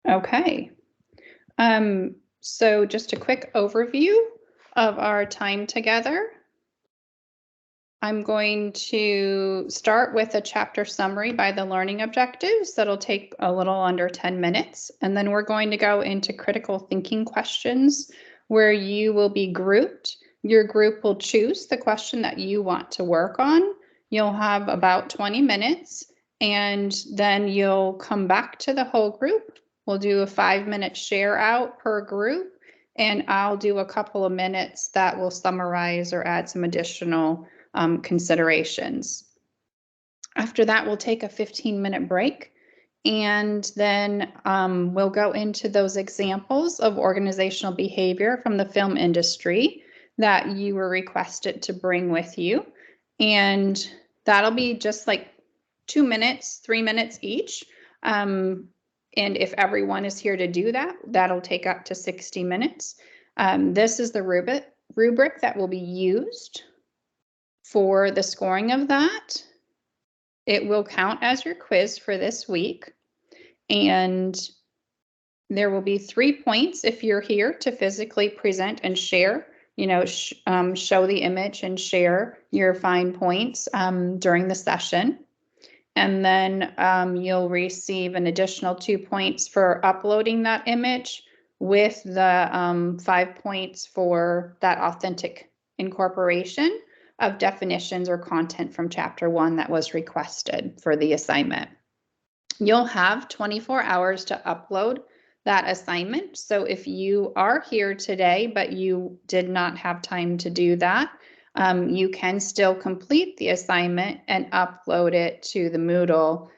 Okay. So just a quick overview of our time together. I'm going to start with a chapter summary by the learning objectives. That'll take a little under 10 minutes. And then we're going to go into critical thinking questions where you will be grouped. Your group will choose the question that you want to work on. You'll have about 20 minutes, and then you'll come back to the whole group. We'll do a 5-minute share out per group, and I'll do a couple of minutes that will summarize or add some additional considerations. After that, we'll take a 15-minute break, and then we'll go into those examples of organizational behavior from the film industry that you were requested to bring with you. And that'll be just like 2 minutes, 3 minutes each. And if everyone is here to do that, that'll take up to 60 minutes. This is the rubric that will be used for the scoring of that. It will count as your quiz for this week. And there will be 3 points if you're here to physically present and share, show the image and share your fine points during the session. And then you'll receive an additional 2 points for uploading that image with the 5 points for that authentic incorporation of definitions or content from chapter 1 that was requested for the assignment. You'll have 24 hours to upload that assignment. So if you are here today, but you did not have time to do that, you can still complete the assignment and upload it to the Moodle,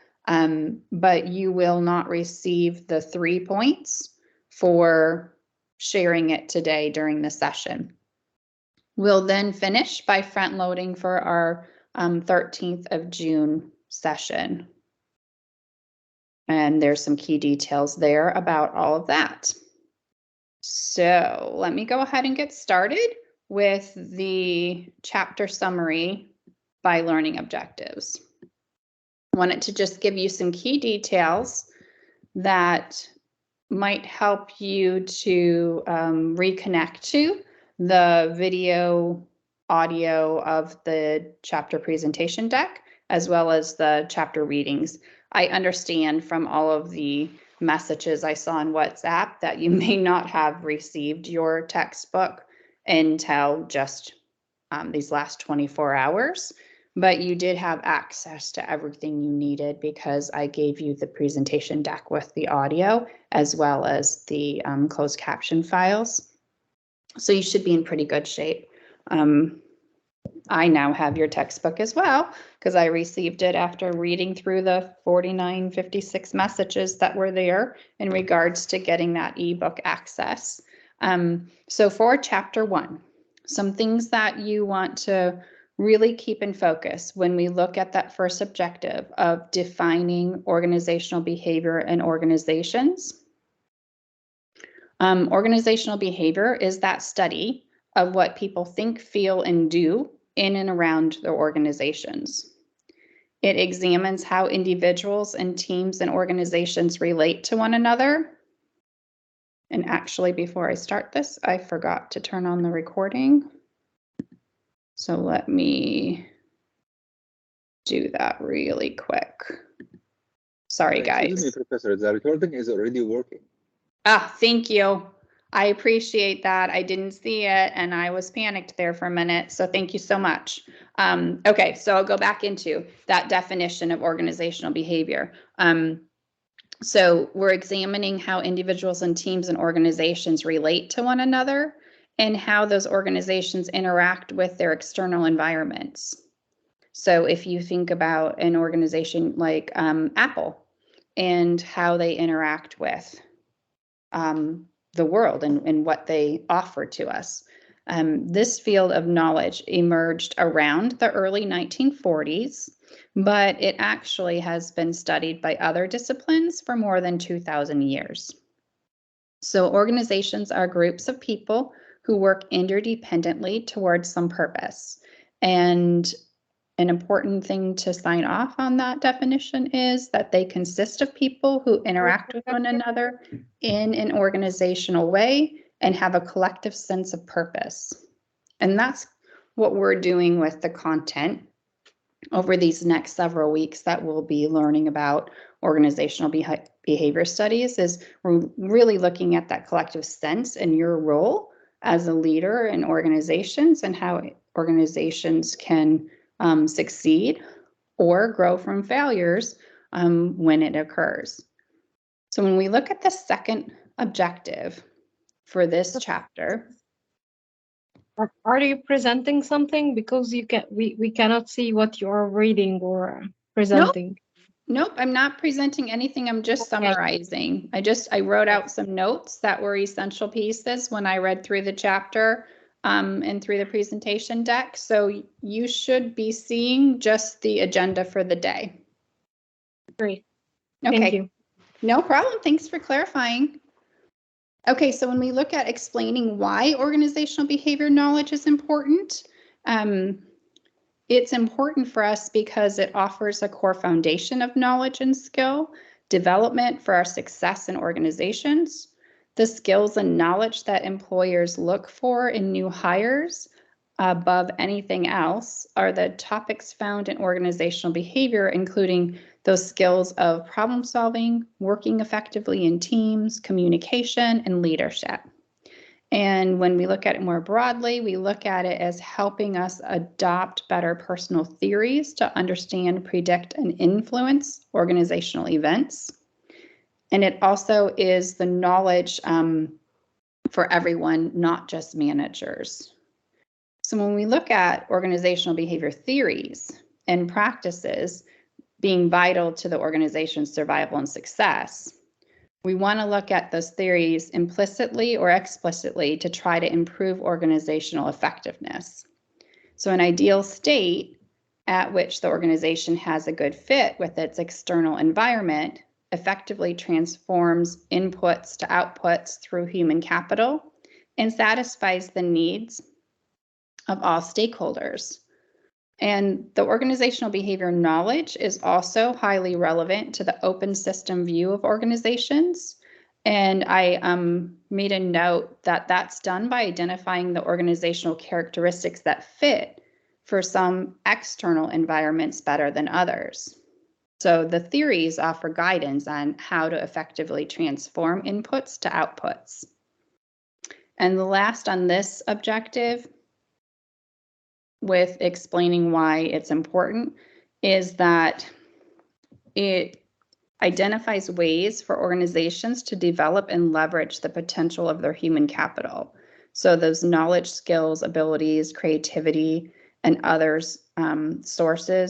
but you will not receive the 3 points for sharing it today during the session. We'll then finish by front loading for our 13th of June session. And there's some key details there about all of that. So let me go ahead and get started with the chapter summary by learning objectives. I wanted to just give you some key details that might help you to reconnect to the video audio of the chapter presentation deck, as well as the chapter readings. I understand from all of the messages I saw on WhatsApp that you may not have received your textbook until just these last 24 hours, but you did have access to everything you needed because I gave you the presentation deck with the audio as well as the closed caption files. So you should be in pretty good shape. I now have your textbook as well because I received it after reading through the 4956 messages that were there in regards to getting that ebook access. So for chapter 1, some things that you want to really keep in focus when we look at that first objective of defining organizational behavior in organizations. Organizational behavior is that study of what people think, feel, and do in and around their organizations. It examines how individuals and teams and organizations relate to one another. And actually, before I start this, I forgot to turn on the recording. So let me do that really quick. Sorry, guys. Excuse me, Professor, the recording is already working. Ah, thank you. I appreciate that. I didn't see it and I was panicked there for a minute. So thank you so much. Okay, so I'll go back into that definition of organizational behavior. So we're examining how individuals and teams and organizations relate to one another and how those organizations interact with their external environments. So if you think about an organization like Apple and how they interact with the world and what they offer to us. This field of knowledge emerged around the early 1940s, but it actually has been studied by other disciplines for more than 2,000 years. So organizations are groups of people who work interdependently towards some purpose. And an important thing to sign off on that definition is that they consist of people who interact with one another in an organizational way and have a collective sense of purpose. And that's what we're doing with the content over these next several weeks that we'll be learning about organizational behavior studies. Is we're really looking at that collective sense and your role as a leader in organizations and how organizations can succeed or grow from failures when it occurs. So when we look at the second objective for this chapter. Are you presenting something? Because we cannot see what you're reading or presenting. Nope, I'm not presenting anything. I'm just summarizing. I wrote out some notes that were essential pieces when I read through the chapter and through the presentation deck. So you should be seeing just the agenda for the day. Great. Okay. Thank you. No problem. Thanks for clarifying. Okay, so when we look at explaining why organizational behavior knowledge is important, it's important for us because it offers a core foundation of knowledge and skill development for our success in organizations. The skills and knowledge that employers look for in new hires above anything else are the topics found in organizational behavior, including those skills of problem solving, working effectively in teams, communication, and leadership. And when we look at it more broadly, we look at it as helping us adopt better personal theories to understand, predict, and influence organizational events. And it also is the knowledge for everyone, not just managers. So when we look at organizational behavior theories and practices being vital to the organization's survival and success, we want to look at those theories implicitly or explicitly to try to improve organizational effectiveness. So an ideal state at which the organization has a good fit with its external environment effectively transforms inputs to outputs through human capital and satisfies the needs of all stakeholders. And the organizational behavior knowledge is also highly relevant to the open system view of organizations. And I made a note that that's done by identifying the organizational characteristics that fit for some external environments better than others. So the theories offer guidance on how to effectively transform inputs to outputs. And the last on this objective, with explaining why it's important, is that it identifies ways for organizations to develop and leverage the potential of their human capital. So those knowledge, skills, abilities, creativity, and others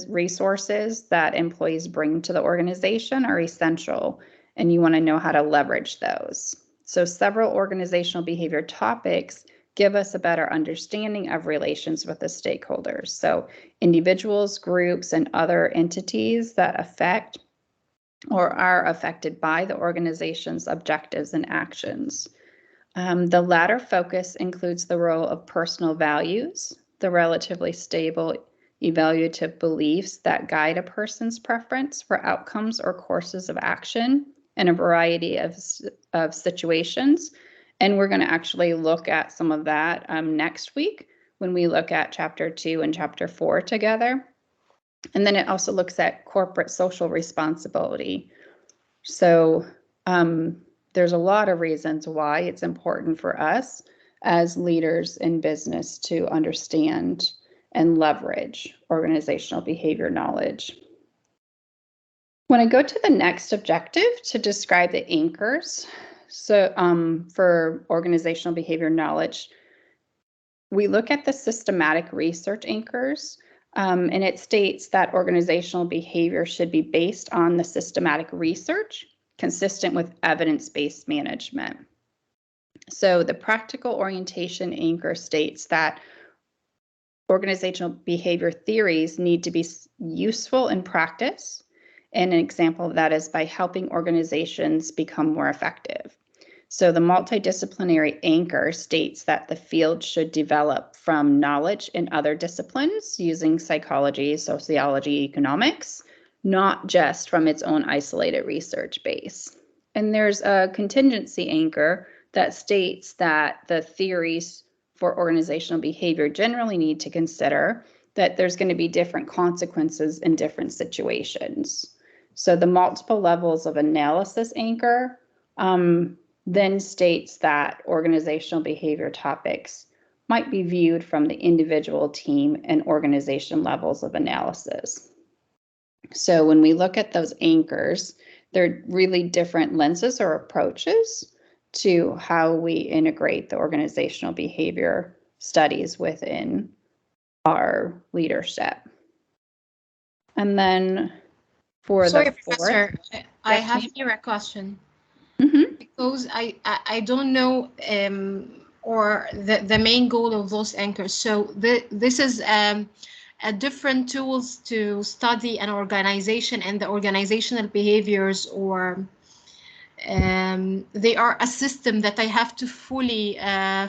resources that employees bring to the organization are essential, and you want to know how to leverage those. So several organizational behavior topics give us a better understanding of relations with the stakeholders. So individuals, groups, and other entities that affect or are affected by the organization's objectives and actions. The latter focus includes the role of personal values, the relatively stable evaluative beliefs that guide a person's preference for outcomes or courses of action in a variety of situations. And we're going to actually look at some of that next week when we look at Chapter 2 and Chapter 4 together. And then it also looks at corporate social responsibility. So there's a lot of reasons why it's important for us as leaders in business to understand and leverage organizational behavior knowledge. When I go to the next objective to describe the anchors, so for organizational behavior knowledge, we look at the systematic research anchors, and it states that organizational behavior should be based on the systematic research consistent with evidence-based management. So the practical orientation anchor states that organizational behavior theories need to be useful in practice. And an example of that is by helping organizations become more effective. So the multidisciplinary anchor states that the field should develop from knowledge in other disciplines using psychology, sociology, economics, not just from its own isolated research base. And there's a contingency anchor that states that the theories for organizational behavior generally need to consider that there's going to be different consequences in different situations. So the multiple levels of analysis anchor then states that organizational behavior topics might be viewed from the individual, team, and organization levels of analysis. So when we look at those anchors, they're really different lenses or approaches to how we integrate the organizational behavior studies within our leadership. And then for Sorry, the fourth, Professor, I Yes, have ma'am. here a question. Mhm. Because I don't know or the main goal of those anchors. So this is a different tools to study an organization and the organizational behaviors, or they are a system that I have to fully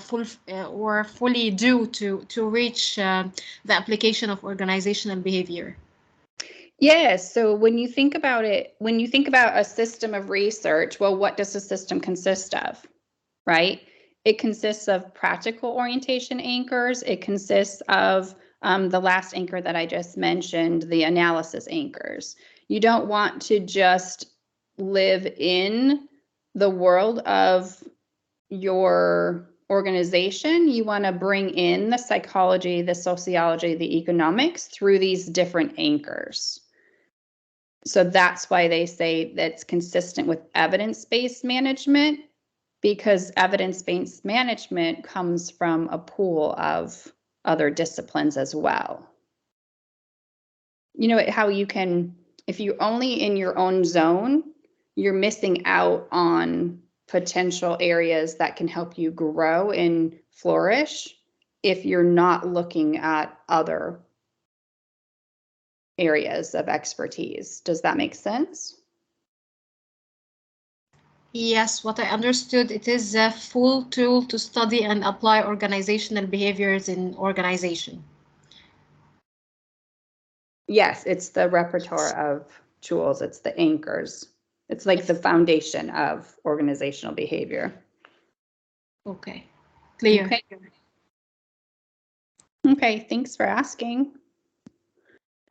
fully do to reach the application of organizational behavior. Yes. So when you think about it, when you think about a system of research, well, what does the system consist of, right? It consists of practical orientation anchors. It consists of the last anchor that I just mentioned, the analysis anchors. You don't want to just live in the world of your organization. You want to bring in the psychology, the sociology, the economics through these different anchors. So that's why they say that's consistent with evidence-based management, because evidence-based management comes from a pool of other disciplines as well. You know how you can, if you're only in your own zone, you're missing out on potential areas that can help you grow and flourish if you're not looking at other areas of expertise. Does that make sense? Yes, what I understood, it is a full tool to study and apply organizational behaviors in organization. Yes, it's the repertoire of tools. It's the anchors. It's like the foundation of organizational behavior. Okay, clear. Okay. Okay, thanks for asking.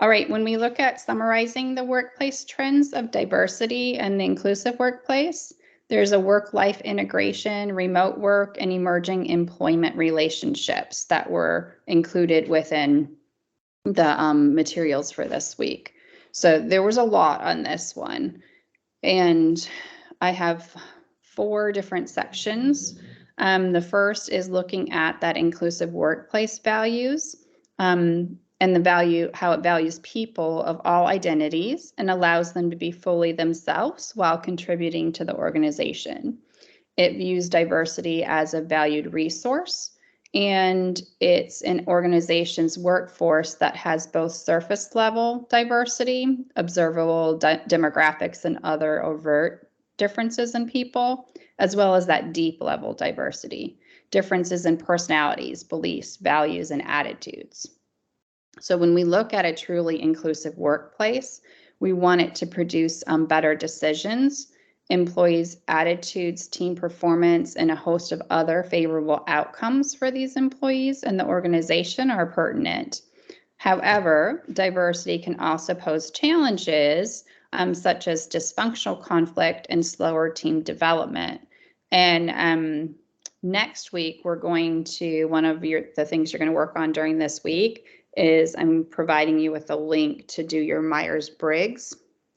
All right, when we look at summarizing the workplace trends of diversity and the inclusive workplace, there's a work-life integration, remote work, and emerging employment relationships that were included within the materials for this week. So there was a lot on this one. And I have 4 different sections. The first is looking at that inclusive workplace values and the value, how it values people of all identities and allows them to be fully themselves while contributing to the organization. It views diversity as a valued resource, and it's an organization's workforce that has both surface level diversity, observable demographics and other overt differences in people, as well as that deep level diversity, differences in personalities, beliefs, values, and attitudes. So when we look at a truly inclusive workplace, we want it to produce better decisions, employees' attitudes, team performance, and a host of other favorable outcomes for these employees and the organization are pertinent. However, diversity can also pose challenges such as dysfunctional conflict and slower team development. And next week, we're going to, one of the things you're going to work on during this week is I'm providing you with a link to do your Myers-Briggs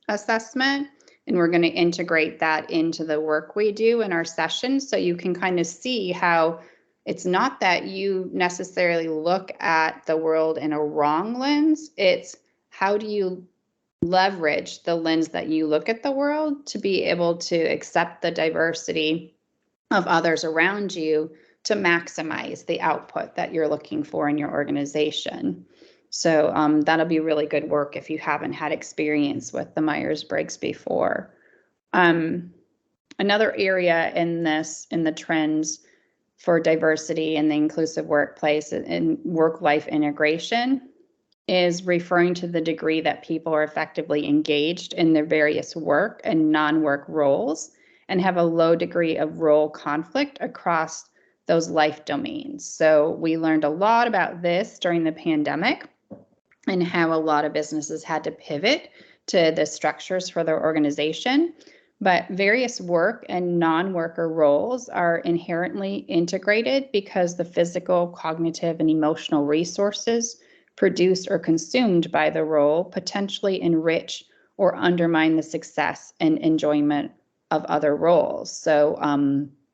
assessment. And we're going to integrate that into the work we do in our sessions so you can kind of see how it's not that you necessarily look at the world in a wrong lens. It's how do you leverage the lens that you look at the world to be able to accept the diversity of others around you to maximize the output that you're looking for in your organization. So that'll be really good work if you haven't had experience with the Myers-Briggs before. Another area in the trends for diversity in the inclusive workplace and work-life integration is referring to the degree that people are effectively engaged in their various work and non-work roles and have a low degree of role conflict across those life domains. So we learned a lot about this during the pandemic and how a lot of businesses had to pivot to the structures for their organization. But various work and non-worker roles are inherently integrated because the physical, cognitive, and emotional resources produced or consumed by the role potentially enrich or undermine the success and enjoyment of other roles. So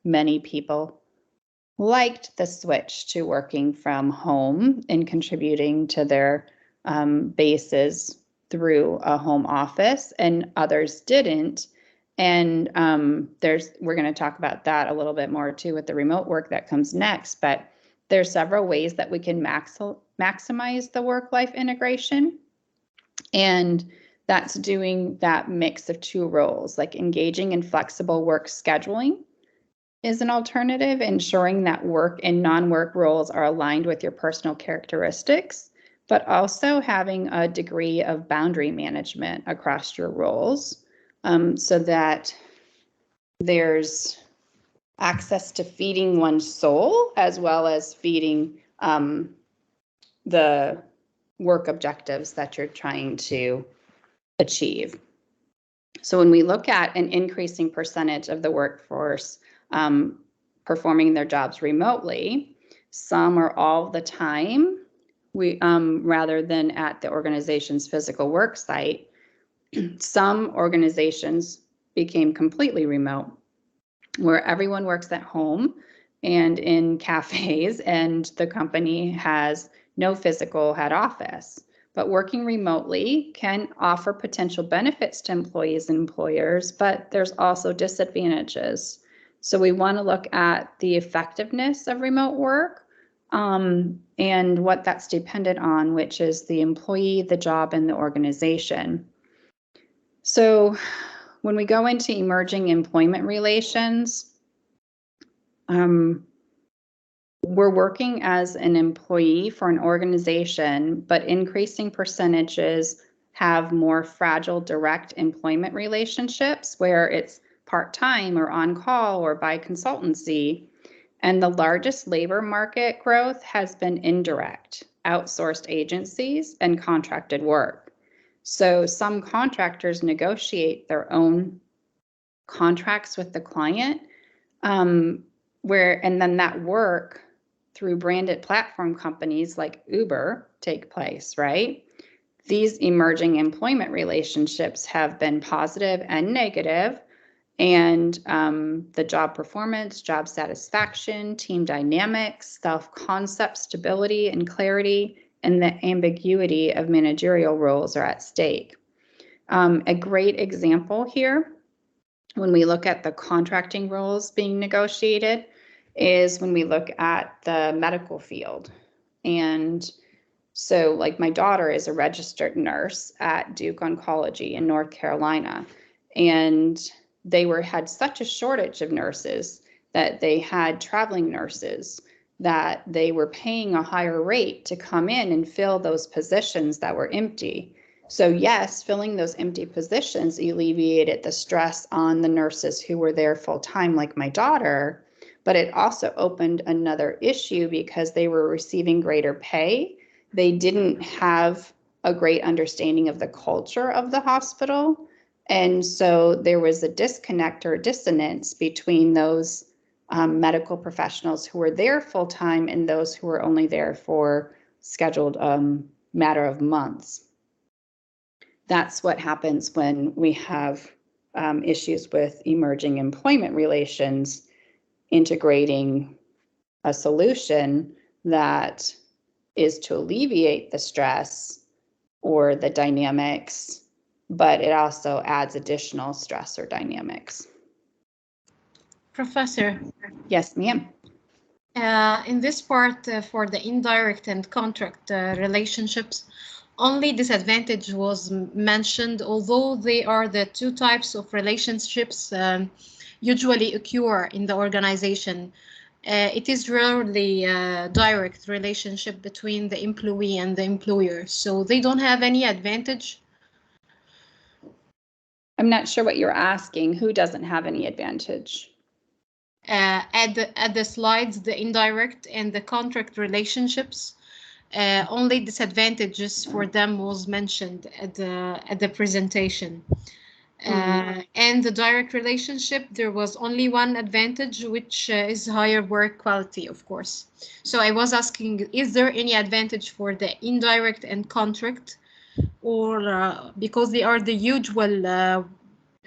many people liked the switch to working from home and contributing to their bases through a home office, and others didn't. And we're going to talk about that a little bit more too with the remote work that comes next, but there's several ways that we can maximize the work-life integration. And that's doing that mix of two roles, like engaging in flexible work scheduling is an alternative, ensuring that work and non-work roles are aligned with your personal characteristics, but also having a degree of boundary management across your roles so that there's access to feeding one's soul as well as feeding the work objectives that you're trying to achieve. So when we look at an increasing percentage of the workforce performing their jobs remotely, some or all the time, rather than at the organization's physical work site, some organizations became completely remote, where everyone works at home and in cafes, and the company has no physical head office. But working remotely can offer potential benefits to employees and employers, but there's also disadvantages. So we want to look at the effectiveness of remote work and what that's dependent on, which is the employee, the job, and the organization. So when we go into emerging employment relations, we're working as an employee for an organization, but increasing percentages have more fragile direct employment relationships where it's part-time or on-call or by consultancy. And the largest labor market growth has been indirect, outsourced agencies, and contracted work. So some contractors negotiate their own contracts with the client, and then that work through branded platform companies like Uber take place, right? These emerging employment relationships have been positive and negative, and the job performance, job satisfaction, team dynamics, self-concept stability and clarity, and the ambiguity of managerial roles are at stake. A great example here, when we look at the contracting roles being negotiated, is when we look at the medical field. And so like my daughter is a registered nurse at Duke Oncology in North Carolina, and they had such a shortage of nurses that they had traveling nurses that they were paying a higher rate to come in and fill those positions that were empty. So yes, filling those empty positions alleviated the stress on the nurses who were there full time, like my daughter, but it also opened another issue because they were receiving greater pay. They didn't have a great understanding of the culture of the hospital. And so there was a disconnect or dissonance between those medical professionals who were there full time and those who were only there for scheduled matter of months. That's what happens when we have issues with emerging employment relations, integrating a solution that is to alleviate the stress or the dynamics, but it also adds additional stress or dynamics. Professor. Yes, ma'am. In this part for the indirect and contract relationships, only disadvantage was mentioned, although they are the two types of relationships usually occur in the organization. It is rarely a direct relationship between the employee and the employer, so they don't have any advantage. I'm not sure what you're asking. Who doesn't have any advantage? At the slides, the indirect and the contract relationships, only disadvantages for them was mentioned at the presentation. And the direct relationship, there was only one advantage, which is higher work quality, of course. So I was asking, is there any advantage for the indirect and contract, or because they are the usual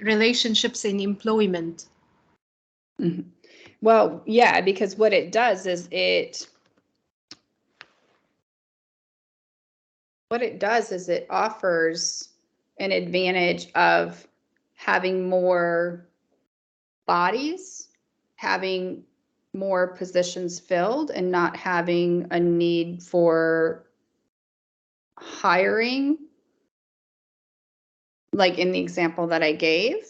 relationships in employment? Mm-hmm. Well, yeah, because what it does is it offers an advantage of having more bodies, having more positions filled, and not having a need for hiring, like in the example that I gave,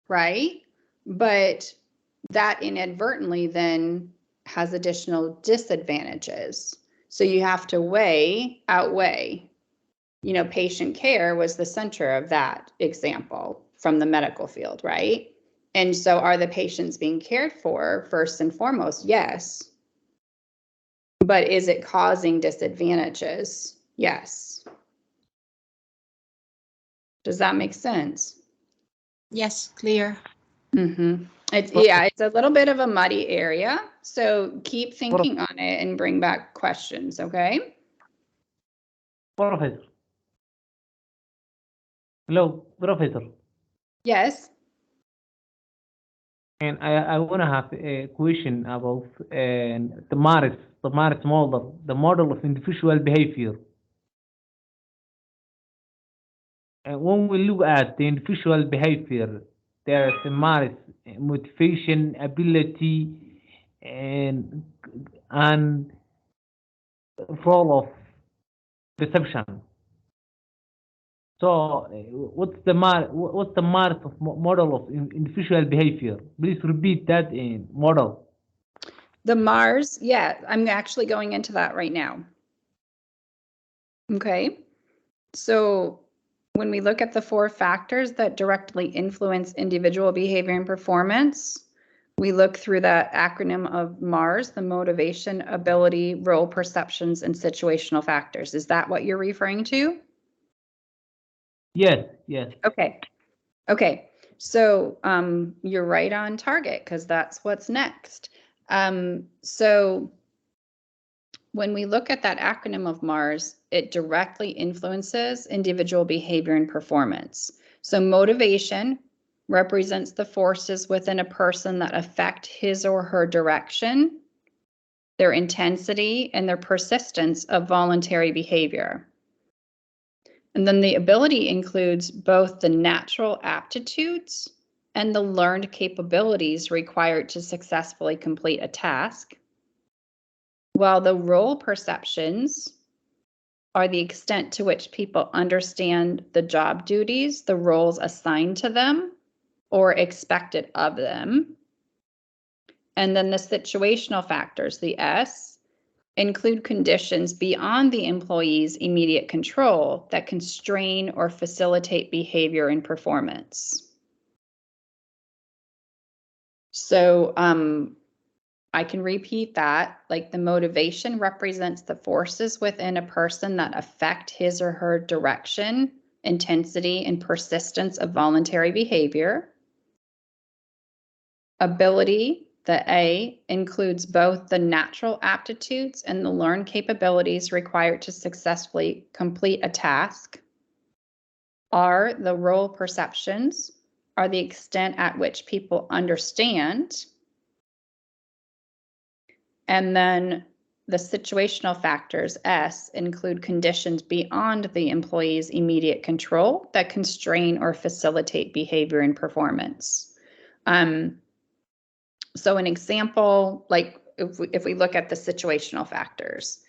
right? But that inadvertently then has additional disadvantages. So you have to outweigh, patient care was the center of that example from the medical field, right? And so are the patients being cared for first and foremost? Yes. But is it causing disadvantages? Yes. Does that make sense? Yes, clear. Mm-hmm. It's a little bit of a muddy area, so keep thinking on it and bring back questions, okay? Professor. Hello, Professor. Yes. And I want to have a question about the Myers model, the model of individual behavior. And when we look at the individual behavior, there's a Myers motivation, ability, and role of perception. So, what's the Myers model of individual behavior? Please repeat that in model. The Myers, yeah, I'm actually going into that right now. Okay. So when we look at the 4 factors that directly influence individual behavior and performance, we look through that acronym of MARS, the motivation, ability, role perceptions, and situational factors. Is that what you're referring to? Yes. Okay. So you're right on target because that's what's next. So when we look at that acronym of MARS, it directly influences individual behavior and performance. So motivation represents the forces within a person that affect his or her direction, their intensity, and their persistence of voluntary behavior. And then the ability includes both the natural aptitudes and the learned capabilities required to successfully complete a task, while the role perceptions are the extent to which people understand the job duties, the roles assigned to them or expected of them. And then the situational factors, the S, include conditions beyond the employee's immediate control that constrain or facilitate behavior and performance. So I can repeat that, like the motivation represents the forces within a person that affect his or her direction, intensity, and persistence of voluntary behavior. Ability, the A, includes both the natural aptitudes and the learned capabilities required to successfully complete a task. R, the role perceptions, are the extent at which people understand. And then the situational factors, S, include conditions beyond the employee's immediate control that constrain or facilitate behavior and performance. So an example, like if we look at the situational factors,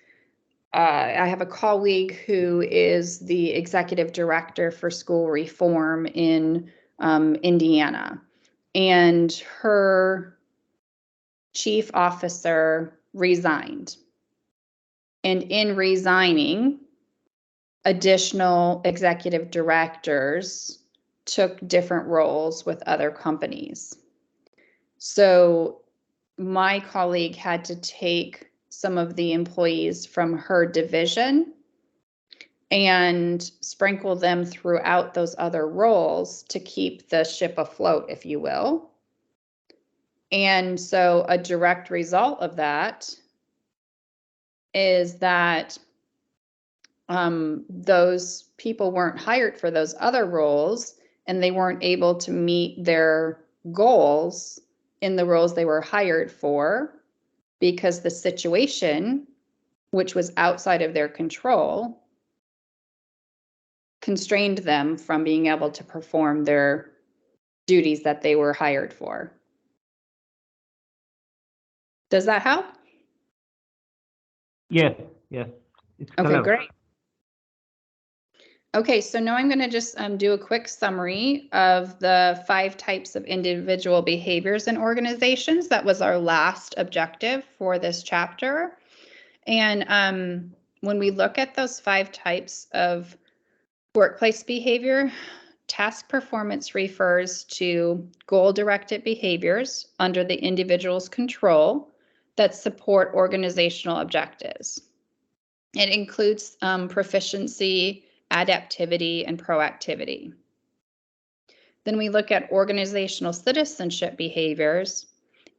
I have a colleague who is the executive director for school reform in Indiana. and her chief officer resigned. And in resigning, additional executive directors took different roles with other companies. So my colleague had to take some of the employees from her division and sprinkle them throughout those other roles to keep the ship afloat, if you will. And so a direct result of that is that those people weren't hired for those other roles, and they weren't able to meet their goals in the roles they were hired for because the situation, which was outside of their control, constrained them from being able to perform their duties that they were hired for. Does that help? Yes, yes. It's Okay, clear. great. Okay, so now I'm going to just do a quick summary of the 5 types of individual behaviors in organizations. That was our last objective for this chapter. And when we look at those 5 types of workplace behavior, task performance refers to goal-directed behaviors under the individual's control that support organizational objectives. It includes proficiency, adaptivity, and proactivity. Then we look at organizational citizenship behaviors,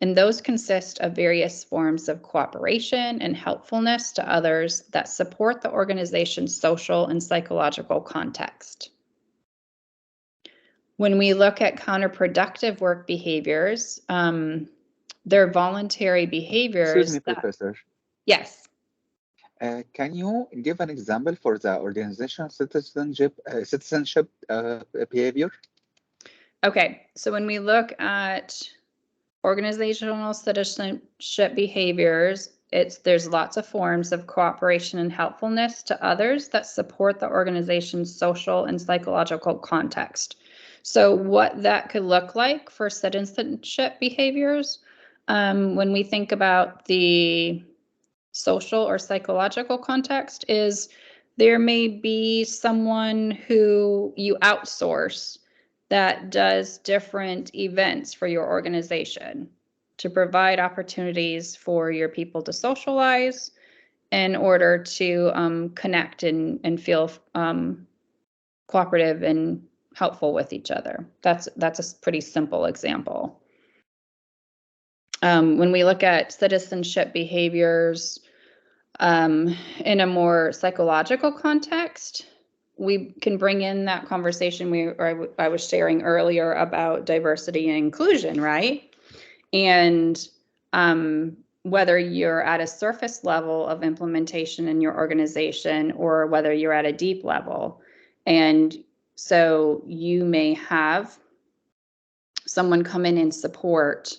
and those consist of various forms of cooperation and helpfulness to others that support the organization's social and psychological context. When we look at counterproductive work behaviors, they're voluntary behaviors. Excuse me, Professor. Yes. Can you give an example for the organizational citizenship behavior? Okay, so when we look at organizational citizenship behaviors, there's lots of forms of cooperation and helpfulness to others that support the organization's social and psychological context. So what that could look like for citizenship behaviors, when we think about the social or psychological context, is there may be someone who you outsource that does different events for your organization to provide opportunities for your people to socialize in order to connect and feel cooperative and helpful with each other. That's a pretty simple example. When we look at citizenship behaviors in a more psychological context, we can bring in that conversation I was sharing earlier about diversity and inclusion, right? And whether you're at a surface level of implementation in your organization or whether you're at a deep level. And so you may have someone come in and support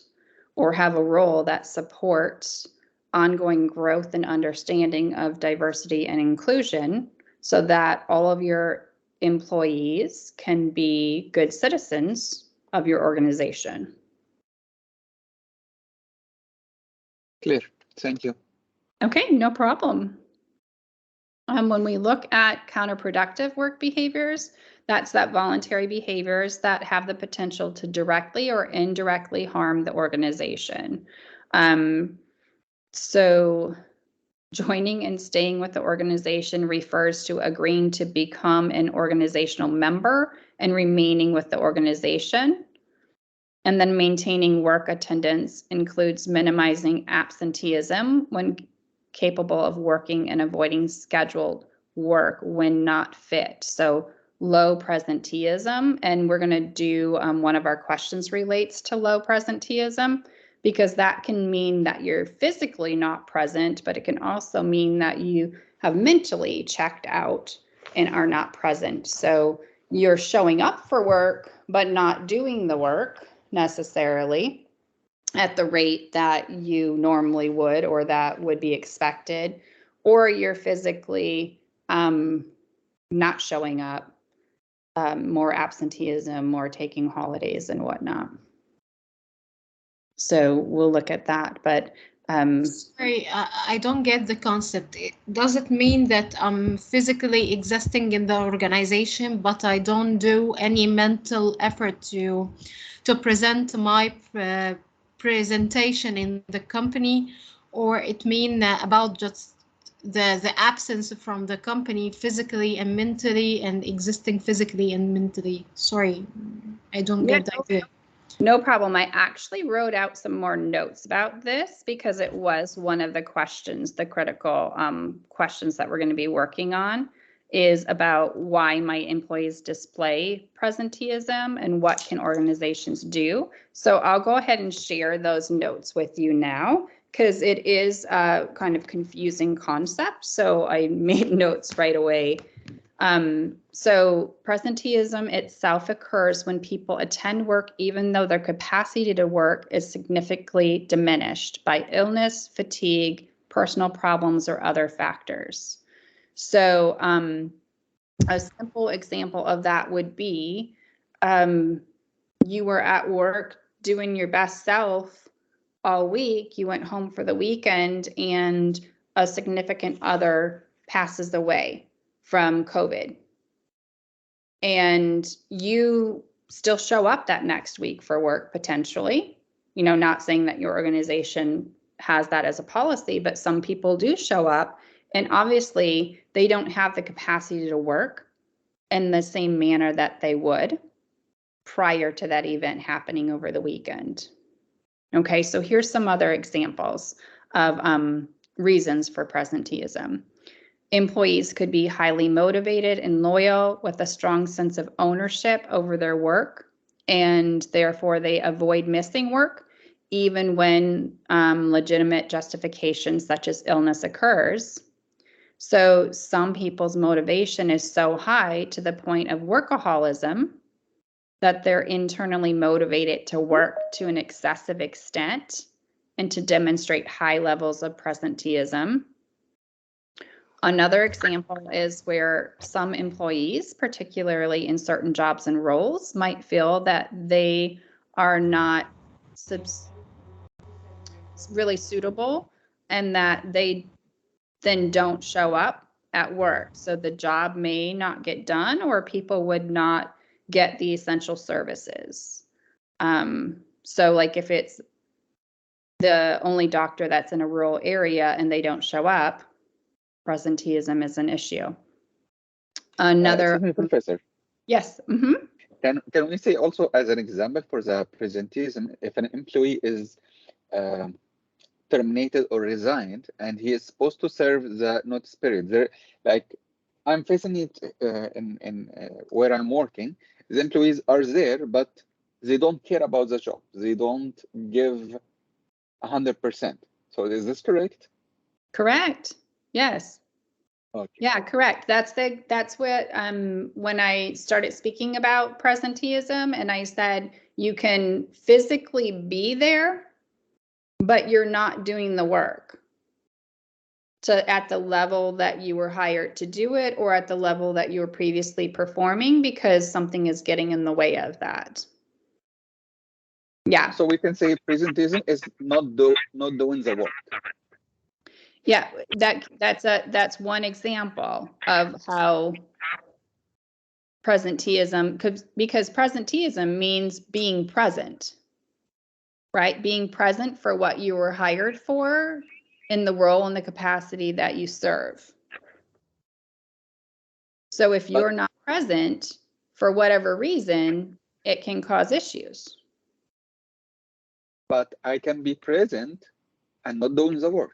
or have a role that supports ongoing growth and understanding of diversity and inclusion so that all of your employees can be good citizens of your organization. Clear. Thank you. Okay, no problem. When we look at counterproductive work behaviors, that's that voluntary behaviors that have the potential to directly or indirectly harm the organization. So joining and staying with the organization refers to agreeing to become an organizational member and remaining with the organization. And then maintaining work attendance includes minimizing absenteeism when capable of working and avoiding scheduled work when not fit. So low presenteeism, and we're going to do one of our questions relates to low presenteeism, because that can mean that you're physically not present, but it can also mean that you have mentally checked out and are not present. So you're showing up for work, but not doing the work necessarily at the rate that you normally would or that would be expected, or you're physically not showing up, more absenteeism, more taking holidays and whatnot. So we'll look at that, but Sorry, I don't get the concept. Does it mean that I'm physically existing in the organization, but I don't do any mental effort to present my presentation in the company, or it mean about just the absence from the company physically and mentally and existing physically and mentally? Sorry, I don't get the idea. no problem. I actually wrote out some more notes about this because it was one of the questions, the critical questions that we're going to be working on, is about why might employees display presenteeism and what can organizations do. So I'll go ahead and share those notes with you now because it is a kind of confusing concept. So I made notes right away. So presenteeism itself occurs when people attend work even though their capacity to work is significantly diminished by illness, fatigue, personal problems, or other factors. So a simple example of that would be you were at work doing your best self all week, you went home for the weekend, and a significant other passes away from COVID. And you still show up that next week for work potentially, you know, not saying that your organization has that as a policy, but some people do show up, and obviously they don't have the capacity to work in the same manner that they would prior to that event happening over the weekend. Okay, so here's some other examples of reasons for presenteeism. Employees could be highly motivated and loyal with a strong sense of ownership over their work, and therefore they avoid missing work even when legitimate justifications such as illness occurs. So some people's motivation is so high to the point of workaholism that they're internally motivated to work to an excessive extent and to demonstrate high levels of presenteeism. Another example is where some employees, particularly in certain jobs and roles, might feel that they are not really suitable and that they then don't show up at work. So the job may not get done, or people would not get the essential services. So like if it's the only doctor that's in a rural area and they don't show up, presenteeism is an issue. Another, Excuse me, Professor. yes. Mm-hmm. Can we say also as an example for the presenteeism, if an employee is terminated or resigned and he is supposed to serve the notice period, there, like I'm facing it in where I'm working, the employees are there, but they don't care about the job. They don't give 100%. So is this correct? Correct. Yes. Okay. Yeah, correct. That's what when I started speaking about presenteeism, and I said you can physically be there, but you're not doing the work at the level that you were hired to do it, or at the level that you were previously performing, because something is getting in the way of that. Yeah. So we can say presenteeism is not doing the work. Yeah, that's one example of how presenteeism could, because presenteeism means being present, right? Being present for what you were hired for in the role and the capacity that you serve. So if you're not present for whatever reason, it can cause issues. But I can be present and not doing the work.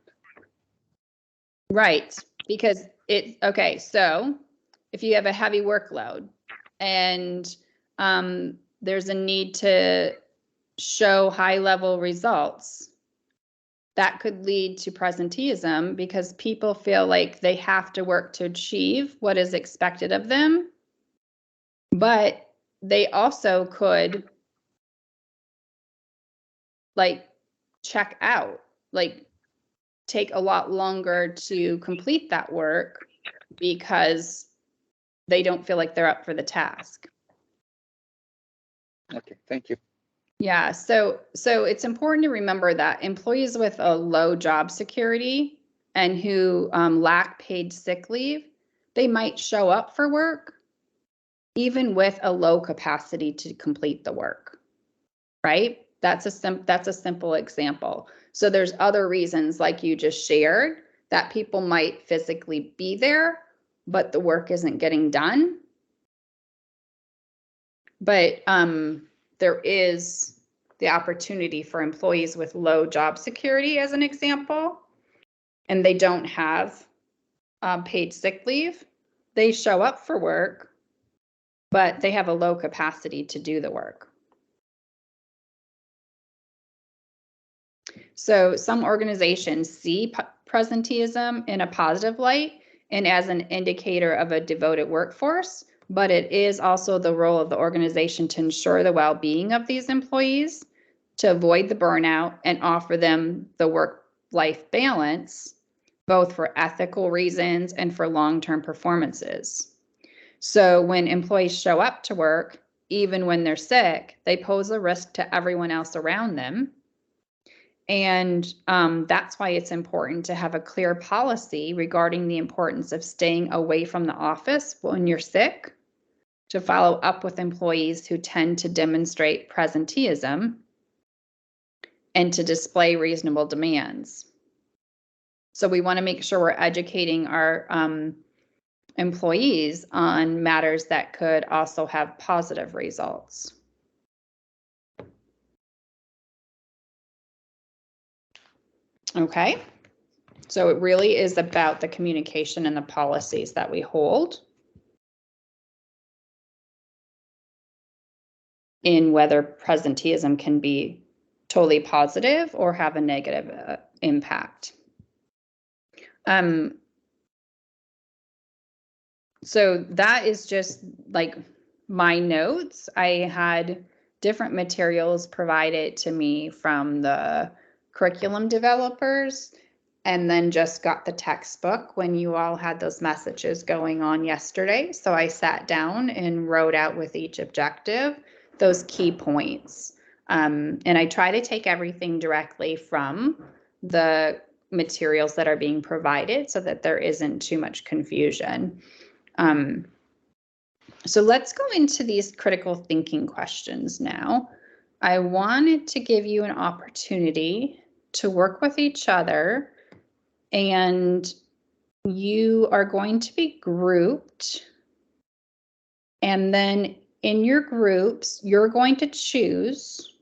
Right, because okay, so if you have a heavy workload and there's a need to show high level results, that could lead to presenteeism because people feel like they have to work to achieve what is expected of them, but they also could like check out, like take a lot longer to complete that work because they don't feel like they're up for the task. Okay, thank you. Yeah, so it's important to remember that employees with a low job security and who lack paid sick leave, they might show up for work even with a low capacity to complete the work, right? That's a simple example. So there's other reasons, like you just shared, that people might physically be there, but the work isn't getting done. But there is the opportunity for employees with low job security, as an example, and they don't have paid sick leave. They show up for work, but they have a low capacity to do the work. So some organizations see presenteeism in a positive light and as an indicator of a devoted workforce, but it is also the role of the organization to ensure the well-being of these employees, to avoid the burnout and offer them the work-life balance, both for ethical reasons and for long-term performances. So when employees show up to work, even when they're sick, they pose a risk to everyone else around them. And that's why it's important to have a clear policy regarding the importance of staying away from the office when you're sick, to follow up with employees who tend to demonstrate presenteeism, and to display reasonable demands. So we want to make sure we're educating our employees on matters that could also have positive results. Okay, so it really is about the communication and the policies that we hold in whether presenteeism can be totally positive or have a negative impact. So that is just like my notes. I had different materials provided to me from the curriculum developers, and then just got the textbook when you all had those messages going on yesterday. So I sat down and wrote out with each objective those key points. And I try to take everything directly from the materials that are being provided so that there isn't too much confusion. So let's go into these critical thinking questions now. I wanted to give you an opportunity to work with each other, and you are going to be grouped. And then in your groups, you're going to choose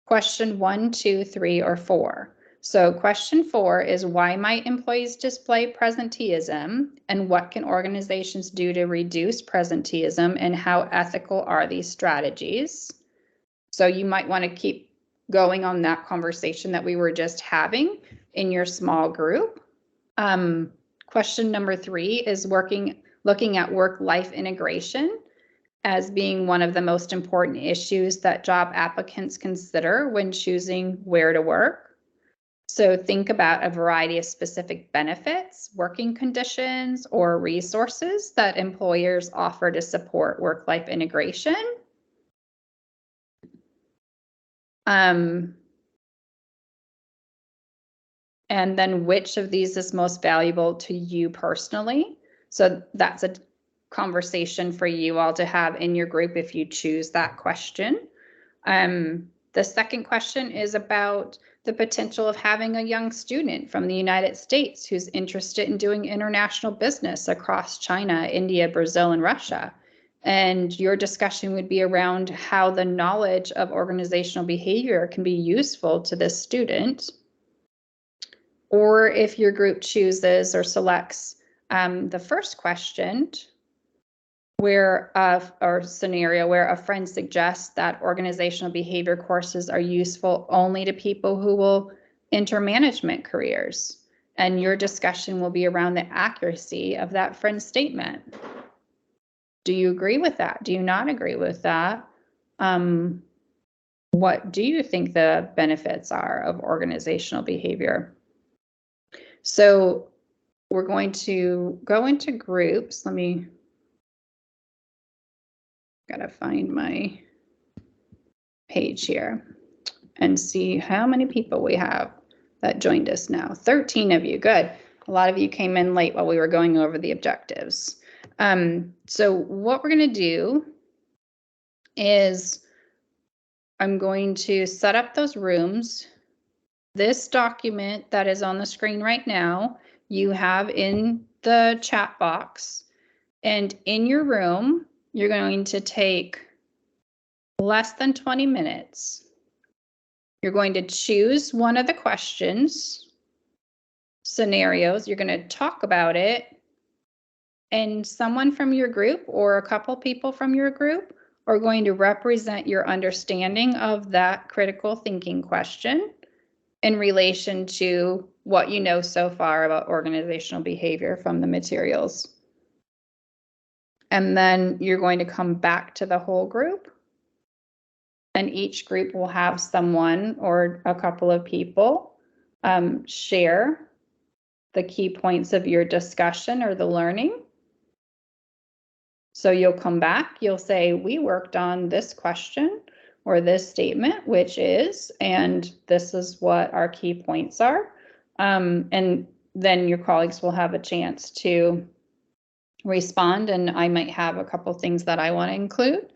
question 1, 2, 3, or 4. So question 4 is, why might employees display presenteeism, and what can organizations do to reduce presenteeism, and how ethical are these strategies? So you might want to keep going on that conversation that we were just having in your small group. Question number 3 is looking at work-life integration as being one of the most important issues that job applicants consider when choosing where to work. So think about a variety of specific benefits, working conditions, or resources that employers offer to support work-life integration. And then which of these is most valuable to you personally? So that's a conversation for you all to have in your group if you choose that question. The second question is about the potential of having a young student from the United States who's interested in doing international business across China, India, Brazil, and Russia. And your discussion would be around how the knowledge of organizational behavior can be useful to this student. Or if your group chooses or selects the first question, or scenario where a friend suggests that organizational behavior courses are useful only to people who will enter management careers. And your discussion will be around the accuracy of that friend's statement. Do you agree with that? Do you not agree with that? What do you think the benefits are of organizational behavior? So we're going to go into groups. Gotta find my page here and see how many people we have that joined us now. 13 of you, good. A lot of you came in late while we were going over the objectives. So what we're going to do is I'm going to set up those rooms. This document that is on the screen right now, you have in the chat box. And in your room, you're going to take less than 20 minutes. You're going to choose one of the questions, scenarios. You're going to talk about it. And someone from your group or a couple people from your group are going to represent your understanding of that critical thinking question in relation to what you know so far about organizational behavior from the materials. And then you're going to come back to the whole group. And each group will have someone or a couple of people share the key points of your discussion or the learning. So you'll come back, you'll say, we worked on this question or this statement, which is, and this is what our key points are. And then your colleagues will have a chance to respond, and I might have a couple things that I want to include.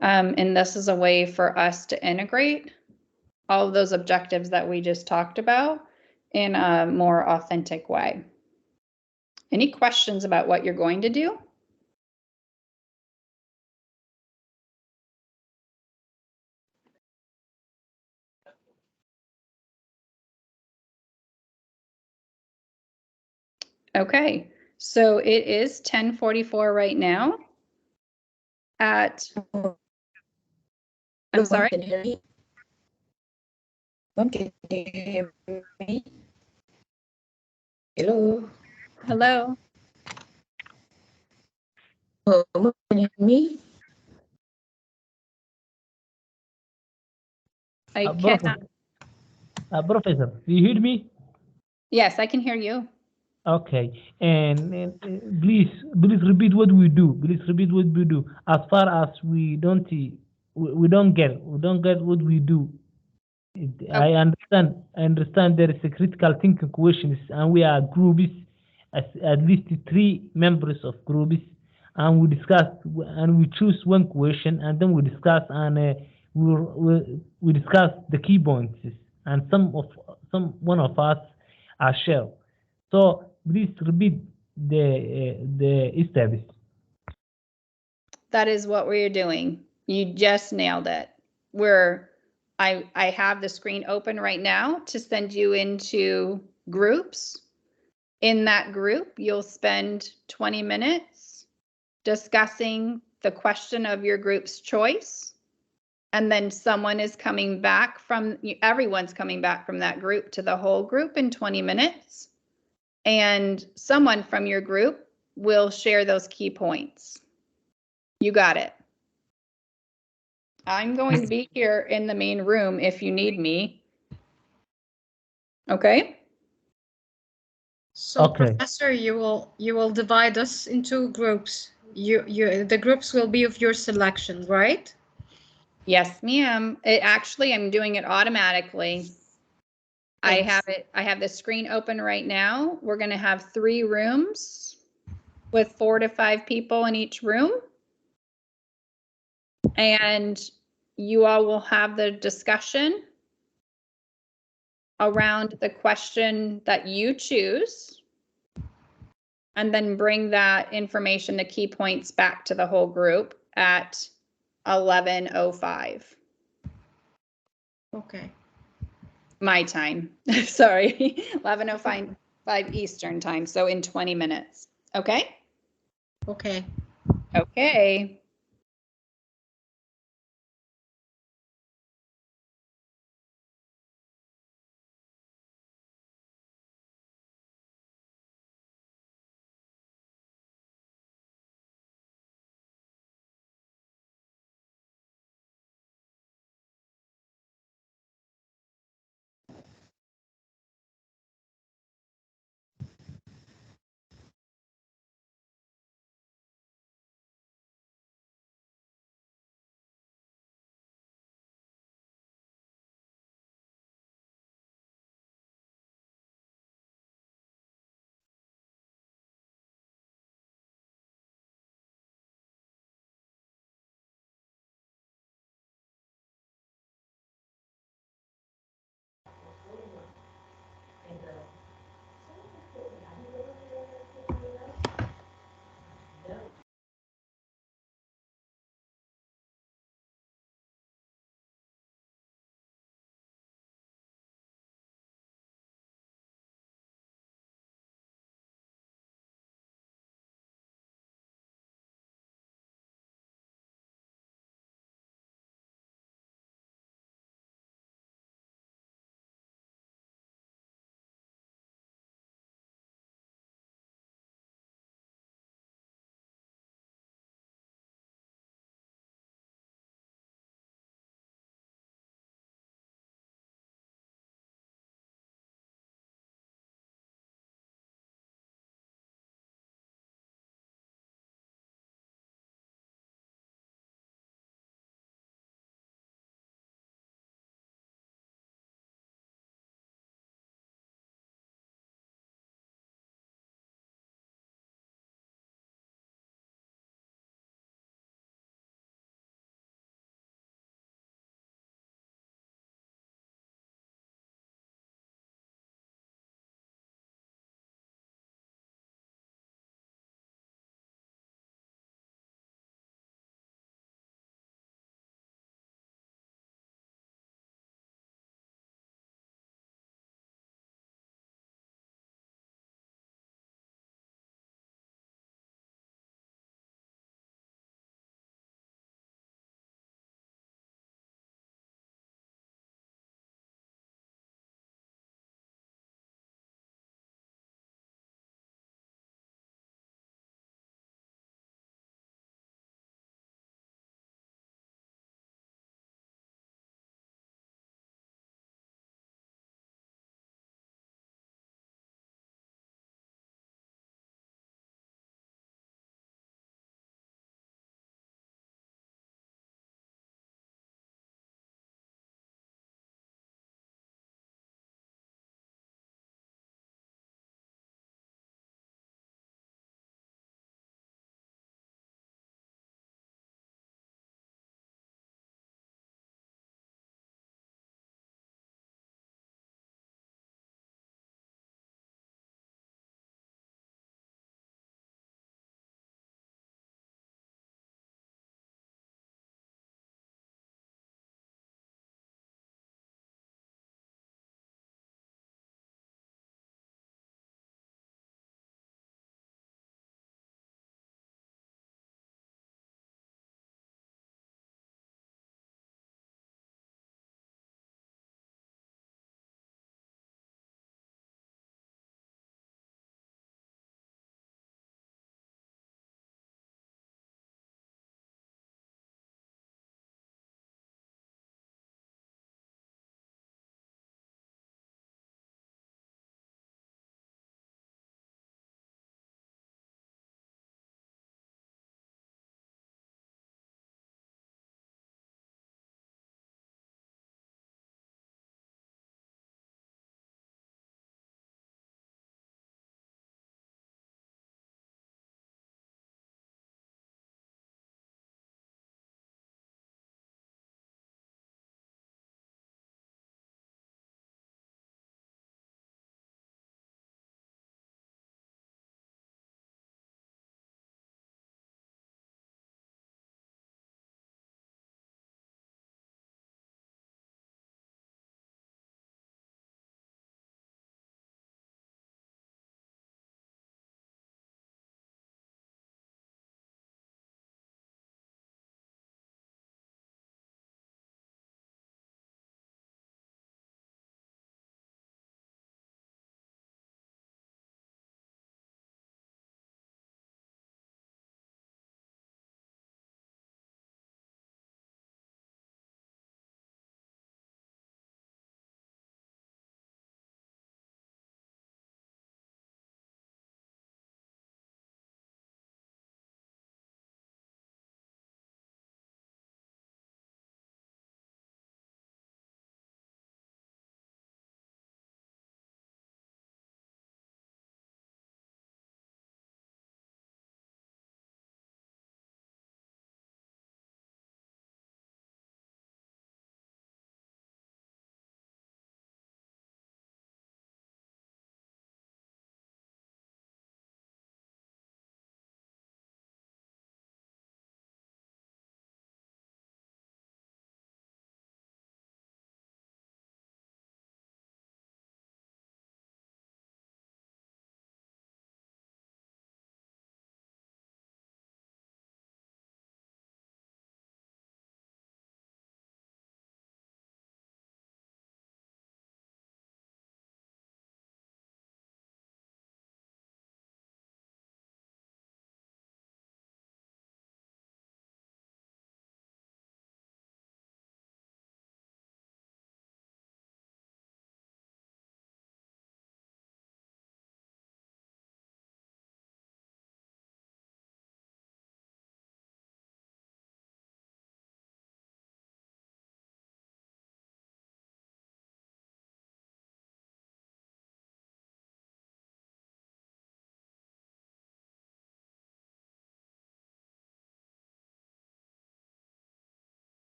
And this is a way for us to integrate all of those objectives that we just talked about in a more authentic way. Any questions about what you're going to do? Okay, so it is 10:44 right now. I'm sorry? Can you hear me? Mom, can you hear me? Hello? Hello? Oh, Mom, can you hear me? I cannot. Professor, do you hear me? Yes, I can hear you. Okay, and please repeat what we do. Please repeat what we do. As far as we don't get what we do. I understand there is a critical thinking questions, and we are groups, at least 3 members of groups, and we discuss and we choose one question, and then we discuss and we discuss the key points, and one of us are share. So please repeat the steps. That is what we're doing. You just nailed it. I have the screen open right now to send you into groups. In that group, you'll spend 20 minutes discussing the question of your group's choice. And then everyone's coming back from that group to the whole group in 20 minutes. And someone from your group will share those key points. You got it. I'm going to be here in the main room if you need me. Okay? So Okay. Professor, you will divide us into groups. The groups will be of your selection, right? Yes, ma'am. I'm doing it automatically. Thanks. I have the screen open right now. We're going to have 3 rooms with 4 to 5 people in each room. And you all will have the discussion around the question that you choose, and then bring that information, the key points, back to the whole group at 11:05. Okay. My time. Sorry, 11:05 Eastern time. So in 20 minutes. Okay? Okay. Okay.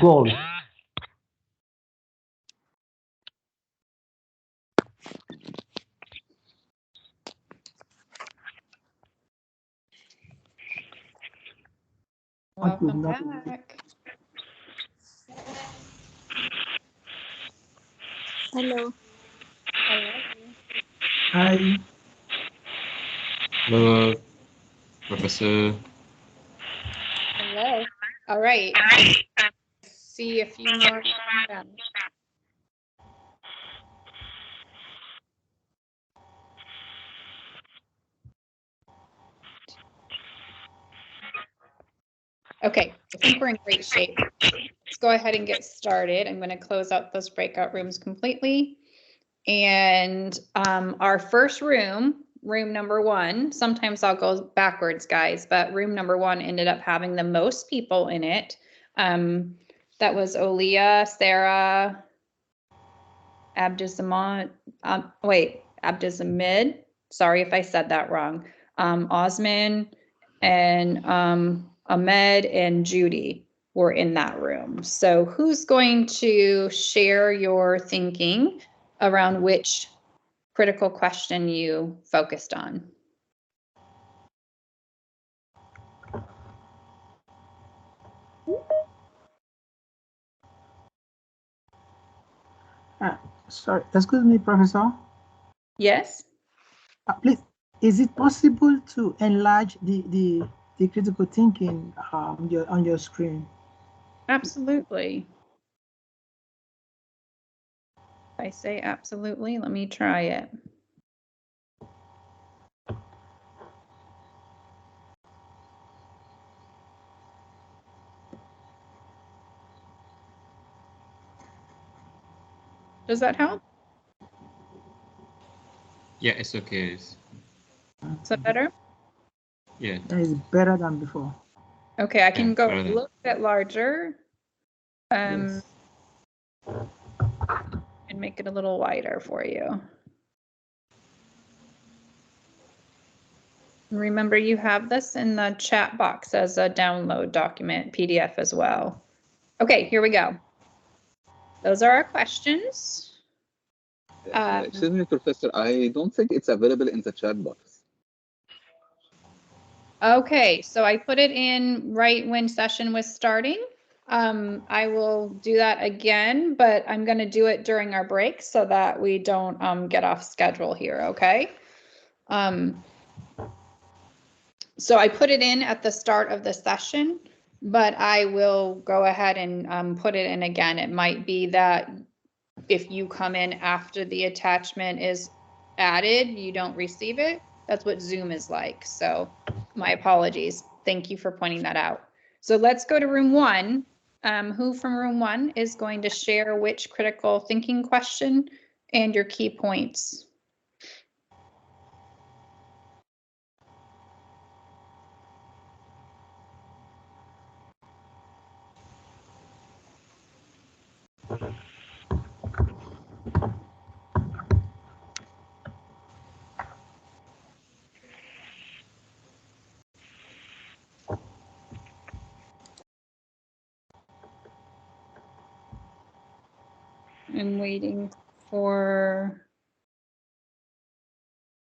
goals. Welcome back. Hello. Hi. Hello, Professor. Hello. All right. See a few more. Okay, I think we're in great shape. Let's go ahead and get started. I'm going to close out those breakout rooms completely. And our first room, room number 1, sometimes I'll go backwards, guys, but room number 1 ended up having the most people in it. That was Olia, Sarah, Abdizamid, sorry if I said that wrong, Osman, and Ahmed and Judy were in that room. So who's going to share your thinking around which critical question you focused on? Sorry, excuse me, Professor. Yes? Please, is it possible to enlarge the critical thinking on your screen? Absolutely. If I say absolutely, let me try it. Does that help? Yeah, it's okay. Is that better? Yeah. That is better than before. Okay, I can go a better than- little bit larger. Yes. And make it a little wider for you. Remember, you have this in the chat box as a download document, PDF as well. Okay, here we go. Those are our questions. Excuse me, Professor, I don't think it's available in the chat box. Okay, so I put it in right when session was starting. I will do that again, but I'm going to do it during our break so that we don't get off schedule here, okay? So I put it in at the start of the session, but I will go ahead and put it in again. It might be that if you come in after the attachment is added, you don't receive it. That's what Zoom is like. So my apologies. Thank you for pointing that out. So let's go to room 1. Who from room 1 is going to share which critical thinking question and your key points? I'm waiting for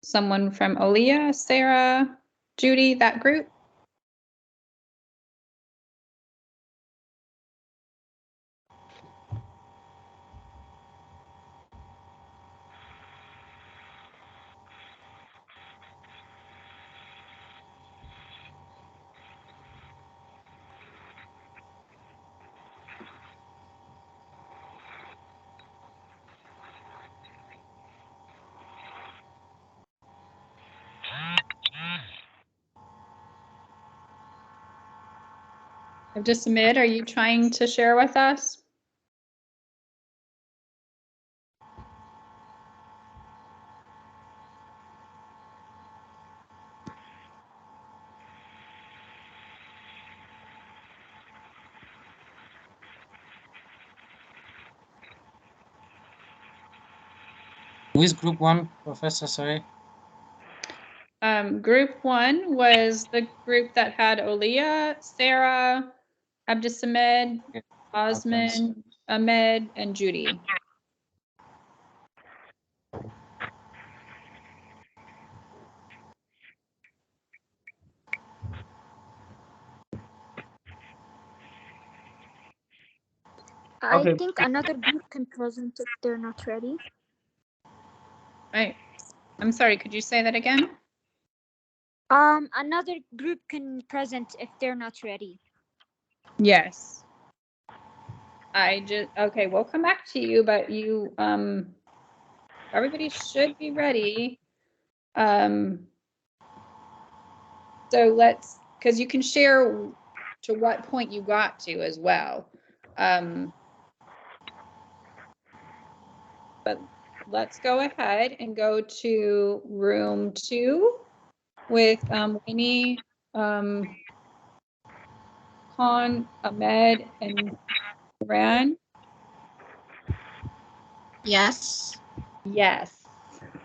someone from Olia, Sarah, Judy, that group. Just Samid, are you trying to share with us? Which group 1, Professor? Sorry. Group 1 was the group that had Olia, Sarah, Abdisamed, Osman, Ahmed, and Judy. I Okay. think another group can present if they're not ready. I'm sorry, could you say that again? Another group can present if they're not ready. Yes. Okay, we'll come back to you, but you, everybody should be ready. So let's, because you can share to what point you got to as well. But let's go ahead and go to room 2 with Winnie, Khan, Ahmed, and Ran. Yes. Yes,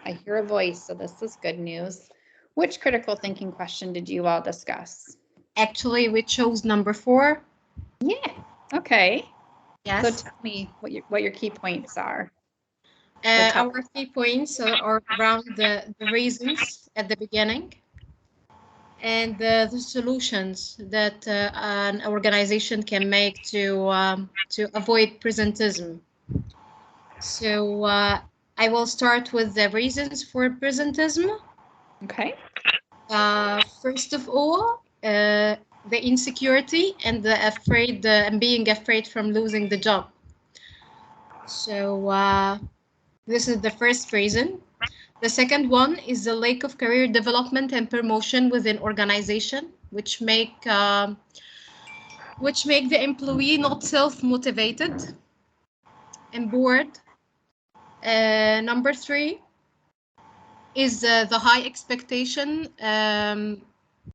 I hear a voice, so this is good news. Which critical thinking question did you all discuss? Actually, we chose number 4. Yeah. Okay. Yes. So tell me what your key points are. Our key points are around the reasons at the beginning and the solutions that an organization can make to avoid presenteeism. So I will start with the reasons for presenteeism. Okay. First of all, the insecurity and and being afraid from losing the job. So this is the first reason. The second one is the lack of career development and promotion within organization, which make the employee not self-motivated and bored. Number 3 is the high expectation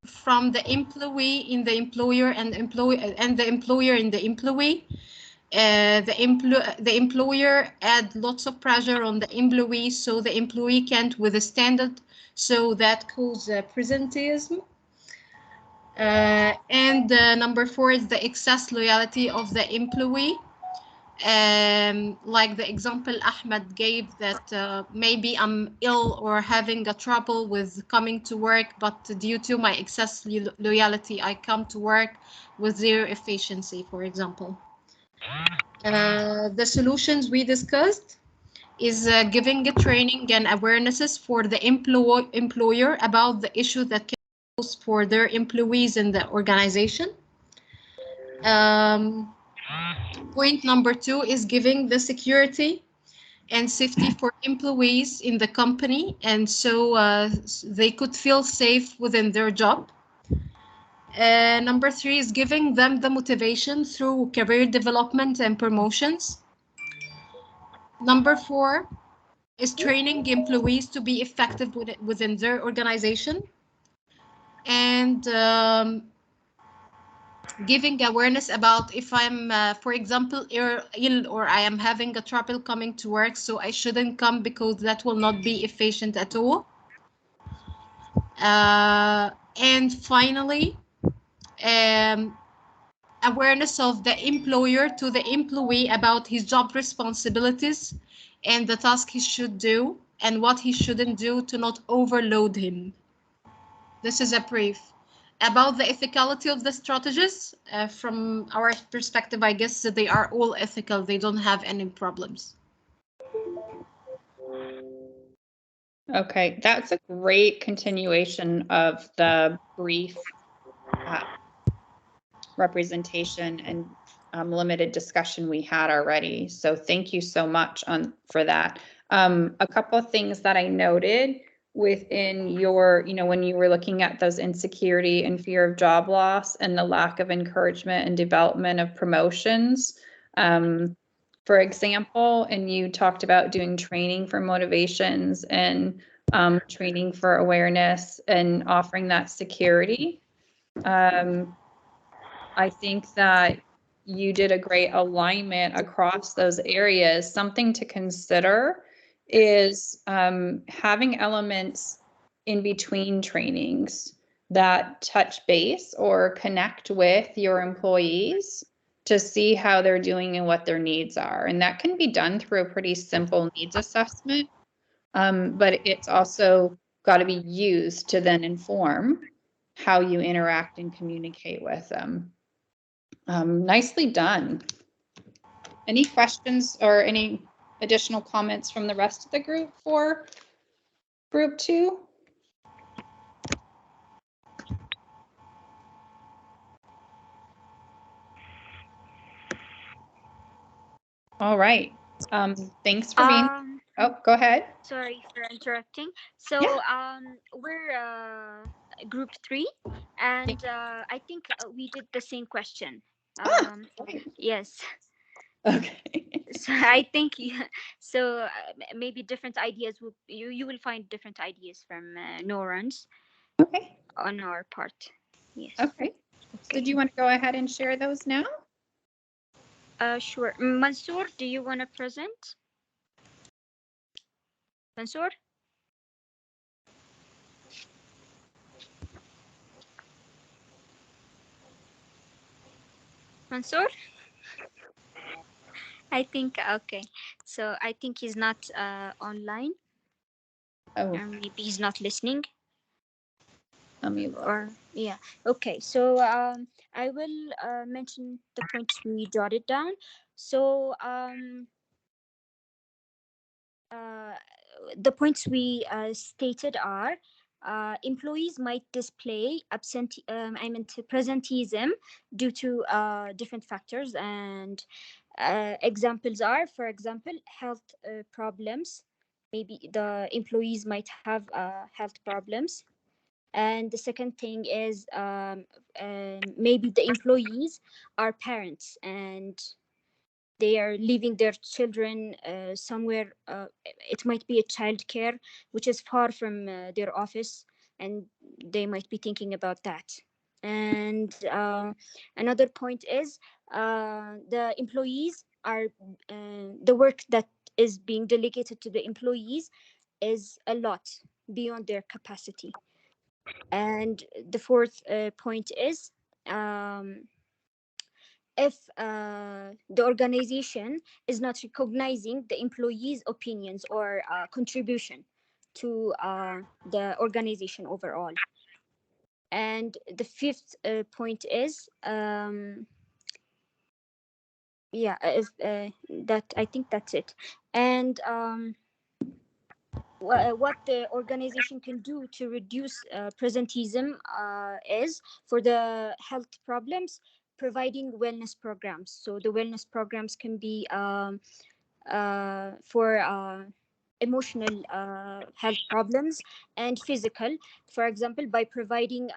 from the employee in the employer and the employer in the employee. The employer add lots of pressure on the employee, so the employee can't withstand it. So that causes presenteeism. And number 4 is the excess loyalty of the employee. Like the example Ahmed gave, that maybe I'm ill or having a trouble with coming to work, but due to my excess loyalty, I come to work with zero efficiency, for example. The solutions we discussed is giving a training and awarenesses for the employer about the issue that can cause for their employees in the organization. Point number 2 is giving the security and safety for employees in the company, and so they could feel safe within their job. Number 3 is giving them the motivation through career development and promotions. Number 4 is training employees to be effective within their organization. And giving awareness about if I'm, for example, ill or I am having a trouble coming to work, so I shouldn't come because that will not be efficient at all. And finally, awareness of the employer to the employee about his job responsibilities and the task he should do and what he shouldn't do to not overload him. This is a brief. About the ethicality of the strategies, from our perspective, I guess that they are all ethical. They don't have any problems. Okay, that's a great continuation of the brief representation and limited discussion we had already. So thank you so much for that. A couple of things that I noted within your, when you were looking at those insecurity and fear of job loss and the lack of encouragement and development of promotions. For example, and you talked about doing training for motivations and training for awareness and offering that security. I think that you did a great alignment across those areas. Something to consider is having elements in between trainings that touch base or connect with your employees to see how they're doing and what their needs are. And that can be done through a pretty simple needs assessment, but it's also got to be used to then inform how you interact and communicate with them. Nicely done. Any questions or any additional comments from the rest of the group for group 2? All right. Thanks for being. Oh, go ahead. Sorry for interrupting. So we're group 3, and I think we did the same question. Yes. Okay. So I think so maybe different ideas will you will find different ideas from neurons. Okay. On our part. Yes. Okay. So do you want to go ahead and share those now? Sure. Mansoor, do you want to present? Mansoor? Mansoor? I think, okay. So I think he's not online. Oh. Or maybe he's not listening. Let me look. Or, yeah. Okay. So I will mention the points we jotted down. So the points we stated are employees might display presenteeism due to different factors, and examples are, for example, health problems. Maybe the employees might have health problems. And the second thing is maybe the employees are parents and they are leaving their children somewhere. It might be a childcare which is far from their office, and they might be thinking about that. And another point is the employees are the work that is being delegated to the employees is a lot beyond their capacity. And the fourth point is if the organization is not recognizing the employees' opinions or contribution to the organization overall. And the fifth point is, that I think that's it. And what the organization can do to reduce presenteeism is, for the health problems, providing wellness programs. So the wellness programs can be for emotional health problems and physical, for example, by providing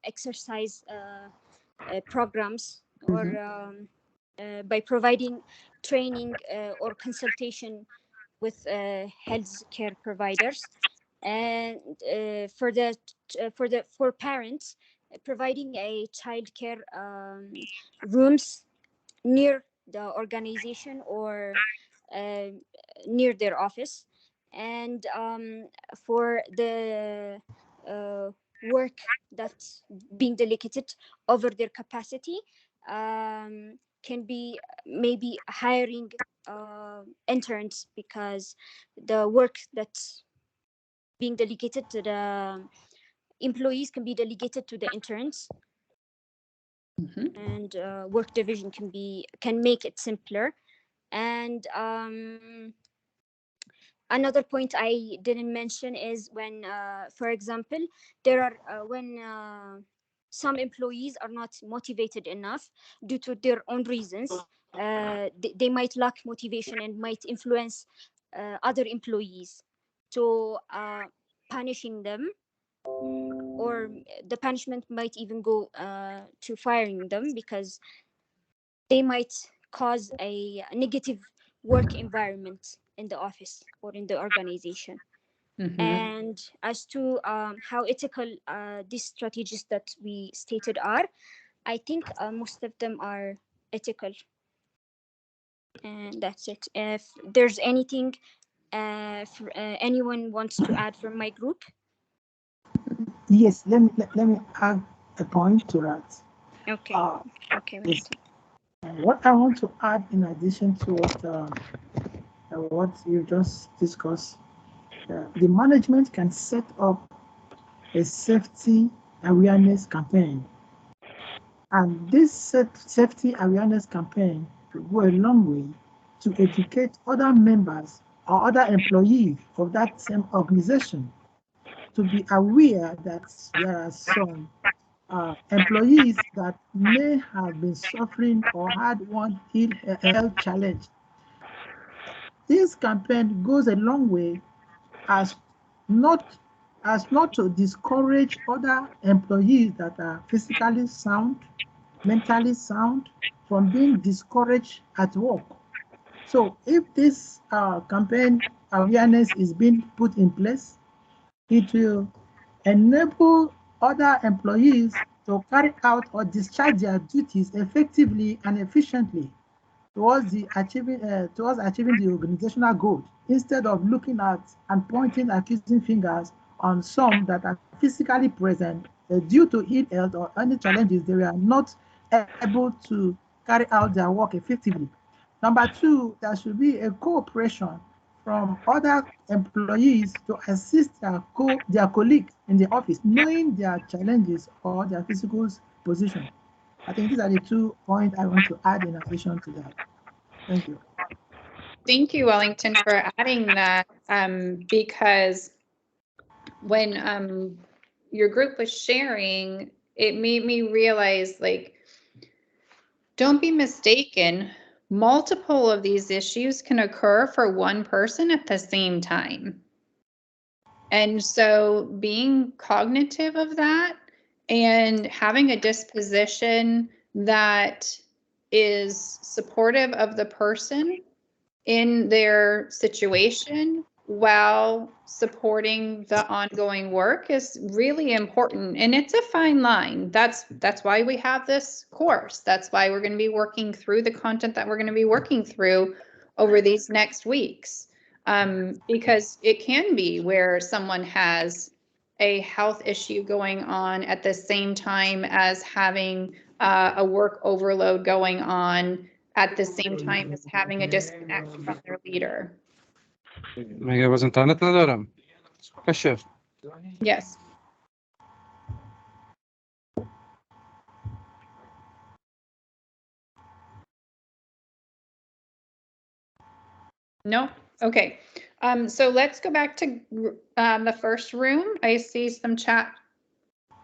exercise programs, or by providing training or consultation with healthcare providers. And for parents, providing a childcare rooms near the organization or near their office. And for the work that's being delegated over their capacity, can be maybe hiring interns, because the work that's being delegated to the employees can be delegated to the interns. And work division can make it simpler. And another point I didn't mention is when, for example, there are when some employees are not motivated enough due to their own reasons. They might lack motivation and might influence other employees to punishing them, or the punishment might even go to firing them, because they might cause a negative work environment in the office or in the organization. And as to how ethical these strategies that we stated are, I think most of them are ethical. And that's it. If there's anything anyone wants to add from my group. Yes, let me add a point to that. Okay. Okay. Yes. What I want to add in addition to what you just discussed, the management can set up a safety awareness campaign. And this safety awareness campaign will go a long way to educate other members or other employees of that same organization to be aware that there are some employees that may have been suffering or had one health challenge. This campaign goes a long way as not to discourage other employees that are physically sound, mentally sound, from being discouraged at work. So if this campaign awareness is being put in place, it will enable other employees to carry out or discharge their duties effectively and efficiently towards achieving the organizational goal, instead of looking at and pointing accusing fingers on some that are physically present due to ill health or any challenges. They were not able to carry out their work effectively. Number two, there should be a cooperation from other employees to assist their colleagues in the office, knowing their challenges or their physical position. I think these are the 2 points I want to add in addition to that. Thank you. Thank you, Wellington, for adding that, because when your group was sharing, it made me realize, like, don't be mistaken, multiple of these issues can occur for one person at the same time. And so being cognitive of that and having a disposition that is supportive of the person in their situation while supporting the ongoing work is really important. And it's a fine line. That's why we have this course. That's why we're going to be working through the content that we're going to be working through over these next weeks. Because it can be where someone has a health issue going on at the same time as having a work overload going on at the same time as having a disconnect from their leader. مega internet ندارم. کشف. Yes. No? Okay. So let's go back to the first room. I see some chat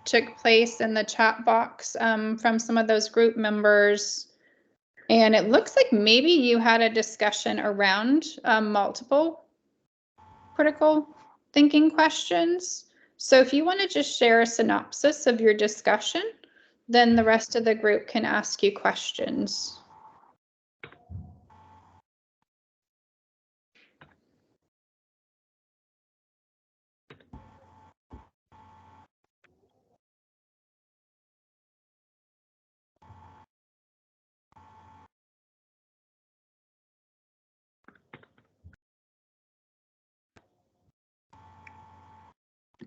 took place in the chat box from some of those group members. And it looks like maybe you had a discussion around multiple critical thinking questions. So if you want to just share a synopsis of your discussion, then the rest of the group can ask you questions.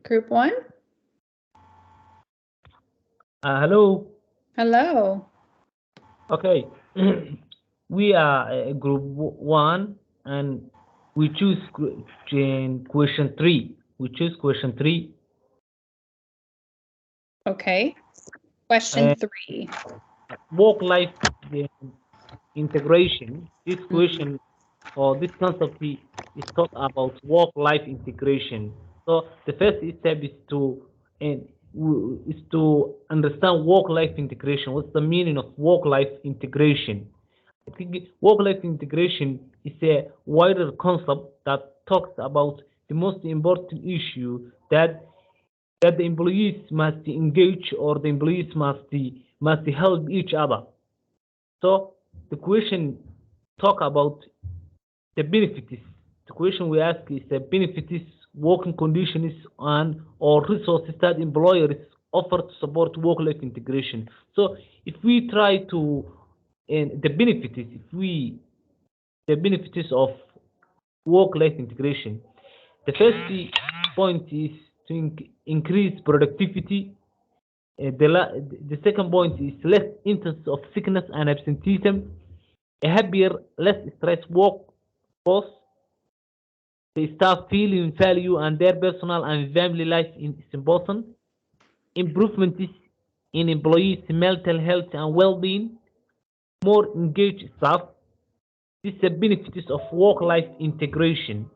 Group one? Hello. Hello. Okay. We are group 1 and we choose question 3. We choose question 3. Okay. Question 3. Work-life integration. This question or this concept is talk about work-life integration. So the first step is to understand work-life integration. What's the meaning of work-life integration? I think work-life integration is a wider concept that talks about the most important issue that the employees must engage, or the employees must help each other. So the question talk about the benefits. The question we ask is the benefits, working conditions, and or resources that employers offer to support work-life integration. So if we try to the benefits of work-life integration, the first point is to increase productivity, The second point is less instances of sickness and absenteeism, a happier, less stress workforce. The staff feeling value and their personal and family life is important. Improvements in employees' mental health and well-being, more engaged staff. This is the benefits of work-life integration.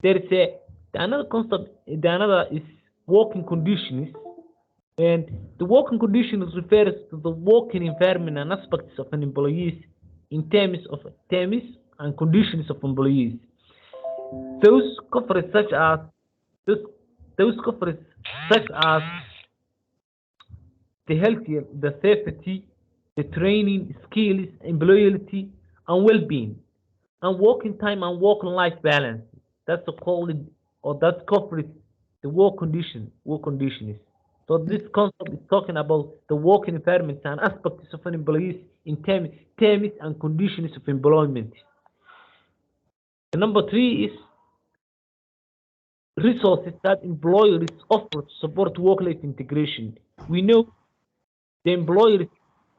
There is another concept. The another is working conditions, and the working conditions refers to the working environment and aspects of an employees in terms and conditions of employees. Those coverage such as those, those coverage such as the healthier, the safety, the training, skills, employability, and well-being, and working time and work-life balance. That's the called or that's covered the work conditions. So this concept is talking about the working environment and aspects of an employees in terms and conditions of employment. And number three is resources that employers offer to support work-life integration. We know the employer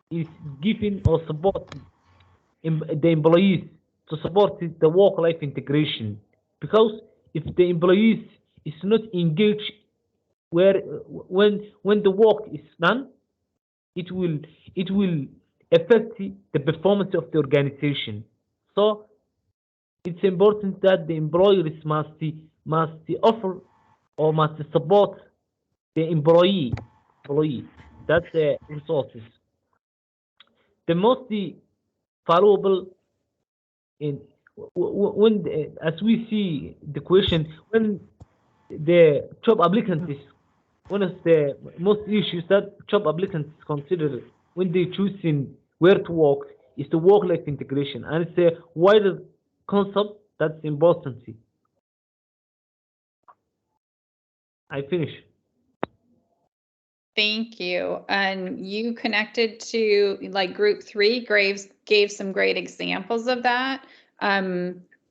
is giving or supporting the employees to support the work-life integration, because if the employees is not engaged where when the work is done, it will affect the performance of the organization. So it's important that the employers must offer or must support the employee. That's the resources. The most valuable in when as we see the question, when the job applicants is one of the most issues that job applicants consider when they choosing where to work is the work-life integration, and it's a wider concept that's important. I finish. Thank you. And you connected to like group 3, gave some great examples of that.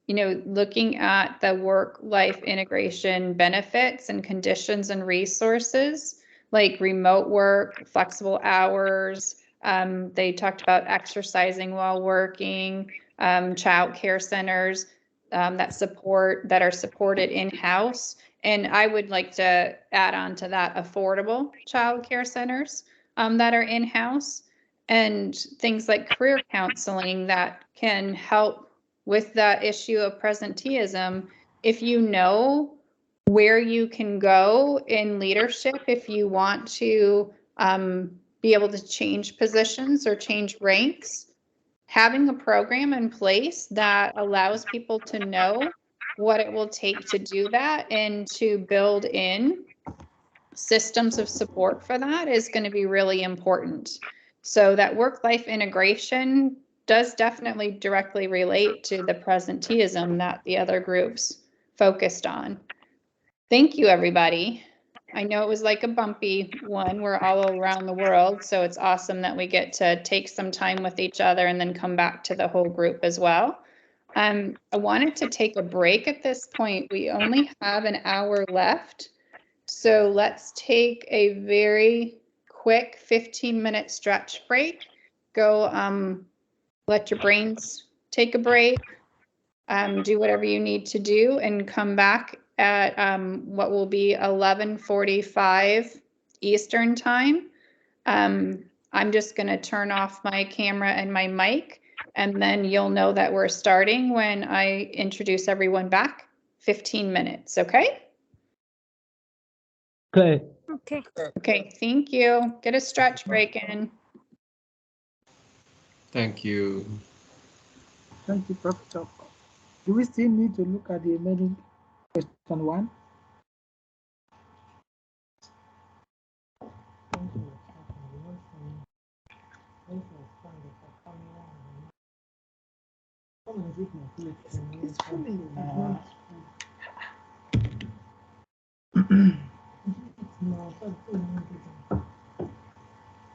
Looking at the work-life integration benefits and conditions and resources, like remote work, flexible hours. They talked about exercising while working, child care centers that are supported in-house. And I would like to add on to that affordable child care centers that are in-house, and things like career counseling that can help with that issue of presenteeism. If you know where you can go in leadership, if you want to be able to change positions or change ranks, having a program in place that allows people to know what it will take to do that and to build in systems of support for that is going to be really important. So that work-life integration does definitely directly relate to the presenteeism that the other groups focused on. Thank you, everybody. I know it was like a bumpy one. We're all around the world, so it's awesome that we get to take some time with each other and then come back to the whole group as well. I wanted to take a break at this point. We only have an hour left, so let's take a very quick 15-minute stretch break. Go let your brains take a break, do whatever you need to do, and come back at what will be 11:45 Eastern time. I'm just going to turn off my camera and my mic, and then you'll know that we're starting when I introduce everyone back. 15 minutes, okay? Okay. Okay. Okay, thank you. Get a stretch break in. Thank you. Thank you, Professor. Do we still need to look at the remaining question 1? It's fully.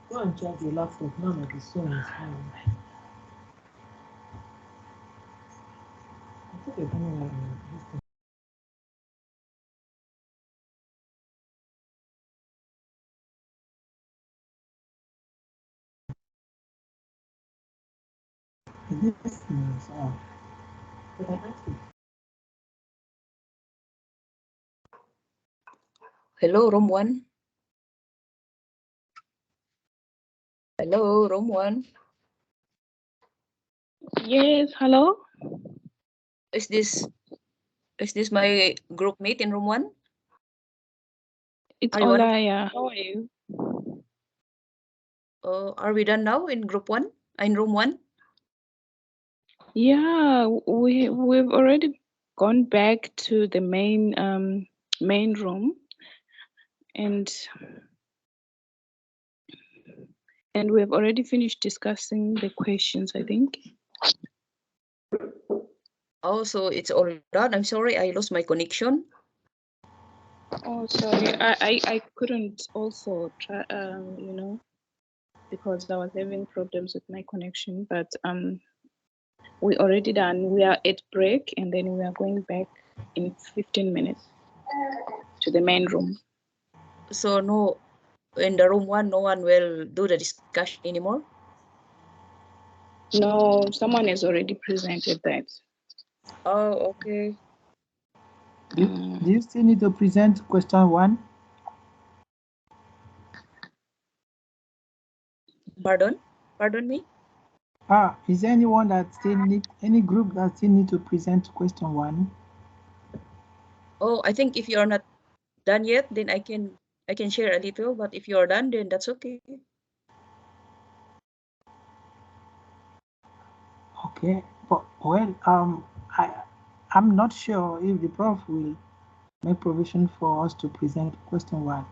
Go and check your laptop. None of the song is fine. I think it's only This is, Hello, room 1. Hello, room 1. Yes, hello. Is this my group mate in room 1? It's Are you one? Olaya. How are you? Are we done now in group 1? In room 1? Yeah, we've already gone back to the main room, and we've already finished discussing the questions, I think. Oh, so it's all done. I'm sorry, I lost my connection. Oh, sorry, I couldn't also try, because I was having problems with my connection, but we already done. We are at break, and then we are going back in 15 minutes to the main room. So no, in the room 1, no one will do the discussion anymore? No, someone has already presented that. Oh, okay. do you still need to present question 1? Pardon me? Is there anyone that still need, any group that still need to present question 1? Oh, I think if you're not done yet, then I can share a little, but if you're done, then that's okay. Okay, but well, I'm not sure if the prof will make provision for us to present question 1.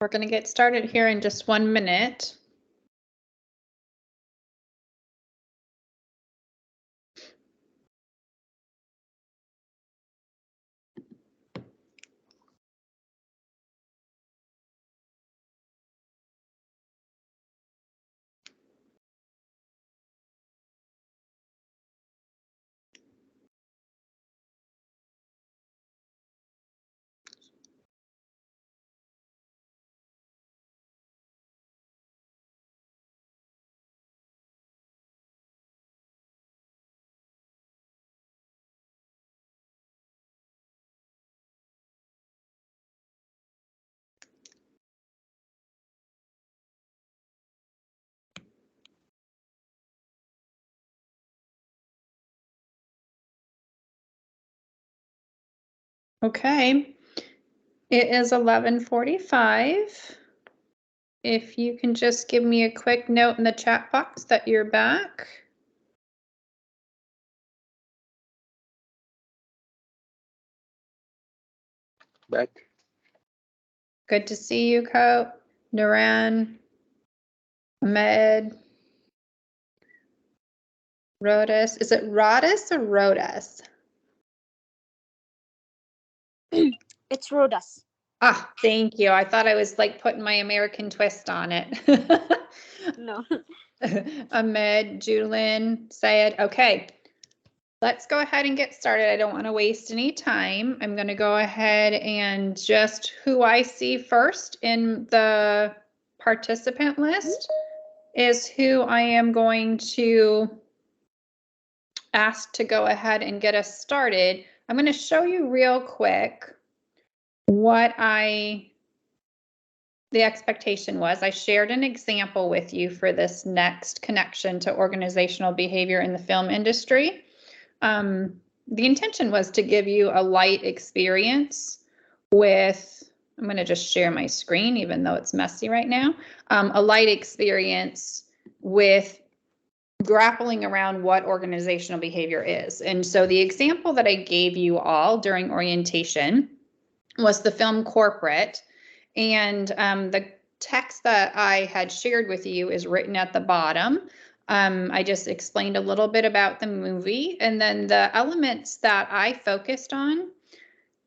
We're going to get started here in just 1 minute. Okay, it is 11:45. If you can just give me a quick note in the chat box that you're back. Back. Good to see you, Coat, Naran, Ahmed, Rodis. Is it Rodis or Rodis? It's Rhodas. Ah, thank you. I thought I was like putting my American twist on it. No. Ahmed, Julin, Syed. Okay, let's go ahead and get started. I don't want to waste any time. I'm going to go ahead and just who I see first in the participant list is who I am going to ask to go ahead and get us started. I'm going to show you real quick what the expectation was. I shared an example with you for this next connection to organizational behavior in the film industry. The intention was to give you a light experience with, I'm going to just share my screen, even though it's messy right now, a light experience with grappling around what organizational behavior is. And so the example that I gave you all during orientation was the film Corporate. And the text that I had shared with you is written at the bottom. I just explained a little bit about the movie, and then the elements that I focused on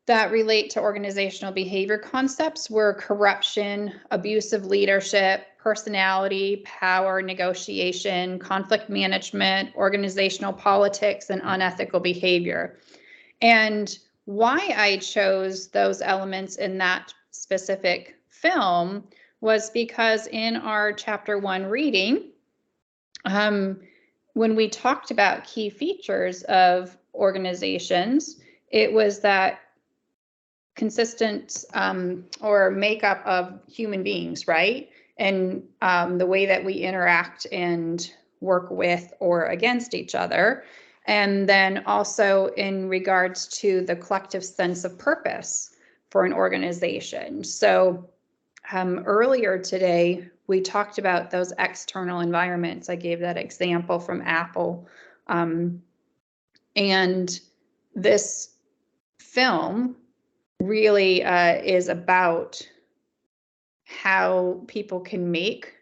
that relate to organizational behavior concepts were corruption, abusive leadership, personality, power, negotiation, conflict management, organizational politics, and unethical behavior. And why I chose those elements in that specific film was because in our chapter 1 reading, when we talked about key features of organizations, it was that consistent or makeup of human beings, right? And the way that we interact and work with or against each other. And then also in regards to the collective sense of purpose for an organization. So earlier today, we talked about those external environments. I gave that example from Apple. And this film really is about how people can make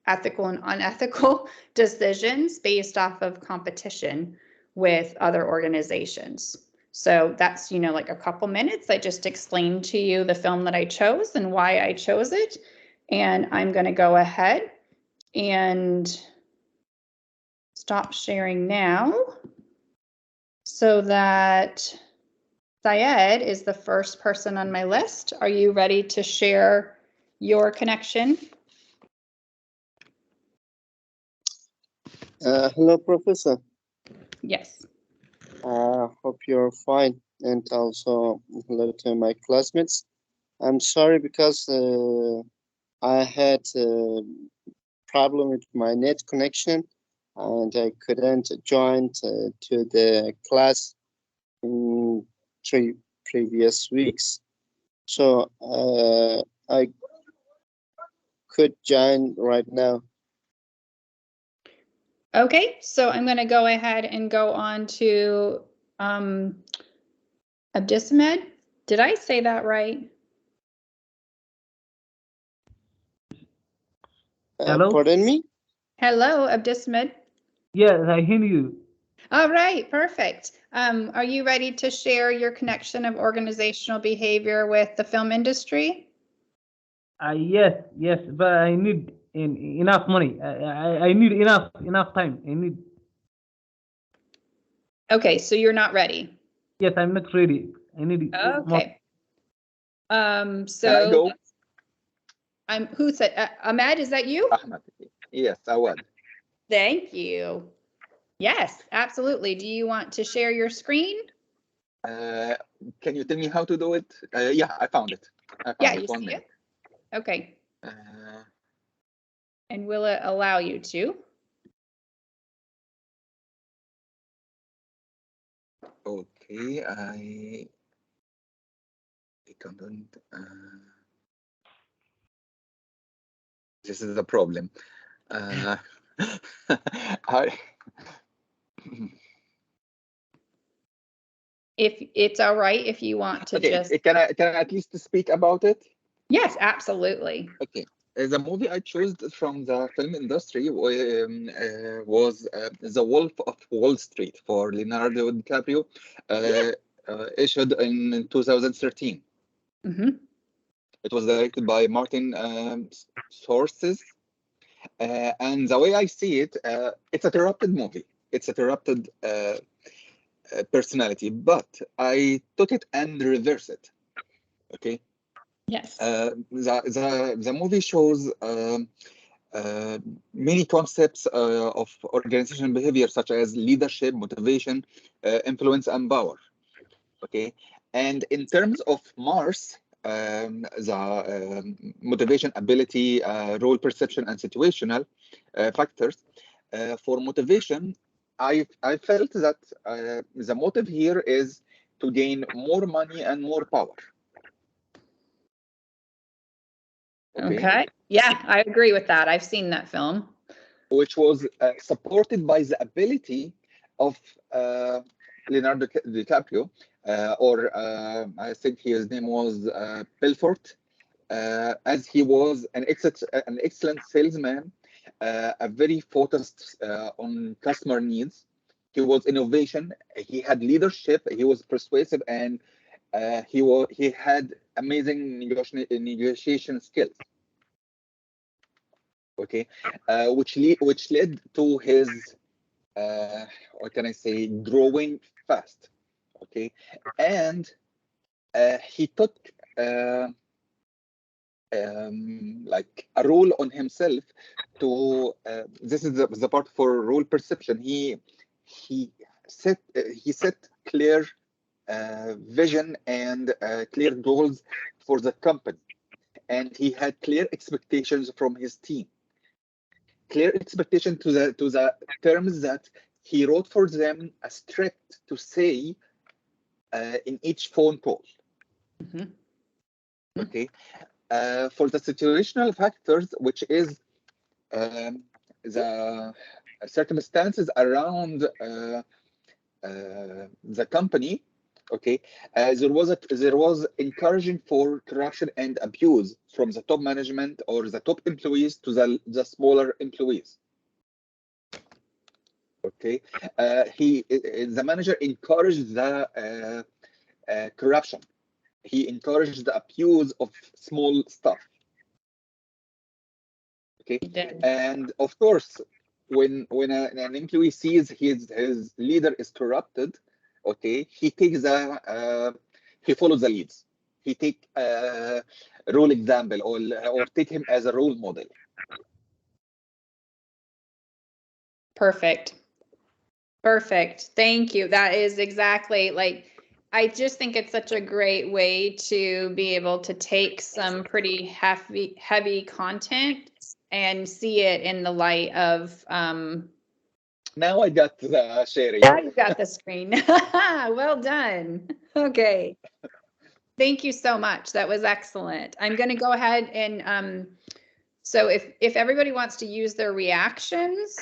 ethical and unethical decisions based off of competition with other organizations. So that's, like a couple minutes. I just explained to you the film that I chose and why I chose it. And I'm going to go ahead and stop sharing now so that Syed is the first person on my list. Are you ready to share your connection? Hello, Professor. Yes. Hope you're fine. And also hello to my classmates. I'm sorry because I had a problem with my net connection and I couldn't join to the class in 3 previous weeks. So I could join right now. Okay, so I'm going to go ahead and go on to Abdissamed. Did I say that right? Hello? Pardon me? Hello, Abdismid. Yes, I hear you. All right, perfect. Are you ready to share your connection of organizational behavior with the film industry? Yes, but I need enough money. I need enough time. I need. Okay, so you're not ready. Yes, I'm not ready. I need more. Okay. Can I So go? who said Ahmed, is that you? Ahmed. Yes, Awad. Thank you. Yes, absolutely. Do you want to share your screen? Can you tell me how to do it? Yeah, I found it. Yeah, you 1 see minute. it? Okay. Uh, And will it allow you to? okay, I don't. This is the problem. I, If it's all right, if you want to okay, just. can I at least speak about it? Yes, absolutely. Okay. The movie I chose from the film industry was The Wolf of Wall Street for Leonardo DiCaprio, issued in 2013. Mm-hmm. It was directed by Martin Scorsese. And the way I see it, it's a corrupted movie. It's a corrupted personality, but I took it and reversed it. Okay. Yes. The movie shows many concepts of organizational behavior, such as leadership, motivation, influence, and power. Okay, and in terms of Mars, the motivation, ability, role perception, and situational factors. For motivation, I felt that the motive here is to gain more money and more power. Okay. Yeah, I agree with that. I've seen that film. Which was supported by the ability of Leonardo DiCaprio, or I think his name was Belfort, as he was an excellent salesman, a very focused on customer needs. He was innovation. He had leadership. He was persuasive, and he had amazing negotiation skills. Okay, which led to his what can I say, growing fast. Okay, and he took like a role on himself to this is the part for role perception. He set clear vision and clear goals for the company, and he had clear expectations from his team. Clear expectation to the terms that he wrote for them a script to say in each phone call. Mm-hmm. Okay, for the situational factors, which is the circumstances around the company. Okay, there was encouraging for corruption and abuse from the top management or the top employees to the smaller employees. Okay, the manager encouraged the corruption. He encouraged the abuse of small stuff. Okay, and of course, when an employee sees his leader is corrupted, okay, he takes he follows the leads. He take a role example or take him as a role model. Perfect. Thank you. That is exactly I just think it's such a great way to be able to take some pretty heavy content and see it in the light of Now I got the sharing. Now you got the screen. Well done. Okay. Thank you so much. That was excellent. I'm going to go ahead and so if everybody wants to use their reactions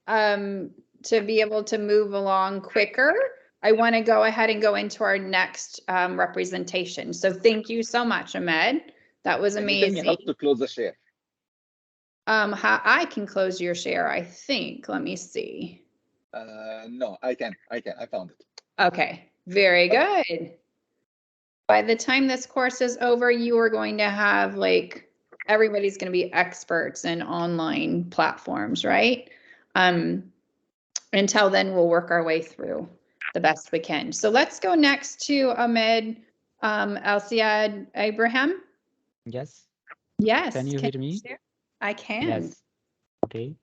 to be able to move along quicker, I want to go ahead and go into our next representation. So thank you so much, Ahmed. That was amazing. Can you help to close the share? How I can close your share, I think. Let me see. No, I can. I found it. Okay, very good. By the time this course is over, you are going to have like, everybody's going to be experts in online platforms, right? Until then, we'll work our way through the best we can. So let's go next to Ahmed Alsiad Abraham. Yes. Yes. Can you hear me? Share? I can. Yes. Okay.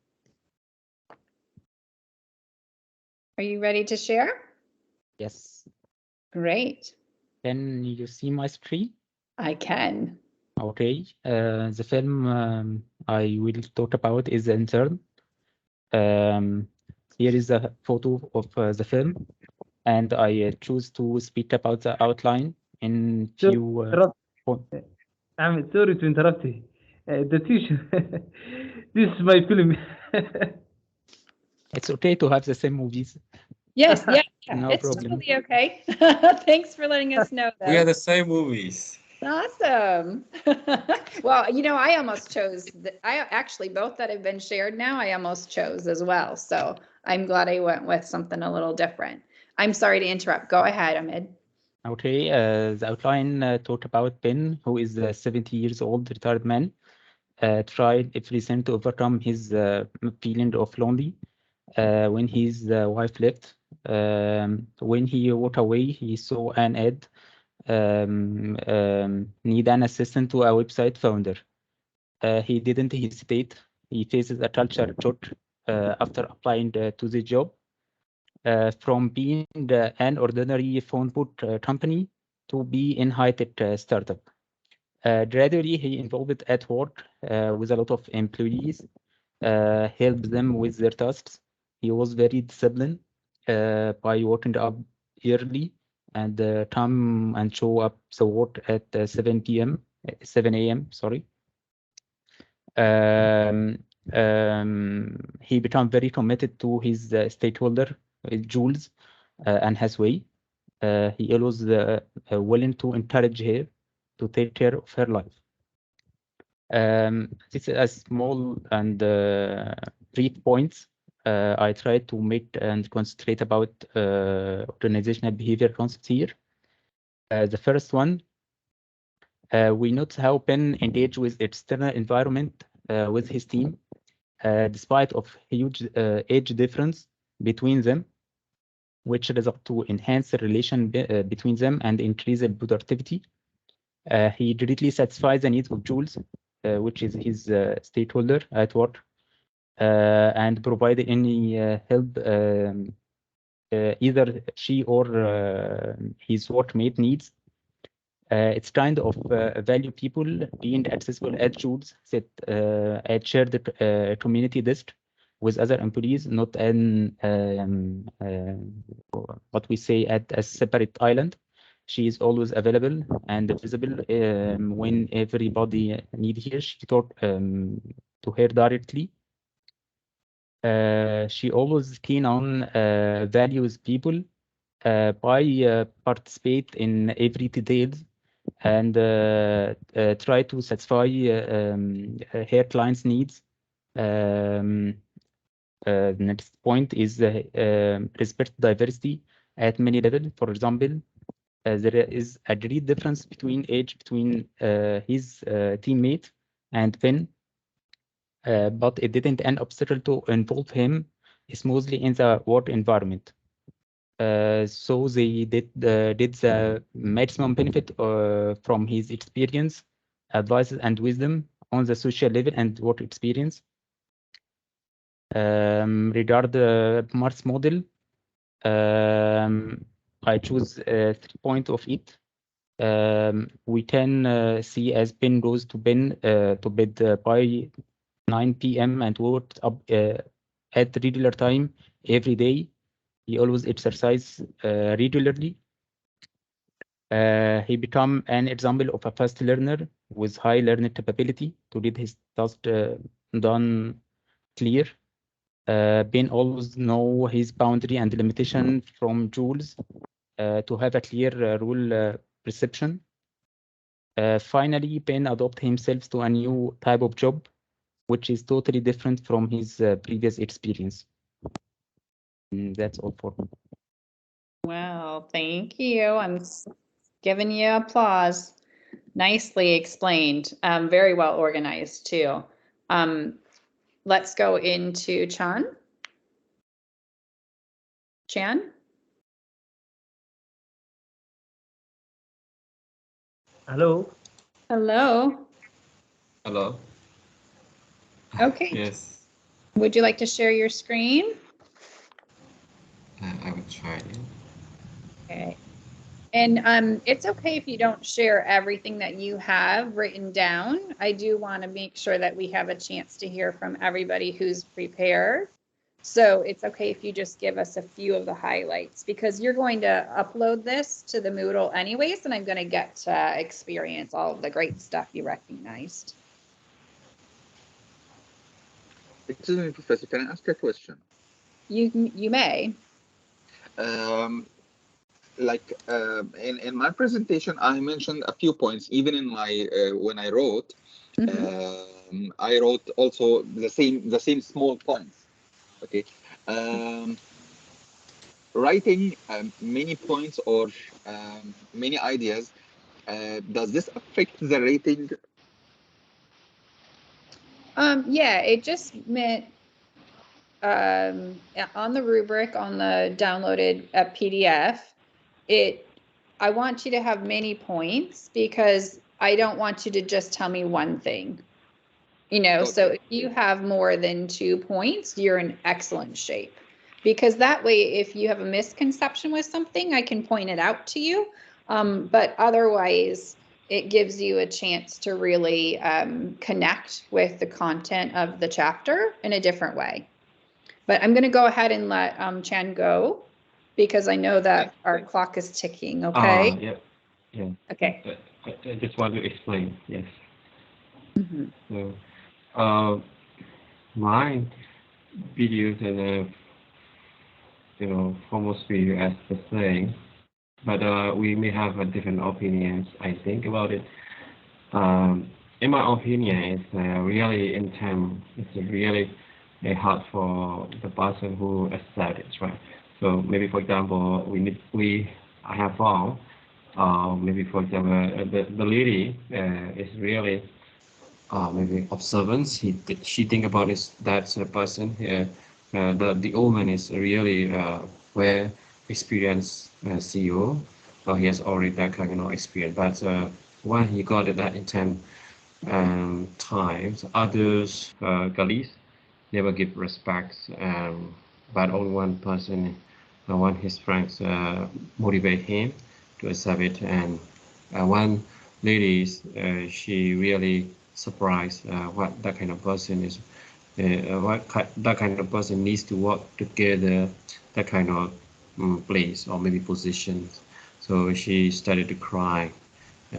Are you ready to share? Yes. Great. Can you see my screen? I can. Okay. The film I will talk about is The Intern. Here is a photo of the film, and I choose to speak about the outline in few. I'm sorry to interrupt you. The teacher, this is my film. It's okay to have the same movies. Yes, yeah, No it's problem. totally okay. Thanks for letting us know, though. We are the same movies. Awesome. Well, you know, I almost chose, I actually, both that have been shared now, I almost chose as well. So I'm glad I went with something a little different. I'm sorry to interrupt. Go ahead, Ahmed. Okay, the outline talked about Ben, who is a 70 years old retired man, tried everything to overcome his feeling of lonely when his wife left. When he walked away, he saw an ad, need an assistant to a website founder. He didn't hesitate. He faces a culture shock after applying to the job. From being an ordinary phone book company to be in high-tech startup. Gradually, he involved at work with a lot of employees, helped them with their tasks. He was very disciplined by waking up early and come and show up to work at 7 a.m. Sorry. He became very committed to his stakeholder, Jules, and his way. He always willing to encourage her to take care of her life. This is a small and brief points I try to make and concentrate about organizational behavior concepts here. The first one, we note how Ben engaged with external environment with his team, despite of huge age difference between them, which result to enhance the relation between them and increase the productivity. He directly satisfies the needs of Jules, which is his stakeholder at work, and provide any help either she or his workmate needs. It's kind of value people being accessible at Jules, set at shared community desk with other employees, not an what we say at a separate island. She is always available and visible when everybody needs her. She talk to her directly. She always keen on values people by participate in every details and try to satisfy her clients' needs. The next point is respect diversity at many levels. For example, there is a great difference between age between his teammate and Ben, but it didn't an obstacle to involve him smoothly in the work environment. So they did the maximum benefit from his experience, advice, and wisdom on the social level and work experience. Regard the Mars model, I choose 3 points of it. We can see as Ben goes to bed by 9 p.m. and worked up at regular time every day. He always exercise regularly. He become an example of a fast learner with high learning capability to get his task done clear. Ben always know his boundary and limitation from Jules to have a clear rule perception. Finally, Ben adopt himself to a new type of job which is totally different from his previous experience. That's all for me. Well, thank you. I'm giving you applause. Nicely explained. Very well organized too. Let's go into Chan. Chan? Hello. Hello. Hello. Okay. Yes, Would you like to share your screen? I will try it. Okay. And it's okay if you don't share everything that you have written down. I do want to make sure that we have a chance to hear from everybody who's prepared. So it's okay if you just give us a few of the highlights, because you're going to upload this to the Moodle anyways, and I'm going to get to experience all of the great stuff you recognized. Excuse me, Professor, can I ask a question? You may. In my presentation, I mentioned a few points. Even in my when I wrote, I wrote also the same small points. Okay, writing many points or many ideas. Does this affect the rating? Yeah, it just meant on the rubric, on the downloaded PDF, I want you to have many points, because I don't want you to just tell me one thing. You know, Okay. so if you have more than 2 points, you're in excellent shape. Because that way, if you have a misconception with something, I can point it out to you. But otherwise, it gives you a chance to really connect with the content of the chapter in a different way. But I'm going to go ahead and let Chan go, because I know that our clock is ticking, okay? Yeah. Yeah. Okay. I just want to explain. Yes. So, my videos and almost video as the same, but we may have a different opinions. I think about it. In my opinion, it's really intense. It's really hard for the person who accepts it, right? So maybe, for example, I have found, maybe for example, the lady is really maybe observant. She think about that person. The old man is really well experienced CEO. He has already that kind of experience. But when he got it that intense times, others colleagues never give respect. But only one person, one his friends motivate him to accept it. And one lady, she really surprised what that kind of person is, that kind of person needs to work together, that kind of place or maybe position. So she started to cry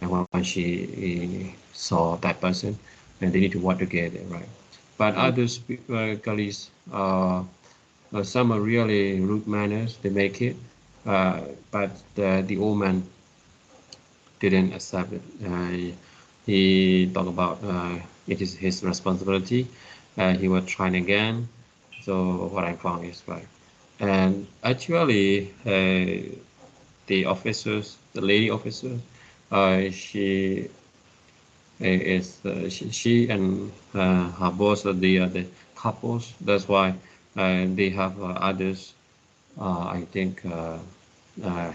when she saw that person, and they need to work together, right? But others colleagues, some are really rude manners. They make it, but the old man didn't accept it. He talked about it is his responsibility. He was trying again. So what I found is right. And actually, the officers, the lady officer, she she and her boss are the couples. That's why they have others. I think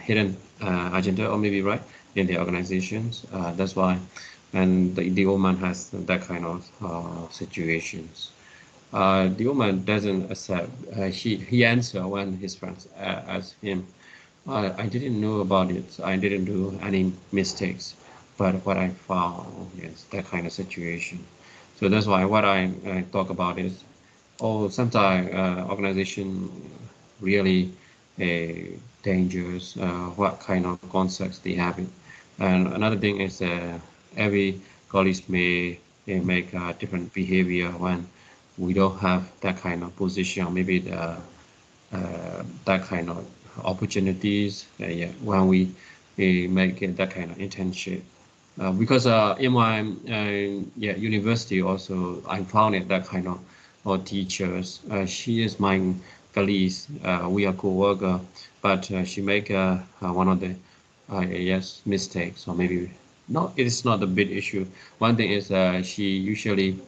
hidden agenda, or maybe right in the organizations. That's why, and the old man has that kind of situations. The old man doesn't accept. He answered when his friends asked him, I didn't know about it. I didn't do any mistakes. But what I found is that kind of situation. So that's why what I talk about is, sometimes organization really dangerous. What kind of concepts they have it. And another thing is every college may make different behavior when we don't have that kind of position, maybe that kind of opportunities. When we make that kind of internship, because in my university also I found it that kind of teachers. She is my colleague. We are co-worker, but she make one of the yes mistakes, or maybe no, it is not a big issue. One thing is she usually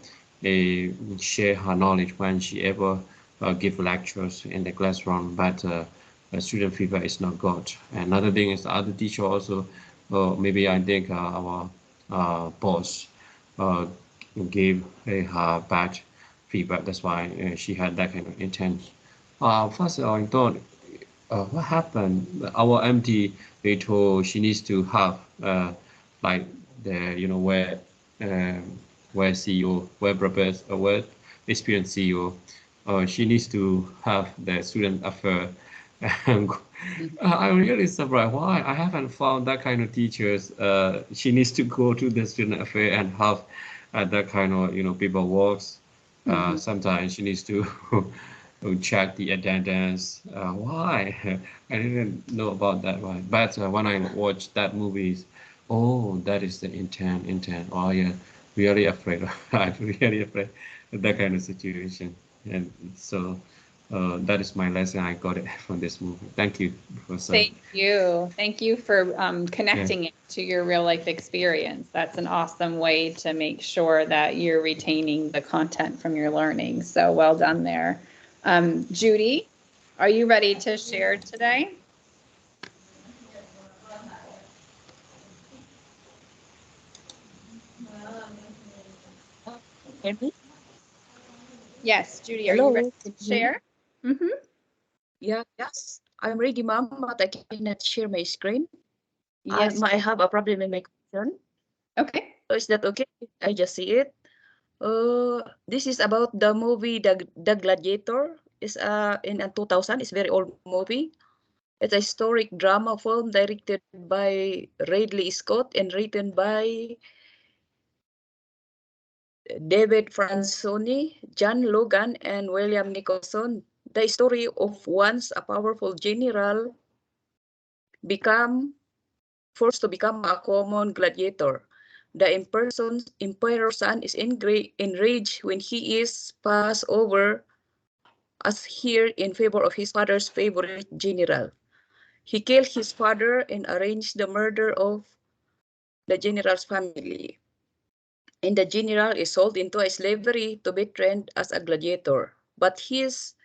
share her knowledge when she ever give lectures in the classroom, but student feedback is not good. Another thing is the other teacher also, maybe I think our boss gave her bad feedback. That's why she had that kind of intent. First, I thought, what happened? Our MT, they told she needs to have like the where CEO, where purpose, where experienced CEO, she needs to have the student affair. And I'm really surprised why I haven't found that kind of teachers. She needs to go to the student affair and have that kind of people works. Sometimes she needs to check the attendance. Why? I didn't know about that one. But when I watched that movies, oh, that is the intent. Oh yeah, really afraid. I'm really afraid of that kind of situation. And so that is my lesson. I got it from this movie. Thank you, Professor. Thank you. Thank you for connecting it to your real life experience. That's an awesome way to make sure that you're retaining the content from your learning. So well done there. Judy, are you ready to share today? Hear me? Yes, Judy, are Hello, you ready can to you hear me? share? Mm-hmm. Yeah, yes, I'm ready, ma'am, but I cannot share my screen. Yes. I have a problem in my connection. Okay. So is that okay? I just see it. This is about the movie The Gladiator. Is in 2000. It's very old movie. It's a historic drama film directed by Ridley Scott and written by David Franzoni, John Logan, and William Nicholson. The story of once a powerful general forced to become a common gladiator. The emperor's son is enraged when he is passed over as here in favor of his father's favorite general. He killed his father and arranged the murder of the general's family. And the general is sold into a slavery to be trained as a gladiator. But his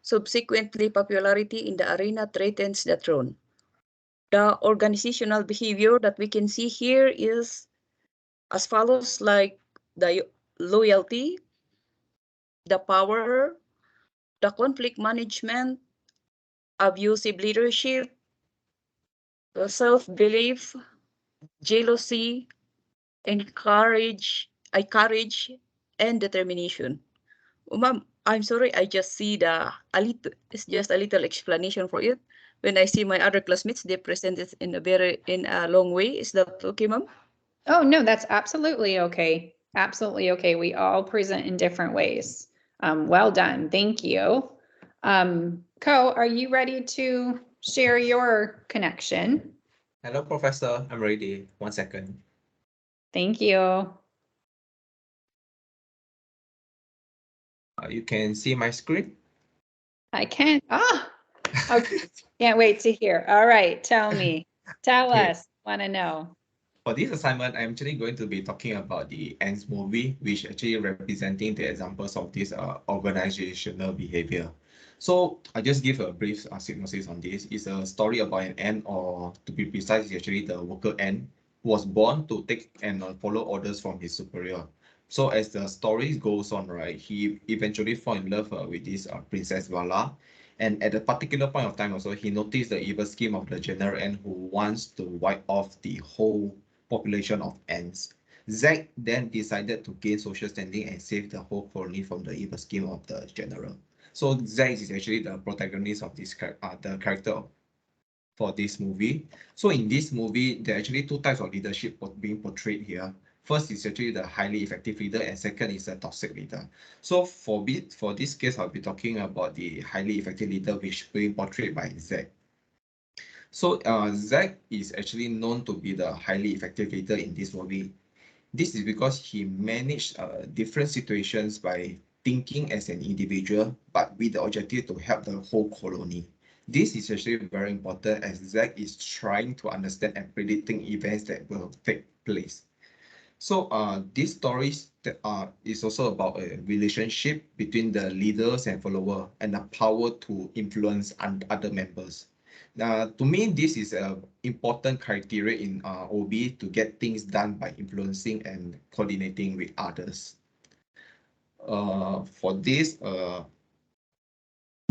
subsequently popularity in the arena threatens the throne. The organizational behavior that we can see here is as follows, like the loyalty, the power, the conflict management, abusive leadership, self-belief, jealousy, courage, and determination. Ma'am, I'm sorry, I just see it's just a little explanation for it. When I see my other classmates, they present it in a long way. Is that okay, ma'am? Oh, no, that's absolutely okay. Absolutely okay. We all present in different ways. Well done. Thank you. Ko, are you ready to share your connection? Hello, Professor. I'm ready. 1 second. Thank you. You can see my screen? I can. Okay. Can't wait to hear. All right. Tell me. Tell Okay. us. Want to know. For this assignment, I'm actually going to be talking about the Ants movie, which actually representing the examples of this organizational behavior. So I just give a brief synopsis on this. It's a story about an ant, or to be precise, it's actually the worker ant, who was born to take and follow orders from his superior. So as the story goes on, right, he eventually fall in love with this Princess Vala. And at a particular point of time also, he noticed the evil scheme of the general ant who wants to wipe off the whole population of ants. Zack then decided to gain social standing and save the whole colony from the evil scheme of the general. So Zack is actually the protagonist of this the character for this movie. So in this movie, there are actually two types of leadership being portrayed here. First is actually the highly effective leader, and second is a toxic leader. So for this case, I'll be talking about the highly effective leader, which being portrayed by Zack. So Zach is actually known to be the highly effective leader in this movie. This is because he managed different situations by thinking as an individual, but with the objective to help the whole colony. This is actually very important as Zach is trying to understand and predicting events that will take place. So this story is also about a relationship between the leaders and follower and the power to influence other members. To me, this is an important criteria in OB to get things done by influencing and coordinating with others. For this,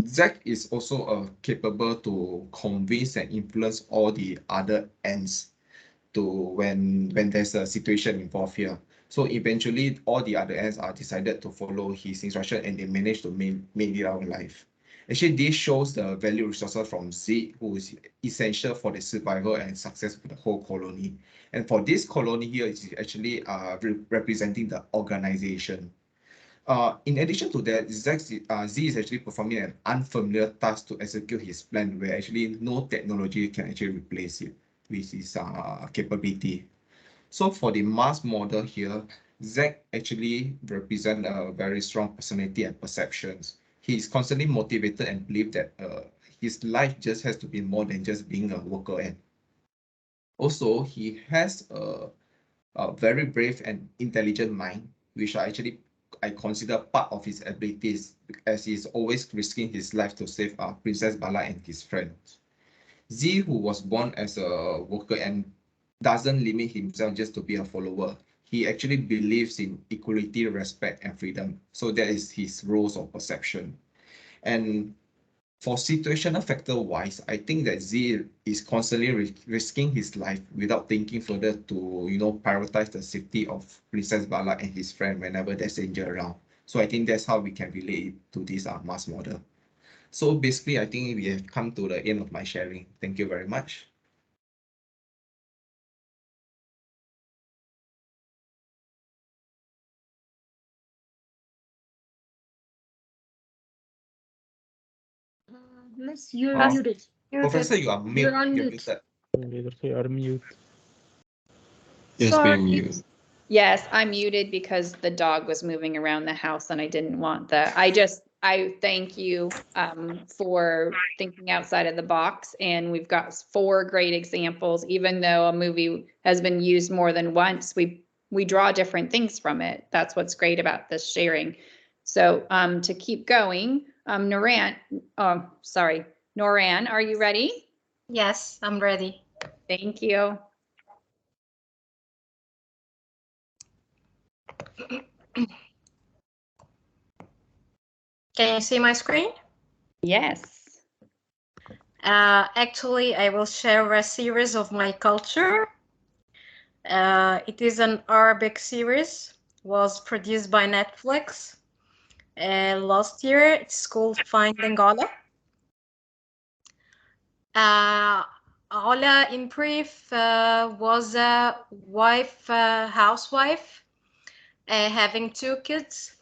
Zach is also capable to convince and influence all the other ends to when there's a situation involved here. So eventually, all the other ends are decided to follow his instruction and they manage to make it out alive. Actually, this shows the value resources from Z, who is essential for the survival and success of the whole colony. And for this colony here, it's actually representing the organization. In addition to that, Z is actually performing an unfamiliar task to execute his plan, where actually no technology can actually replace it with his capability. So for the mass model here, Zach actually represents a very strong personality and perceptions. He is constantly motivated and believe that his life just has to be more than just being a worker. And also, he has a very brave and intelligent mind, which I consider part of his abilities, as he's always risking his life to save Princess Bala and his friends. Z, who was born as a worker and doesn't limit himself just to be a follower. He actually believes in equality, respect, and freedom. So that is his roles of perception. And for situational factor wise, I think that Z is constantly risking his life without thinking further to, prioritize the safety of Princess Bala and his friend whenever there's danger around. So I think that's how we can relate to this mass model. So basically, I think we have come to the end of my sharing. Thank you very much. Miss, you're Oh, muted. Professor, you are You're on You're mute. muted. You are mute. Yes, Sorry. being mute. Yes, I'm muted because the dog was moving around the house and I didn't want that. I thank you for thinking outside of the box, and we've got 4 great examples. Even though a movie has been used more than once, we draw different things from it. That's what's great about this sharing. So to keep going, Noran, are you ready? Yes, I'm ready. Thank you. Can you see my screen? Yes. Actually, I will share a series of my culture. It is an Arabic series, was produced by Netflix last year. It's called Finding Ola. Ola, in brief, was a housewife, having 2 kids.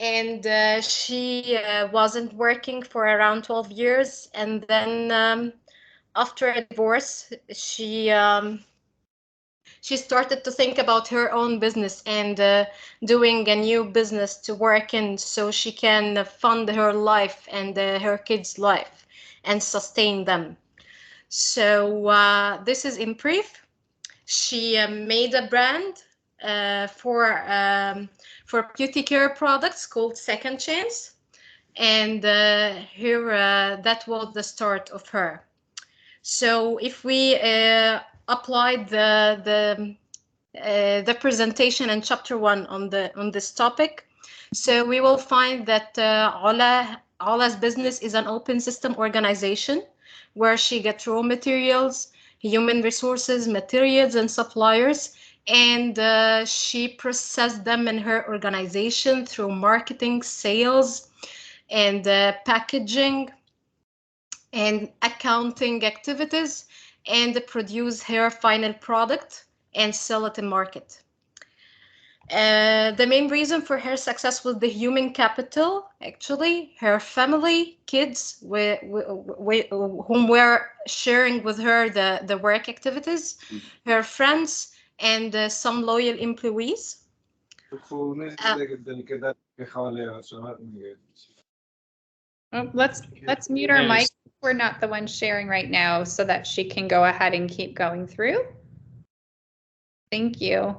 And she wasn't working for around 12 years. And then after a divorce, she started to think about her own business and doing a new business to work in so she can fund her life and her kids' life and sustain them. So this is in brief. She made a brand for beauty care products called Second Chance, and that was the start of her. So if we applied the presentation in chapter 1 on this topic, so we will find that Ola's business is an open system organization where she gets raw materials, human resources, materials, and suppliers, and she processes them in her organization through marketing, sales, and packaging and accounting activities, and produce her final product and sell it in market. The main reason for her success was the human capital, actually, her family, kids, whom were sharing with her the work activities, her friends, and some loyal employees. Let's mute our mic. We're not the ones sharing right now, so that she can go ahead and keep going through. Thank you.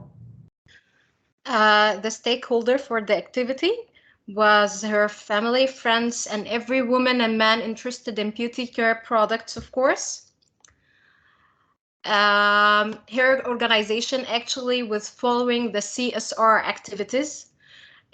The stakeholder for the activity was her family, friends, and every woman and man interested in beauty care products, of course. Her organization actually was following the CSR activities,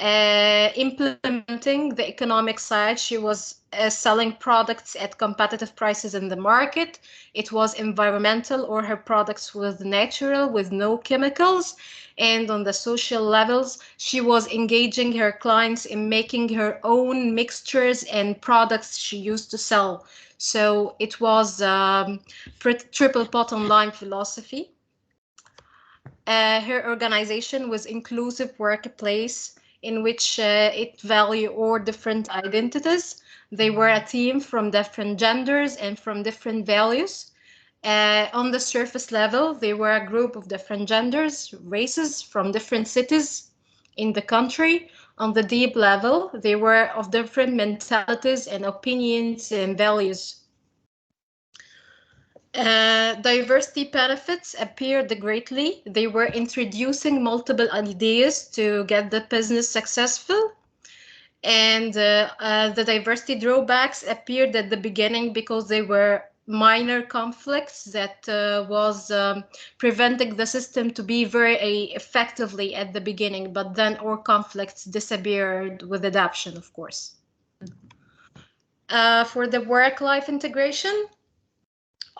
implementing the economic side. She was selling products at competitive prices in the market. It was environmental, or her products was natural with no chemicals. And on the social levels, she was engaging her clients in making her own mixtures and products she used to sell. So it was triple bottom line philosophy. Her organization was inclusive workplace in which it valued all different identities. They were a team from different genders and from different values. On the surface level, they were a group of different genders, races from different cities in the country. On the deep level, they were of different mentalities and opinions and values. Diversity benefits appeared greatly. They were introducing multiple ideas to get the business successful. And the diversity drawbacks appeared at the beginning because they were minor conflicts that was preventing the system to be very effectively at the beginning, but then all conflicts disappeared with adoption, of course. For the work-life integration,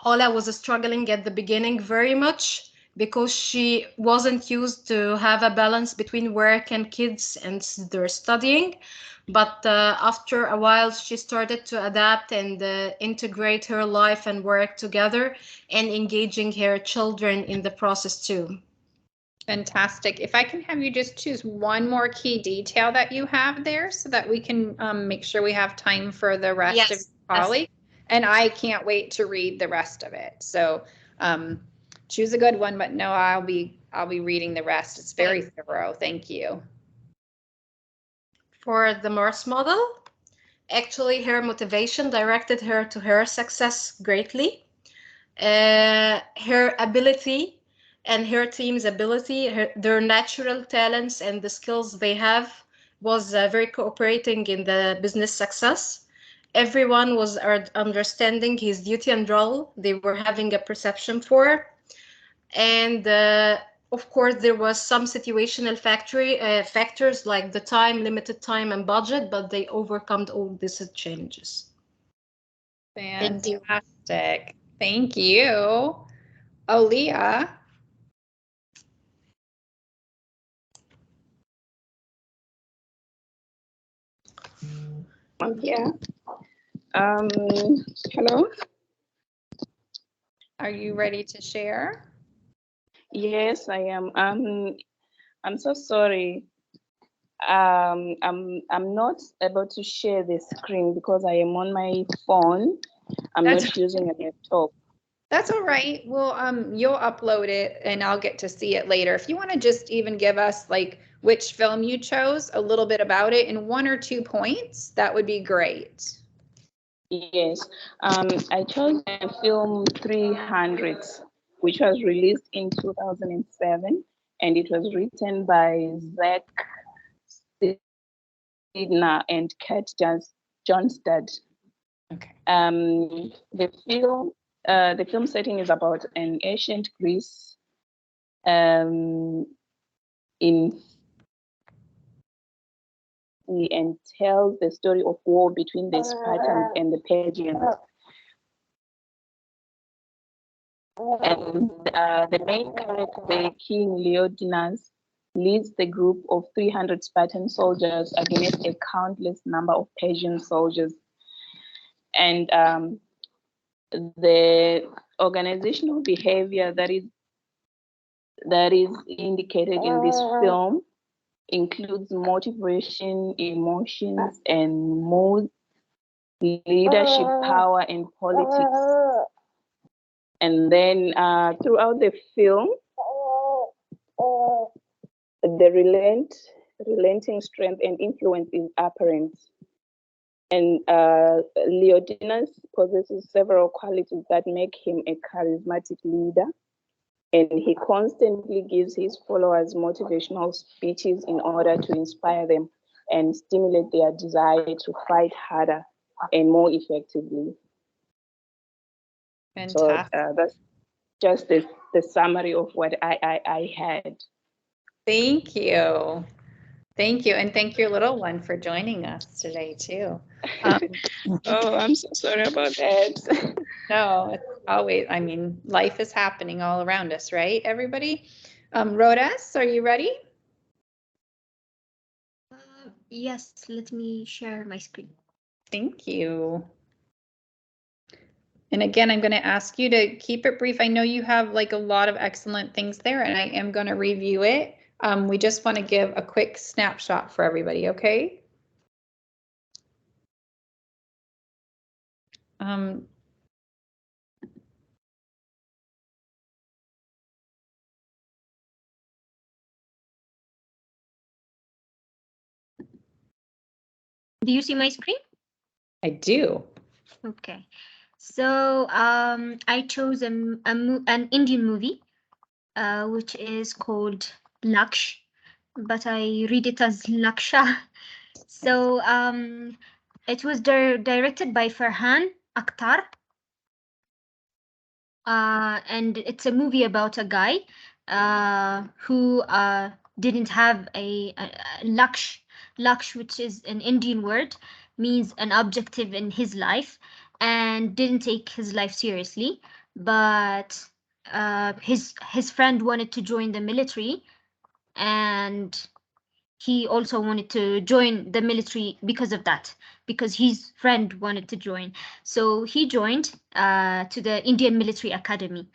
Ola was struggling at the beginning very much because she wasn't used to have a balance between work and kids and their studying. But after a while, she started to adapt and integrate her life and work together, and engaging her children in the process too. Fantastic. If I can have you just choose one more key detail that you have there so that we can make sure we have time for the rest of your colleagues. And I can't wait to read the rest of it. So choose a good one, but no, I'll be reading the rest. It's very thorough. Thank you. For the Morse model, actually her motivation directed her to her success greatly. Her ability and her team's ability, their natural talents and the skills they have was very cooperating in the business success. Everyone was understanding his duty and role they were having a perception for. And of course, there was some situational factors like the time, limited time and budget, but they overcome all these challenges. Fantastic. Thank you. Aaliyah. Yeah. Hello. Are you ready to share? Yes, I am. I'm so sorry. I'm not able to share the screen because I am on my phone. I'm not using a laptop. That's all right. Well, you'll upload it and I'll get to see it later. If you want to just even give us like which film you chose, a little bit about it in 1 or 2 points, that would be great. Yes, I chose the film 300, which was released in 2007, and it was written by Zach Sidner and Kat Johnstad. Okay. The film setting is about an ancient Greece and tells the story of war between the Spartans and the Persians. And the main character, King Leonidas, leads the group of 300 Spartan soldiers against a countless number of Persian soldiers. And the organizational behavior that is indicated in this film includes motivation, emotions, and mood, leadership, power, and politics. And then throughout the film, the relenting strength and influence is apparent. And Leonidas possesses several qualities that make him a charismatic leader. And he constantly gives his followers motivational speeches in order to inspire them and stimulate their desire to fight harder and more effectively. Fantastic. So that's just the summary of what I had. Thank you. Thank you. And thank your little one for joining us today too. Oh, I'm so sorry about that. No, it's always, I mean, life is happening all around us, right, everybody? Rhodas, are you ready? Yes, let me share my screen. Thank you. And again, I'm going to ask you to keep it brief. I know you have like a lot of excellent things there, and I am going to review it. We just want to give a quick snapshot for everybody, okay? Do you see my screen? I do. Okay. So I chose an Indian movie, which is called Laksh, but I read it as Laksha. So it was directed by Farhan Akhtar. And it's a movie about a guy who didn't have a Laksh. Laksh, which is an Indian word, means an objective in his life, and didn't take his life seriously. But his friend wanted to join the military, and he also wanted to join the military because of that, because his friend wanted to join. So he joined to the Indian Military Academy.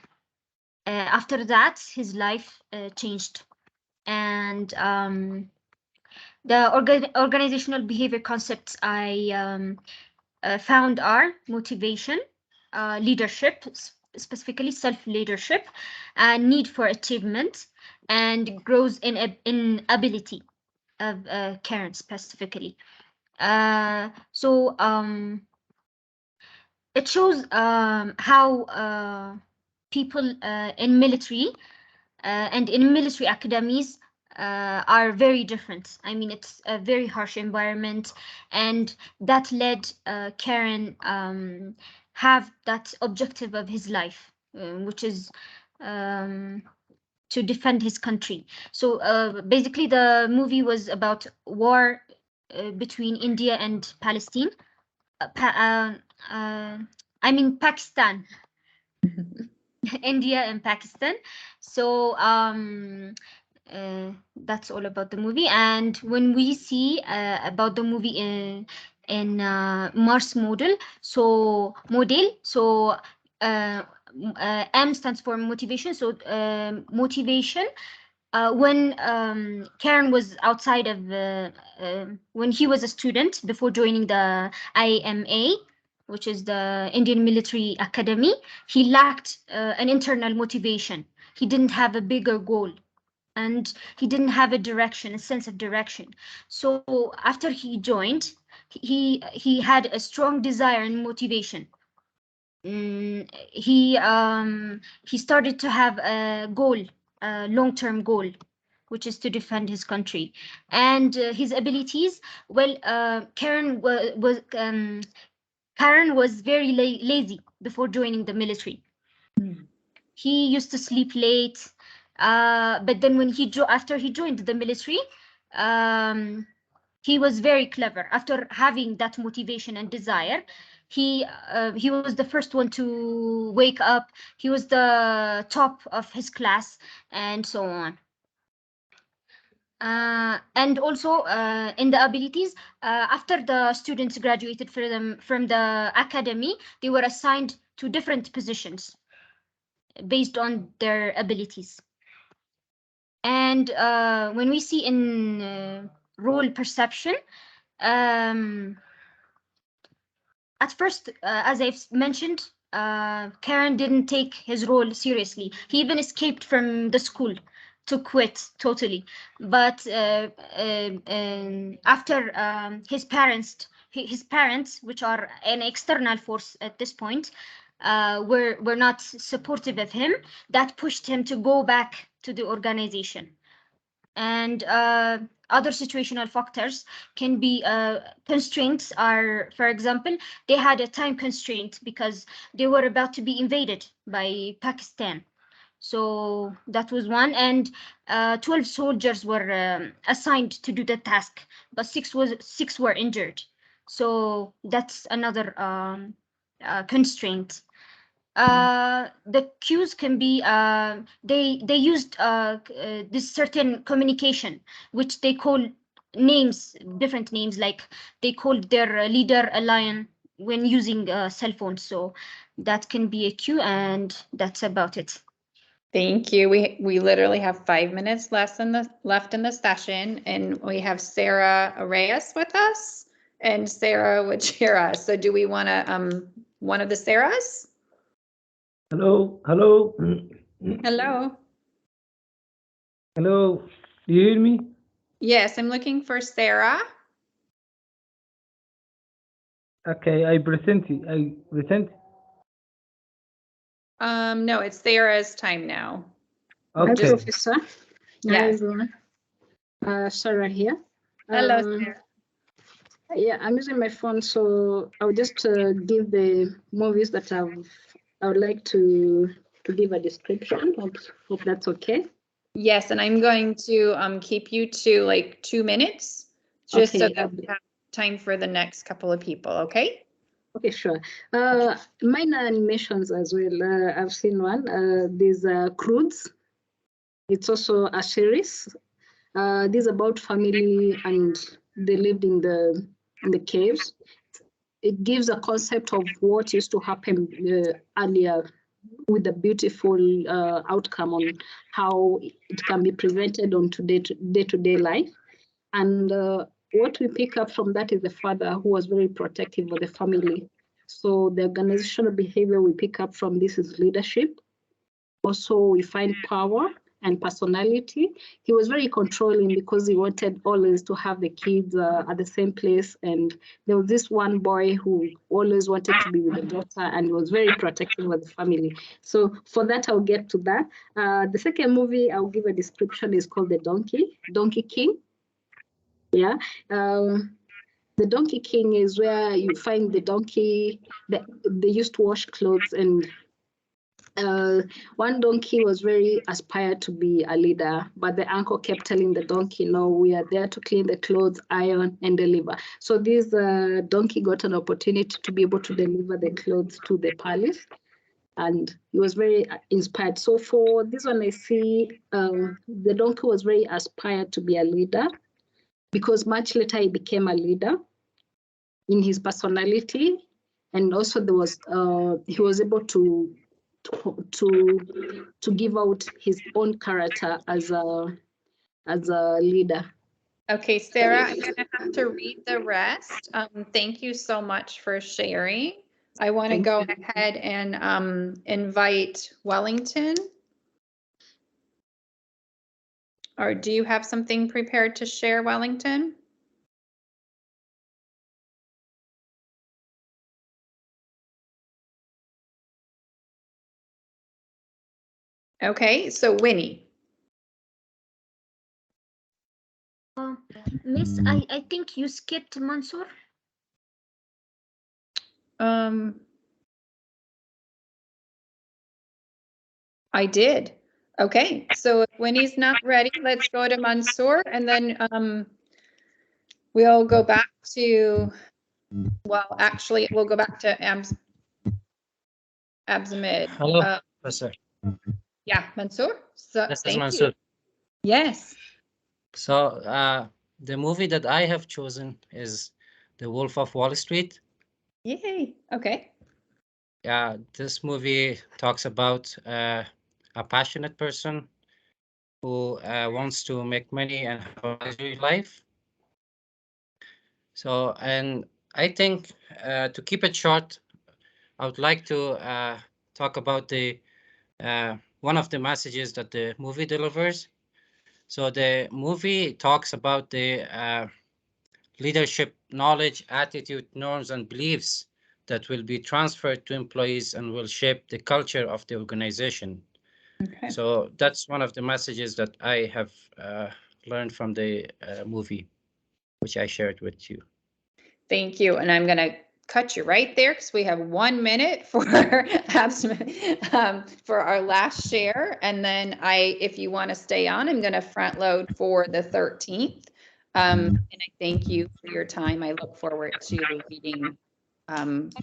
After that, his life changed. And the organizational behavior concepts I found are motivation, leadership, specifically self-leadership, need for achievement, and growth in ability of Karen specifically. So it shows how people in military and in military academies are very different. I mean, it's a very harsh environment, and that led Karen have that objective of his life, which is to defend his country. So basically, the movie was about war between India and Palestine. I mean Pakistan. India and Pakistan. So that's all about the movie. And when we see about the movie in Mars model, so M stands for motivation. So motivation. When Karen was outside of, when he was a student before joining the IMA, which is the Indian Military Academy, he lacked an internal motivation. He didn't have a bigger goal, and he didn't have a direction, a sense of direction. So after he joined, he had a strong desire and motivation. He started to have a goal, a long-term goal, which is to defend his country. And his abilities, well, Karen was very lazy before joining the military. He used to sleep late, but then when after he joined the military, he was very clever. After having that motivation and desire, he was the first one to wake up. He was the top of his class, and so on. And also in the abilities, after the students graduated from the academy, they were assigned to different positions based on their abilities. And when we see in role perception, at first, as I've mentioned, Karen didn't take his role seriously. He even escaped from the school to quit totally. But after his parents, which are an external force at this point, were not supportive of him, that pushed him to go back to the organization. And other situational factors can be constraints are, for example, they had a time constraint because they were about to be invaded by Pakistan. So that was one, and 12 soldiers were assigned to do the task, but six were injured. So that's another constraint. The cues can be they used this certain communication, which they call names, different names, like they called their leader a lion when using cell phones. So that can be a cue, and that's about it. Thank you. We literally have 5 minutes left in the session, and we have Sarah Reyes with us and Sarah Wachira. So do we want to one of the Sarahs? Hello, hello, Hello. hello. Do you hear me? Yes, I'm looking for Sarah. Okay, I present. No, it's Sarah's time now. Okay. Hi, Professor. Hi, Yes. everyone. Sarah here. Hello, Sarah. Yeah, I'm using my phone, so I'll just give the movies that I would like to give a description. Hope that's okay. Yes, and I'm going to keep you to like 2 minutes, just so Okay, that we have time for the next couple of people, okay? Okay, sure. Minor animations as well. I've seen one. There's Crudes. It's also a series. This is about family, and they lived in the caves. It gives a concept of what used to happen earlier, with a beautiful outcome on how it can be presented on day-to-day life. And what we pick up from that is the father who was very protective of the family. So the organizational behavior we pick up from this is leadership. Also, we find power and personality. He was very controlling because he wanted always to have the kids at the same place. And there was this one boy who always wanted to be with the daughter, and was very protective of the family. So for that, I'll get to that. The second movie I'll give a description is called The Donkey King. Yeah. The Donkey King is where you find the donkey that they used to wash clothes, and one donkey was very aspired to be a leader, but the uncle kept telling the donkey, no, we are there to clean the clothes, iron, and deliver. So this donkey got an opportunity to be able to deliver the clothes to the palace, and he was very inspired. So for this one, I see the donkey was very aspired to be a leader, because much later he became a leader in his personality, and also there was he was able to give out his own character as a leader. Okay, Sarah, I'm going to have to read the rest. Thank you so much for sharing. I want to go ahead and invite Wellington. Or do you have something prepared to share, Wellington? Okay, so Winnie. Miss, I think you skipped Mansour. I did. Okay, so if Winnie's not ready, let's go to Mansour, and then we'll go back to, well, actually, we'll go back to Abzamid. Hello, Professor. Yeah, Mansour. So This is thank Mansour. you. Yes. So the movie that I have chosen is The Wolf of Wall Street. Yay. Okay. Yeah, this movie talks about a passionate person who wants to make money and have a luxury life. So, and I think to keep it short, I would like to talk about the one of the messages that the movie delivers. So the movie talks about the leadership knowledge, attitude, norms, and beliefs that will be transferred to employees and will shape the culture of the organization. Okay. So that's one of the messages that I have learned from the movie, which I shared with you. Thank you. And I'm going to cut you right there because we have 1 minute for for our last share. And then if you want to stay on, I'm going to front load for the 13th. And I thank you for your time. I look forward to reading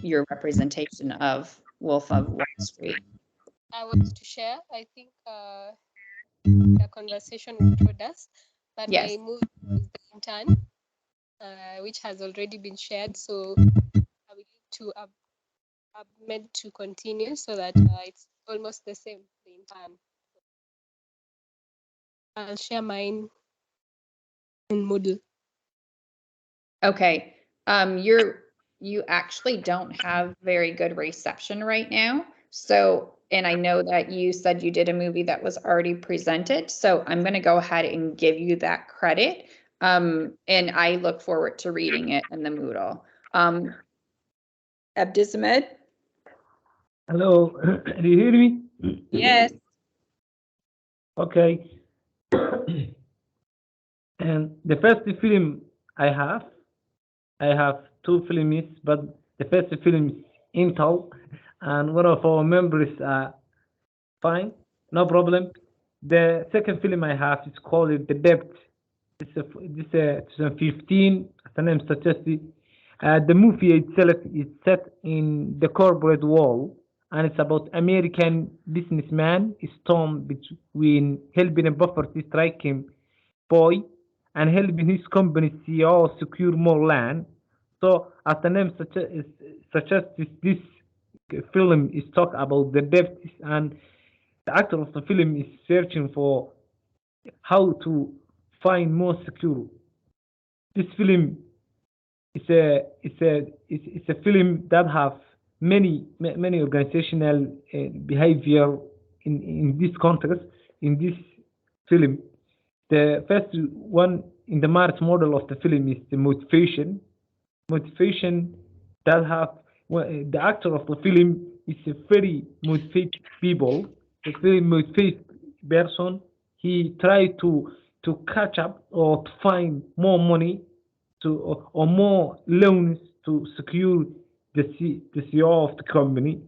your representation of Wolf of Wall Street. I want to share. I think the conversation with us, but Yes. my movie is the intern, which has already been shared. So I will need to Ahmed to continue so that it's almost the same, the intern. I'll share mine in Moodle. Okay. You actually don't have very good reception right now. So, and I know that you said you did a movie that was already presented. So I'm going to go ahead and give you that credit. And I look forward to reading it in the Moodle. Abdismed? Hello, do you hear me? Yes. Okay. And the first film I have two films, but the first film is Intel, and one of our members are fine, no problem. The second film I have is called The Debt. This 2015, as the name suggests. The movie itself is set in the corporate world, and it's about American businessman storm between helping a poverty-stricken boy and helping his company CEO secure more land. So, as the name suggests, this film is talk about the debt, and the actor of the film is searching for how to find more secure. This film is a film that have many organizational behavior in this context. In this film, the first one in the Mars model of the film is the motivation that have the actor of the film is a very motivated people, a very motivated person. He tried to catch up or to find more money or more loans to secure the CEO of the company.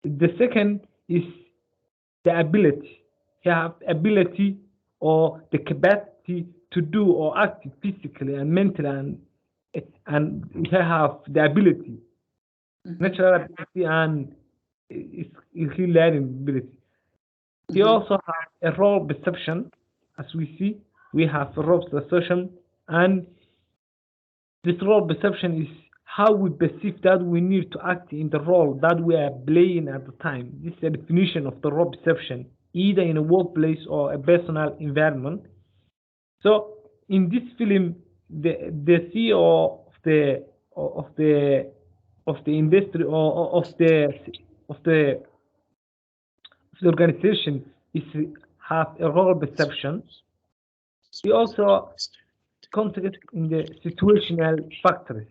The second is the ability. He have ability or the capacity to do or act physically and mentally, and he have the ability, natural ability, and he learning ability. He also have a role perception, as we see. We have a role perception, and this role perception is how we perceive that we need to act in the role that we are playing at the time. This is a definition of the role perception, either in a workplace or a personal environment. So in this film, the CEO of the industry or of the organization is have a role perception. We also context in the situational factors.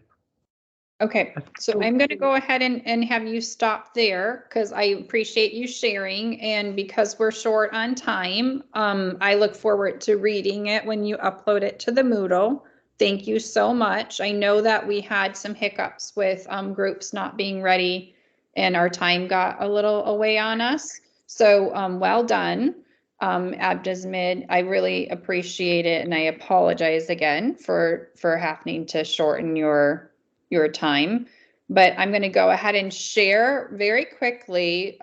Okay, so I'm going to go ahead and have you stop there because I appreciate you sharing, and because we're short on time, I look forward to reading it when you upload it to the Moodle. Thank you so much. I know that we had some hiccups with groups not being ready and our time got a little away on us. So well done, Abdismed. I really appreciate it, and I apologize again for having to shorten your time, but I'm going to go ahead and share very quickly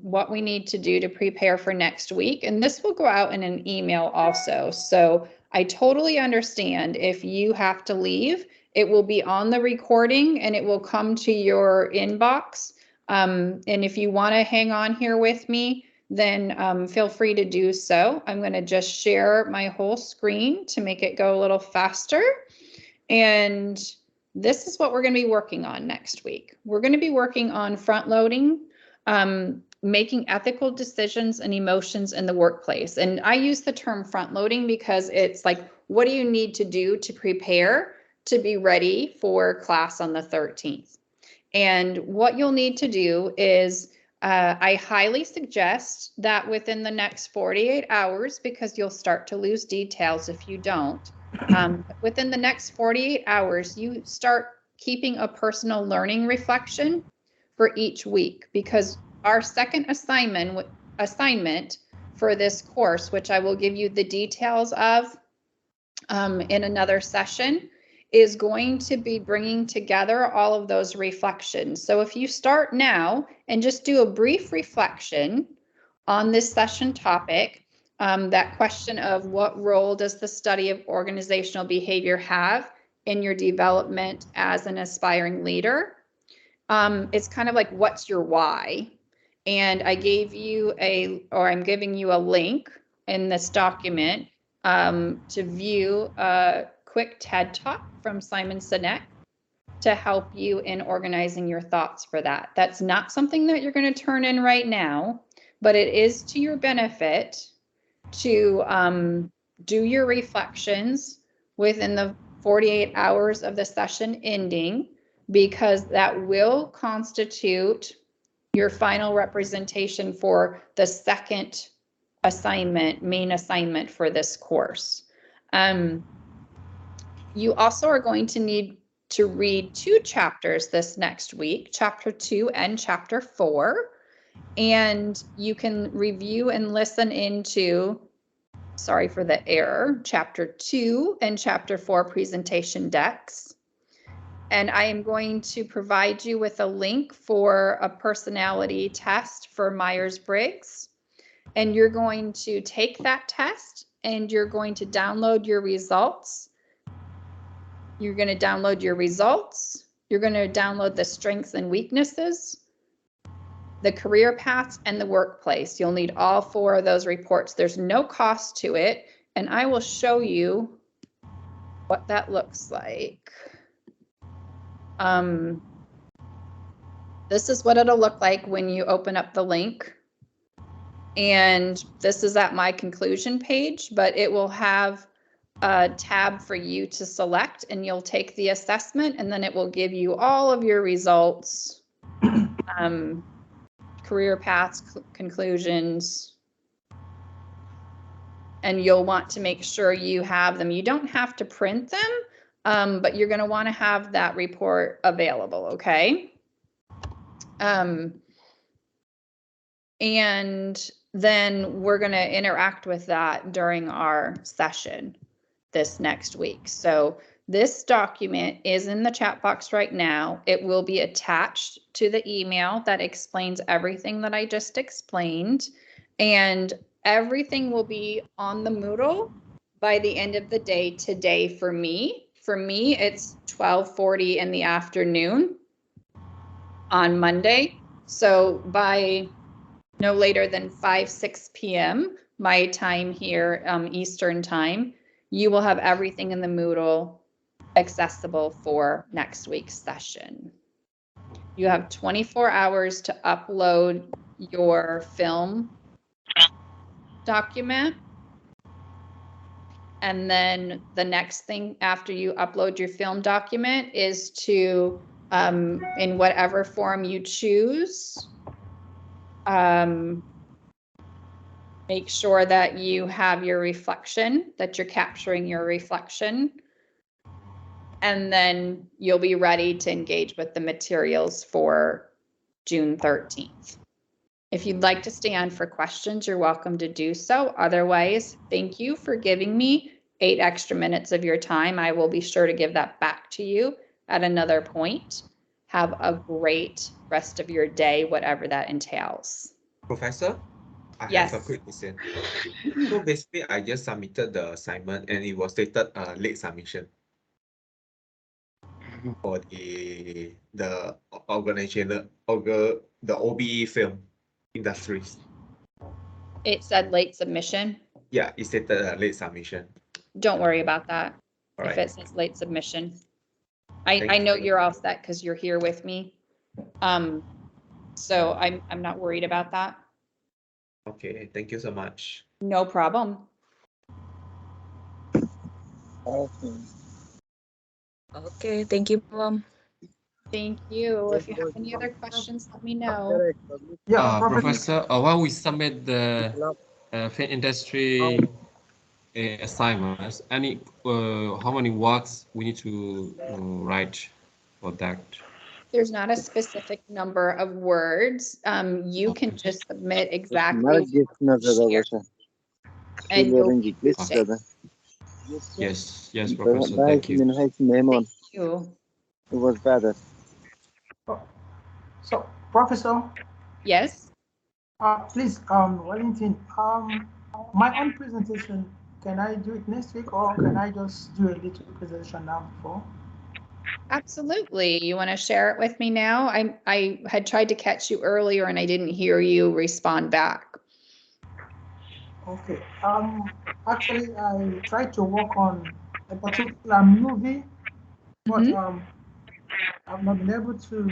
what we need to do to prepare for next week. And this will go out in an email also. So I totally understand if you have to leave, it will be on the recording and it will come to your inbox. And if you want to hang on here with me, then feel free to do so. I'm going to just share my whole screen to make it go a little faster. And this is what we're going to be working on next week. We're going to be working on front loading, making ethical decisions and emotions in the workplace. And I use the term front loading because it's like, what do you need to do to prepare to be ready for class on the 13th? And what you'll need to do is, I highly suggest that within the next 48 hours, because you'll start to lose details if you don't, within the next 48 hours, you start keeping a personal learning reflection for each week, because our second assignment for this course, which I will give you the details of in another session, is going to be bringing together all of those reflections. So if you start now and just do a brief reflection on this session topic, that question of what role does the study of organizational behavior have in your development as an aspiring leader? It's kind of like, what's your why? And I gave you I'm giving you a link in this document to view a quick TED Talk from Simon Sinek to help you in organizing your thoughts for that. That's not something that you're going to turn in right now, but it is to your benefit to do your reflections within the 48 hours of the session ending, because that will constitute your final representation for the second assignment, main assignment for this course. You also are going to need to read 2 chapters this next week, chapter 2 and chapter 4, and you can review and listen into, sorry for the error, chapter 2 and chapter 4 presentation decks. And I am going to provide you with a link for a personality test for Myers-Briggs. And you're going to take that test and you're going to download your results. You're going to download your results. You're going to download the strengths and weaknesses, the career paths, and the workplace. You'll need all 4 of those reports. There's no cost to it. And I will show you what that looks like. This is what it'll look like when you open up the link. And this is at my conclusion page, but it will have a tab for you to select, and you'll take the assessment, and then it will give you all of your results, career paths, conclusions, and you'll want to make sure you have them. You don't have to print them, but you're going to want to have that report available, okay? And then we're going to interact with that during our session this next week. So this document is in the chat box right now. It will be attached to the email that explains everything that I just explained, and everything will be on the Moodle by the end of the day today for me. For me, it's 12:40 in the afternoon on Monday. So by no later than 5-6 p.m. my time here, Eastern time, you will have everything in the Moodle accessible for next week's session. You have 24 hours to upload your film document. And then the next thing after you upload your film document is to, in whatever form you choose, make sure that you have your reflection, that you're capturing your reflection, and then you'll be ready to engage with the materials for June 13th. If you'd like to stay on for questions, you're welcome to do so. Otherwise, thank you for giving me 8 extra minutes of your time. I will be sure to give that back to you at another point. Have a great rest of your day, whatever that entails. Professor, I Yes. have a quick question. So basically, I just submitted the assignment and it was stated late submission for the organization, the OB film industries. It said late submission. Yeah, it said late submission. Don't worry about that. All If right. it says late submission. Thank I know you. you're all set because you're here with me. So I'm not worried about that. Okay, thank you so much. No problem. Okay, thank you, Mom. Thank you. If you have any other questions, let me know. Yeah, Professor, while we submit the film industry assignments, how many works we need to write for that? There's not a specific number of words. You can just submit exactly and you'll Yes, Professor. Thank you. Thank you. It was better. So, Professor, Yes. please, Wellington, my own presentation, can I do it next week or can I just do a little presentation now before? Absolutely. You want to share it with me now? I had tried to catch you earlier and I didn't hear you respond back. Okay. Actually, I tried to work on a particular movie, but I've not been able to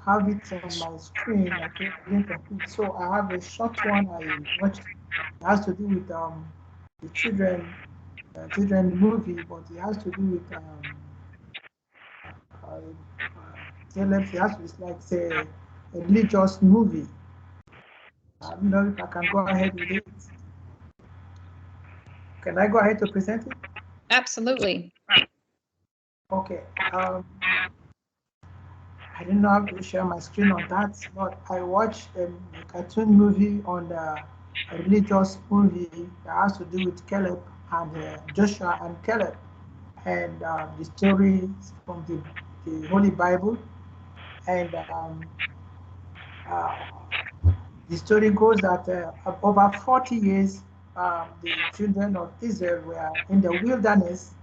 have it on my screen. I couldn't complete. So I have a short one I watched. It has to do with the children movie, but it has to do with it has to be like say a religious movie. I don't know if I can go ahead with it. Can I go ahead to present it? Absolutely. Okay. I don't know how to share my screen on that, but I watched a cartoon movie on a religious movie that has to do with Caleb and Joshua and Caleb, and the story from the Holy Bible, and the story goes that over 40 years, the children of Israel were in the wilderness,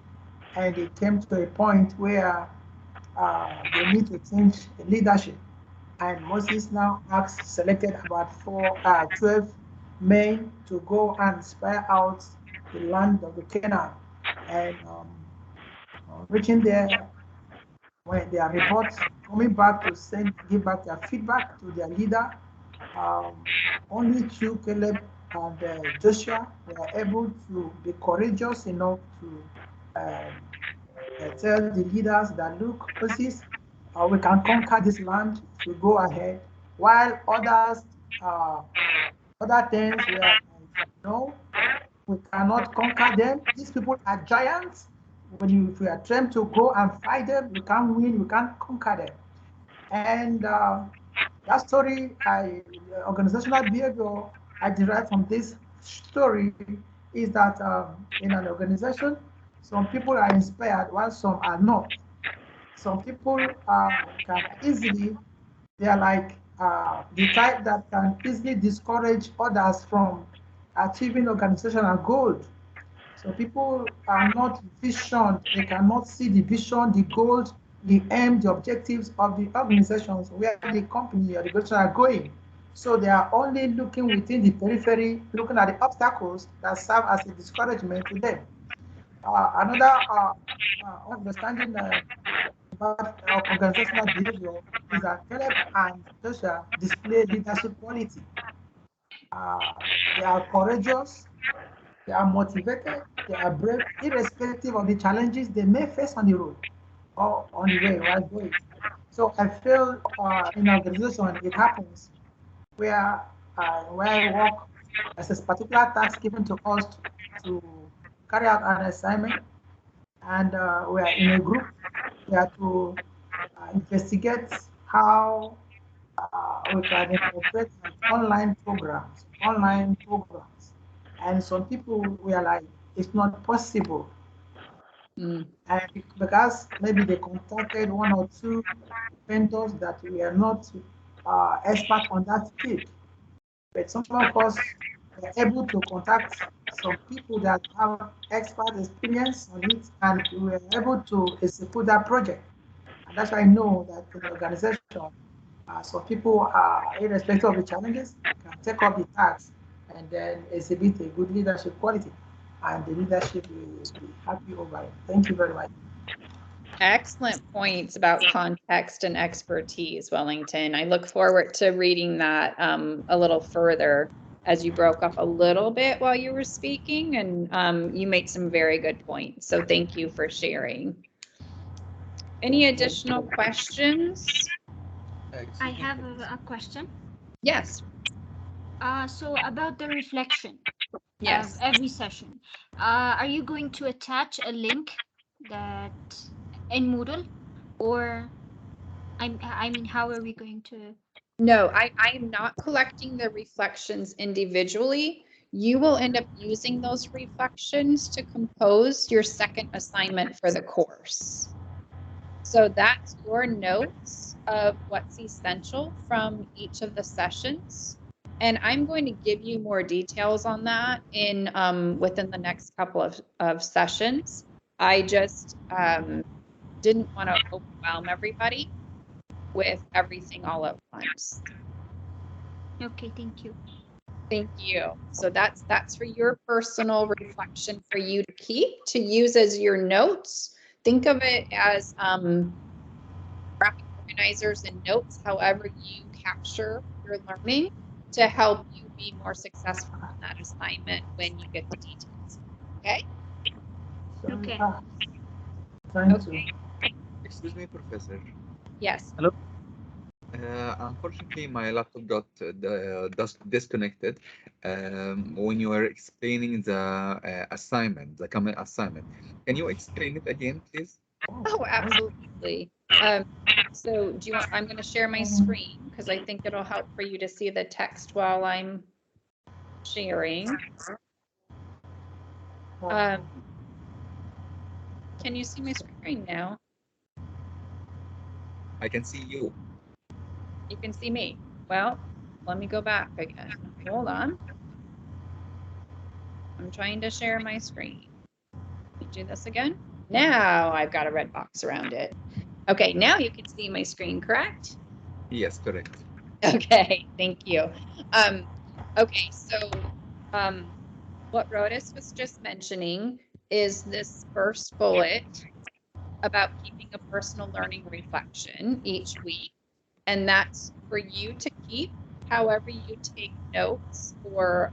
and it came to a point where they need to change the leadership. And Moses now selected about 12 men to go and spy out the land of the Canaan. And reaching there, when their reports coming back to give back their feedback to their leader, only two, Caleb and Joshua, were able to be courageous enough to tell the leaders that, look, Moses, we can conquer this land if we go ahead, while others, other things were like, no, we cannot conquer them. These people are giants. If we are trying to go and fight them, we can't win, we can't conquer them. And that story, organizational behavior I derived from this story is that in an organization, some people are inspired while some are not. Some people can easily, they are like the type that can easily discourage others from achieving organizational goals. So people are not visioned, they cannot see the vision, the goals, the aim, the objectives of the organizations where the company or the organization are going. So they are only looking within the periphery, looking at the obstacles that serve as a discouragement to them. Another understanding about organizational behavior is that Caleb and Joshua display leadership quality. They are courageous, they are motivated, they are brave, irrespective of the challenges they may face on the road or on the way while going. So I feel in organization it happens where I work as a particular task given to us to carry out an assignment, and we are in a group. We have to investigate how we can incorporate like online programs, and some people were like, it's not possible. And because maybe they contacted one or two vendors that we are not expert on that field, but some of us were able to contact some people that have expert experience on it, and we were able to execute that project. And that's why I know that in the organization, Some people are, irrespective of the challenges, can take up the task and then exhibit a good leadership quality, and the leadership will be happy over it. Thank you very much. Excellent points about context and expertise, Wellington. I look forward to reading that a little further, as you broke up a little bit while you were speaking, and you made some very good points. So thank you for sharing. Any additional questions? I have a question. Yes. So about the reflection Yes. of every session, are you going to attach a link that in Moodle, or I mean, how are we going to? No, I'm not collecting the reflections individually. You will end up using those reflections to compose your second assignment for the course. So that's your notes of what's essential from each of the sessions. And I'm going to give you more details on that in within the next couple of sessions. I just didn't want to overwhelm everybody with everything all at once. Okay, thank you. Thank you. So that's for your personal reflection for you to keep, to use as your notes. Think of it as graphic organizers and notes, however you capture your learning, to help you be more successful on that assignment when you get the details. Okay? Okay. Okay. Excuse me, Professor. Yes. Hello. Unfortunately, my laptop got disconnected when you were explaining the assignment, the common assignment. Can you explain it again, please? Oh, absolutely. So do you want, I'm going to share my screen because I think it'll help for you to see the text while I'm sharing. Can you see my screen now? I can see you. You can see me. Well, let me go back again. Hold on. I'm trying to share my screen. Let me do this again. Now I've got a red box around it. Okay, now you can see my screen, correct? Yes, correct. Okay, thank you. Okay, so what Rhodas was just mentioning is this first bullet about keeping a personal learning reflection each week. And that's for you to keep however you take notes, or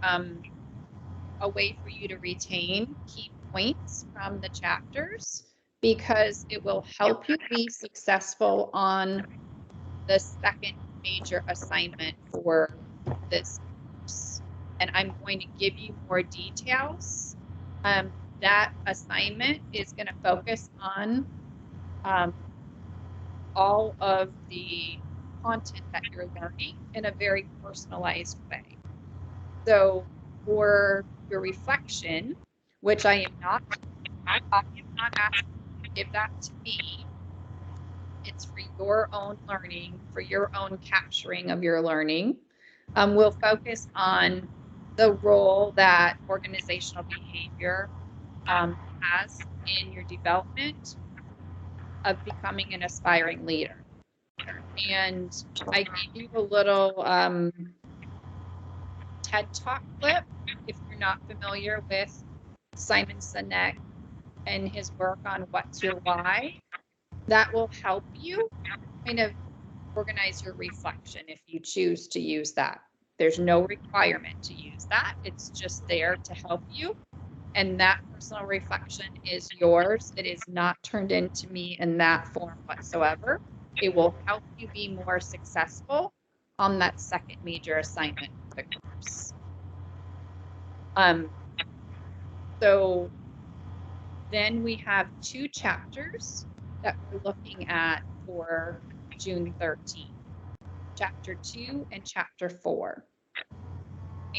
a way for you to retain key points from the chapters, because it will help you be successful on the second major assignment for this course. And I'm going to give you more details. That assignment is going to focus on all of the content that you're learning in a very personalized way. So for your reflection, which I am not asking you to give that to me. It's for your own learning, for your own capturing of your learning. We'll focus on the role that organizational behavior has in your development of becoming an aspiring leader. And I gave you a little TED Talk clip, if you're not familiar with Simon Sinek and his work on what's your why. That will help you kind of organize your reflection if you choose to use that. There's no requirement to use that. It's just there to help you. And that personal reflection is yours. It is not turned into me in that form whatsoever. It will help you be more successful on that second major assignment of the course. So then we have 2 chapters that we're looking at for June 13th, chapter 2 and chapter 4.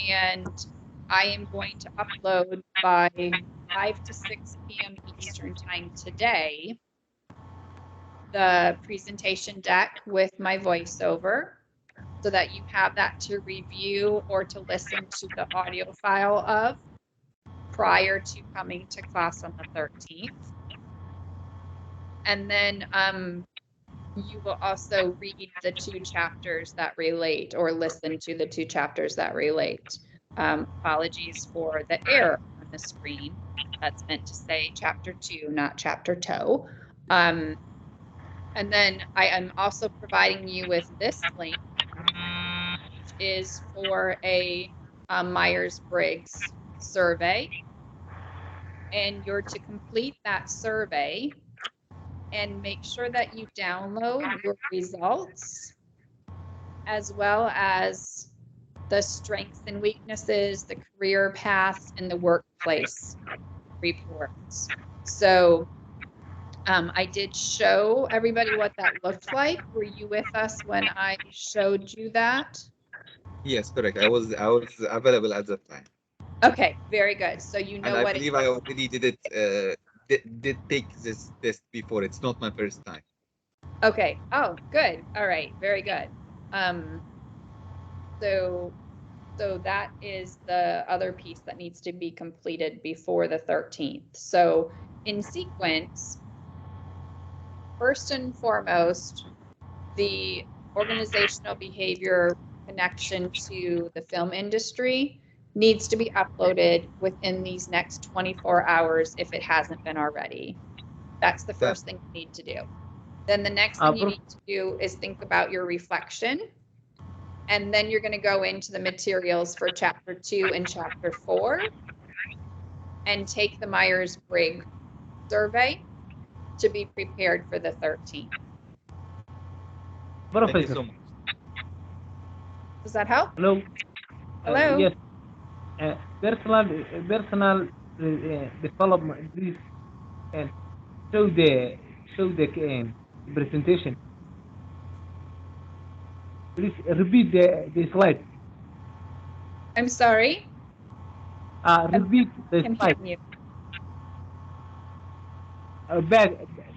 And I am going to upload by 5 to 6 p.m. Eastern time today the presentation deck with my voiceover, so that you have that to review or to listen to the audio file of prior to coming to class on the 13th. And then you will also read the 2 chapters that relate or listen to the 2 chapters that relate. Apologies for the error on the screen. That's meant to say chapter 2, not chapter toe. And then I am also providing you with this link, which is for a Myers-Briggs survey. And you're to complete that survey and make sure that you download your results as well as the strengths and weaknesses, the career paths, and the workplace reports. So I did show everybody what that looked like. Were you with us when I showed you that? Yes, correct. I was available at that time. Okay, very good. So you know And I what believe I already did it, did take this test before. It's not my first time. Okay. Oh, good. All right. Very good. So that is the other piece that needs to be completed before the 13th. So in sequence, first and foremost, the organizational behavior connection to the film industry needs to be uploaded within these next 24 hours if it hasn't been already. That's the first thing you need to do. Then the next thing you need to do is think about your reflection. And then you're going to go into the materials for chapter 2 and chapter 4 and take the Myers-Briggs survey to be prepared for the 13th. Thank you so much. Does that help? Hello. Hello. Yes. Personal development. Please show the presentation. Please repeat the slide. I'm sorry. Repeat the slide.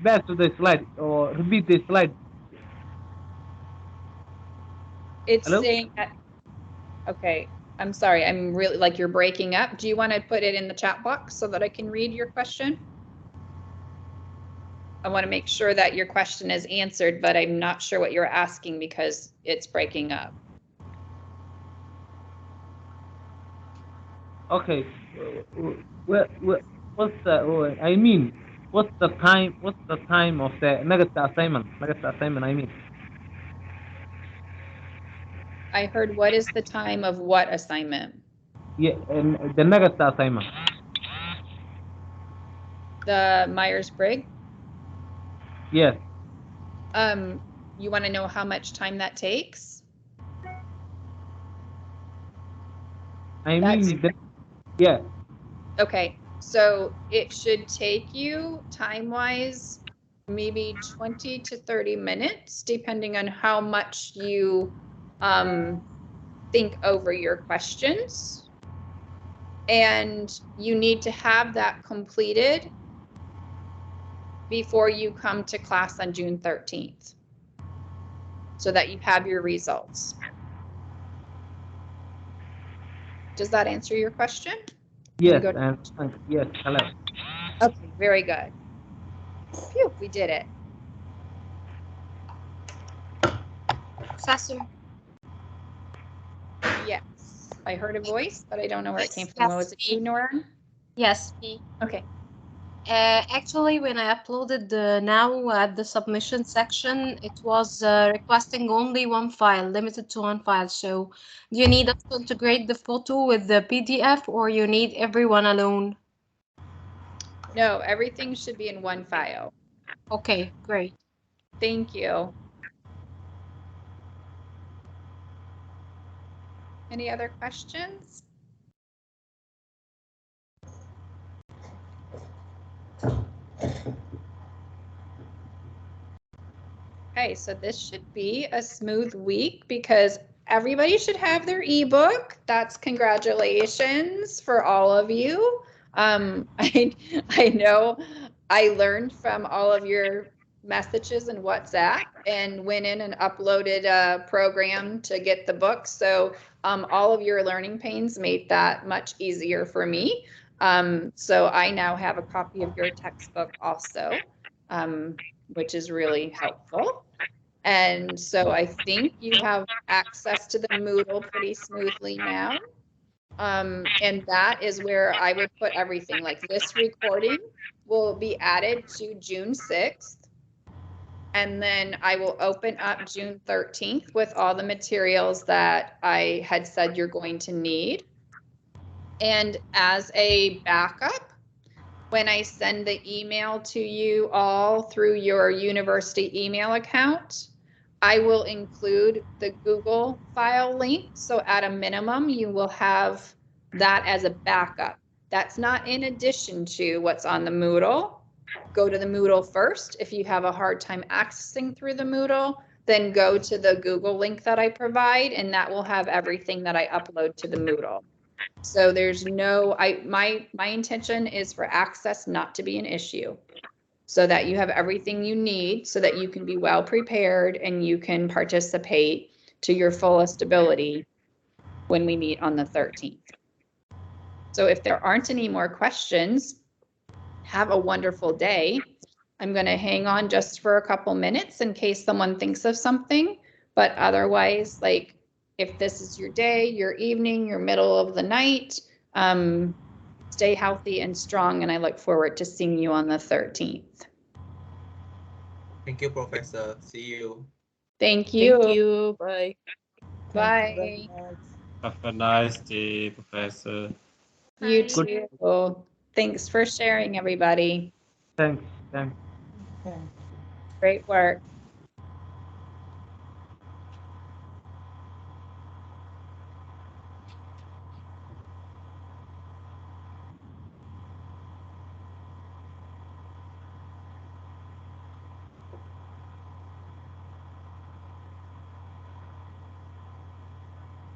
Back to the slide or repeat the slide. It's Hello? saying that, okay, I'm sorry. I'm really like you're breaking up. Do you want to put it in the chat box so that I can read your question? I want to make sure that your question is answered, but I'm not sure what you're asking because it's breaking up. Okay. What's the? I mean, what's the time? What's the time of the negative assignment? Negative assignment. I mean. I heard what is the time of what assignment? Yeah, and the negative assignment. The Myers-Briggs? Yes. You want to know how much time that takes? I mean, yeah. Okay, so it should take you time-wise maybe 20 to 30 minutes, depending on how much you think over your questions. And you need to have that completed before you come to class on June 13th, so that you have your results. Does that answer your question? Yes, yes, hello. Okay, very good. Phew, we did it. Professor? Yes, I heard a voice, but I don't know where it came from. Was it you, Noran? Yes, me. Okay. Actually, when I uploaded now at the submission section, it was requesting only one file, limited to one file. So do you need us to integrate the photo with the PDF or you need everyone alone? No, everything should be in one file. Okay, great. Thank you. Any other questions? Okay, so this should be a smooth week because everybody should have their ebook. That's congratulations for all of you. I know I learned from all of your messages in WhatsApp and went in and uploaded a program to get the book. So all of your learning pains made that much easier for me. So I now have a copy of your textbook also. which is really helpful. And so I think you have access to the Moodle pretty smoothly now. And that is where I would put everything. Like this recording will be added to June 6th. And then I will open up June 13th with all the materials that I had said you're going to need. And as a backup, when I send the email to you all through your university email account, I will include the Google file link. So at a minimum, you will have that as a backup. That's not in addition to what's on the Moodle. Go to the Moodle first. If you have a hard time accessing through the Moodle, then go to the Google link that I provide, and that will have everything that I upload to the Moodle. So there's no, my intention is for access not to be an issue, so that you have everything you need so that you can be well prepared and you can participate to your fullest ability when we meet on the 13th. So if there aren't any more questions, have a wonderful day. I'm going to hang on just for a couple minutes in case someone thinks of something, but otherwise, like, if this is your day, your evening, your middle of the night, stay healthy and strong, and I look forward to seeing you on the 13th. Thank you, Professor. See you. Thank you. Thank you. Bye. Bye. Have a nice day, Professor. You Bye. too. Thanks for sharing, everybody. Thanks. Thanks. Okay. Great work.